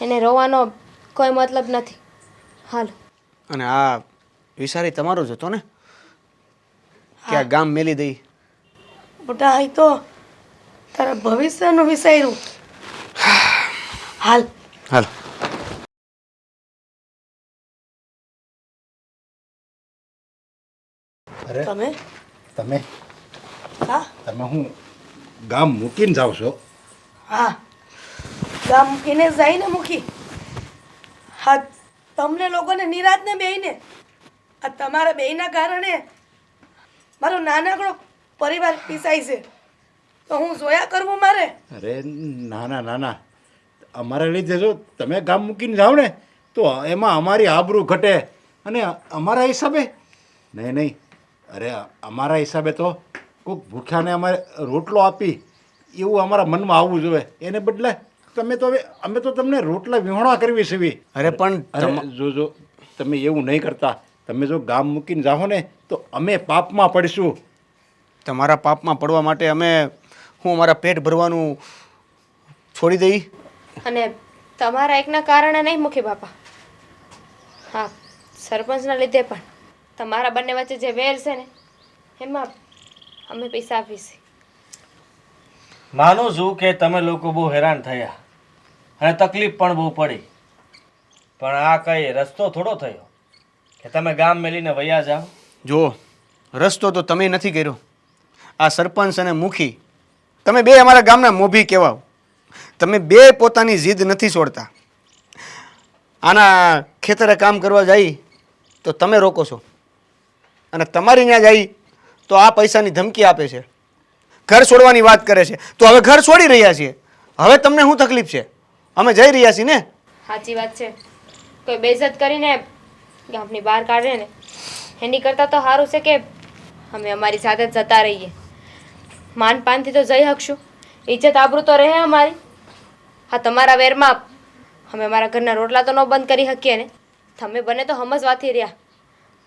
એને રોવાનો કોઈ મતલબ નથી. હાલો. અને આ વિચારી તમારો જ હતો ને કે આ ગામ મેલી દઈ? બટા, અહીં તો તારા ભવિષ્યનું વિચાર્યું. હાલ હાલ. અરે તમે તમે હા તમે હું ગામ મૂકીને જાઓ છો? હા, ગામ મૂકીને જઈને મૂકી. હા, તમને લોકોને નિરાતને બેહીને આ તમારા બેયના કારણે મારો નાનકડો પરિવાર પીસાય છે. તો હું જોયા કરવું મારે? અરે ના ના ના ના, અમારા લીધે જો તમે ગામ મૂકીને જાઓ ને તો એમાં અમારી આબરૂ ઘટે, અને અમારા હિસાબે નહીં નહીં, અરે અમારા હિસાબે તો કોઈક ભૂખ્યાને અમારે રોટલો આપી એવું અમારા મનમાં આવવું જોઈએ. એને બદલે તમે તો હવે અમે તો તમને રોટલા વિહોણા કરવી છે. અરે પણ અરે જો તમે એવું નહીં કરતા, તમે જો ગામ મૂકીને જાઓ ને તો અમે પાપમાં પડીશું. તમારા પાપમાં પડવા માટે અમે હું અમારા પેટ ભરવાનું છોડી દઈ? અને તમારા એકના કારણે નહીં મુખી બાપા. હા, સરપંચના લીધે પણ તમારા બંને વચ્ચે જે વેર છે ને એમાં અમે પૈસા આપીશું. માનું છું કે તમે લોકો બહુ હેરાન થયા અને તકલીફ પણ બહુ પડી, પણ આ કઈ રસ્તો થોડો થયો કે તમે ગામ મેલીને વયા જાઓ. જો રસ્તો તો તમે નથી કર્યો. આ સરપંચ અને મુખી તમે બે અમારા ગામના મોભી કહેવાઓ. તમે બે પોતાની જીદ નથી છોડતા. આના ખેતરે કામ કરવા જાય તો તમે રોકો છો, અને તમારી ત્યાં જાય તો આ પૈસાની ધમકી આપે છે, ઘર છોડવાની વાત કરે છે. તો હવે ઘર છોડી રહ્યા છીએ, હવે તમને શું તકલીફ છે? અમે જઈ રહ્યા છીએ ને. સાચી વાત છે. કોઈ બેઇજ્જત કરીને ગામની બહાર કાઢે ને એની કરતાં તો સારું છે કે અમે અમારી સાથે જ જતા રહીએ. માન પાનથી તો જઈ શકશું, ઇજ્જત આબરૂ તો રહે અમારી. હા, તમારા વેરમાં અમે અમારા ઘરના રોટલા તો ન બંધ કરી શકીએ ને. તમે બને તો સમજવાથી રહ્યા,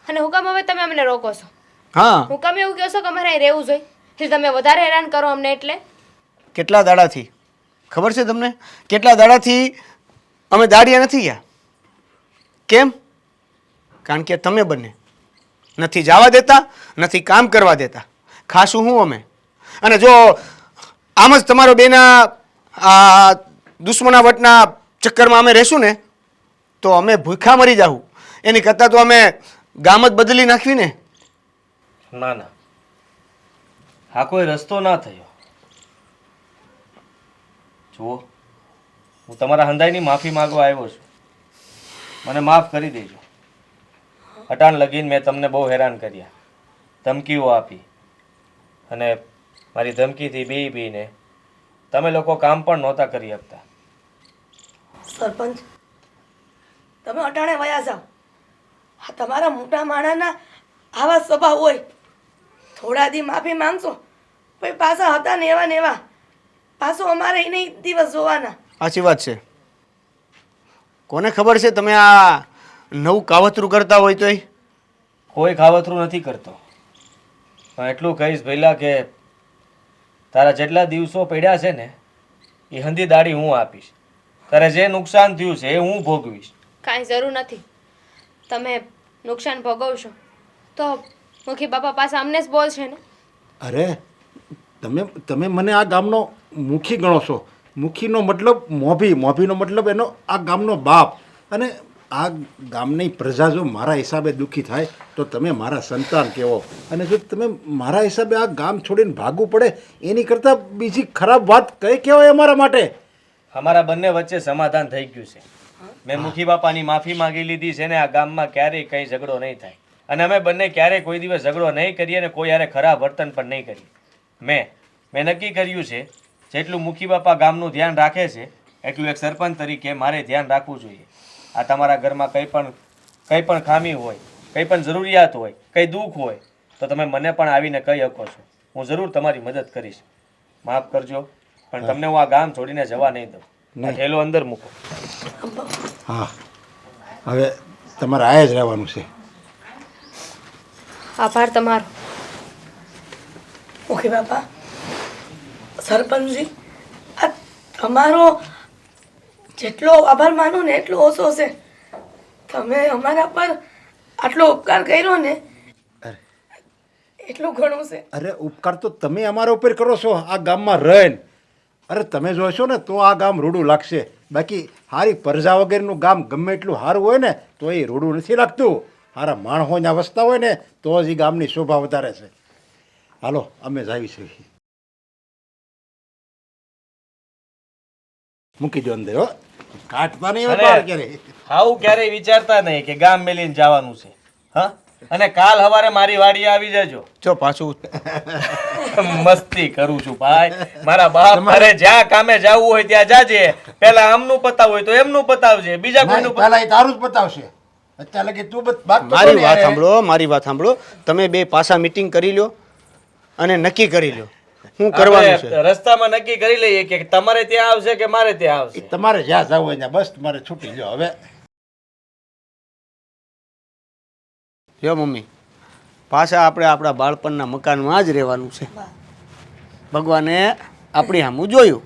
અને હું કામ હવે તમે અમને રોકો છો? હા, હું કામ એવું કહો છો કે અમારે અહીં રહેવું જોઈએ? એટલે તમે વધારે હેરાન કરો અમને. એટલે કેટલા દાડાથી ખબર છે તમને? કેટલા દાડાથી અમે દાડિયા નથી ગયા. કેમ? કારણ કે તમે બંને નથી જવા દેતા, નથી કામ કરવા દેતા. ખાશું હું અમે. અને જો આમ જ તમારો બેના આ દુશ્મનાવટના ચક્કરમાં અમે રહેશું ને તો અમે ભૂખ્યા મરી જાવું. એની કરતાં તો અમે ગામ જ બદલી નાખવી ને. ના ના, આ કોઈ રસ્તો ના થયો. જુઓ, હું તમારા હંધાઈની માફી માંગવા આવ્યો છું. મને માફ કરી દેજો. અટાણ લગીન મેં તમને બહુ હેરાન કર્યા, ધમકીઓ આપી, અને મારી ધમકીથી બીને તમે લોકો કામ પણ નહોતા કરી શકતા. સરપંચ, તમે અટાણે વયા જાઓ. આ તમારા મોટા માણાના આવા સ્વભાવ હોય. થોડા દી માફી માંગશો પછી પાછા હતા ને એવા પાછો અમારે એને દિવસ જોવાના. સાચી વાત છે. કોને ખબર છે તમે આ નવું કાવતરું કરતા હોય તોય? કોઈ ખાવતરું નથી કરતો, પણ એટલું કહીશ ભઈલા કે તારા જેટલા દિવસો પડ્યા છે ને એ હંધી દાડી હું આપીશ. તારે જે નુકસાન થયું છે એ હું ભોગવીશ. કાંઈ જરૂર નથી. તમે નુકસાન ભોગવશો તો મુખી બાપા પાસે અમને જ બોલશે ને. અરે તમે મને આ ગામનો મુખી ગણો છો. મુખીનો મતલબ મોભીનો મતલબ એનો આ ગામનો બાપ. અને આ ગામની પ્રજા જો મારા હિસાબે દુઃખી થાય તો તમે મારા સંતાન કહેવો. અને જો તમે મારા હિસાબે આ ગામ છોડીને ભાગવું પડે એની કરતાં બીજી ખરાબ વાત કઈ કહેવાય અમારા માટે? અમારા બંને વચ્ચે સમાધાન થઈ ગયું છે. મેં મુખી બાપાની માફી માંગી લીધી છે ને આ ગામમાં ક્યારેય કંઈ ઝઘડો નહીં થાય. અને અમે બંને ક્યારેય કોઈ દિવસ ઝઘડો નહીં કરીએ અને કોઈ યારે ખરાબ વર્તન પણ નહીં કરીએ. મેં નક્કી કર્યું છે જેટલું મુખી બાપા ગામનું ધ્યાન રાખે છે એટલું એક સરપંચ તરીકે મારે ધ્યાન રાખવું જોઈએ. આ તમારા ઘરમાં કંઈ પણ ખામી હોય, કંઈ પણ જરૂરિયાત હોય, કંઈ દુઃખ હોય તો તમે મને પણ આવીને કહી શકો છો. હું જરૂર તમારી મદદ કરીશ. માફ કરજો, પણ તમને હું આ ગામ છોડીને જવા નહીં દઉં. આ ઠેલો અંદર મૂકો. હા, હવે તમારે આયા જ રહેવાનું છે. આભાર તમારો. ઓકે બાપા, સરપંચજી, આ તમારો જેટલો આભાર માનો ને એટલો ઓછો છે. તમે અમારા પર આટલો ઉપકાર કર્યો ને એટલું ઘણું છે. અરે ઉપકાર તો તમે અમારા ઉપર કરો છો આ ગામમાં રહીને. અરે તમે જોશો ને તો આ ગામ રૂડું લાગશે. બાકી હારી પ્રજા વગેરેનું ગામ ગમે એટલું સારું હોય ને તો એ રૂડું નથી લાગતું. હારા માણસોના વસતા હોય ને તો જ એ ગામની શોભા વધારે છે. હાલો અમે જ આવી છીએ. મૂકી દો અંદર. હો, કાઢતા નહીં હોય બહાર ક્યારે. આવું ક્યારેય વિચારતા નહીં કે ગામ મેલીને જવાનું છે. હા, અને કાલ સવારે મારી વાડીએ આવી જજો. જો પાછું મસ્તી કરું છું ભાઈ. મારા બાપ મારે જ્યાં કામે જવું હોય ત્યાં જાજે. પેલા આમનું પતાવ હોય તો એમનું પતાવજે, બીજા કોઈનું પહેલા એ તારું જ બતાવશે. અત્યારે લગી તું મારી વાત સાંભળો. તમે બે પાછા મીટિંગ કરી લ્યો અને નક્કી કરી લ્યો શું કરવાનું છે. રસ્તામાં નક્કી કરી લઈએ કે તમારે ત્યાં આવશે કે મારે ત્યાં આવશે. તમારે જ્યાં જવું હોય ત્યાં બસ તમારે છૂટી લ્યો. હવે જો મમ્મી, પાછા આપણે આપણા બાળપણના મકાનમાં જ રહેવાનું છે. ભગવાને આપણી સામું જોયું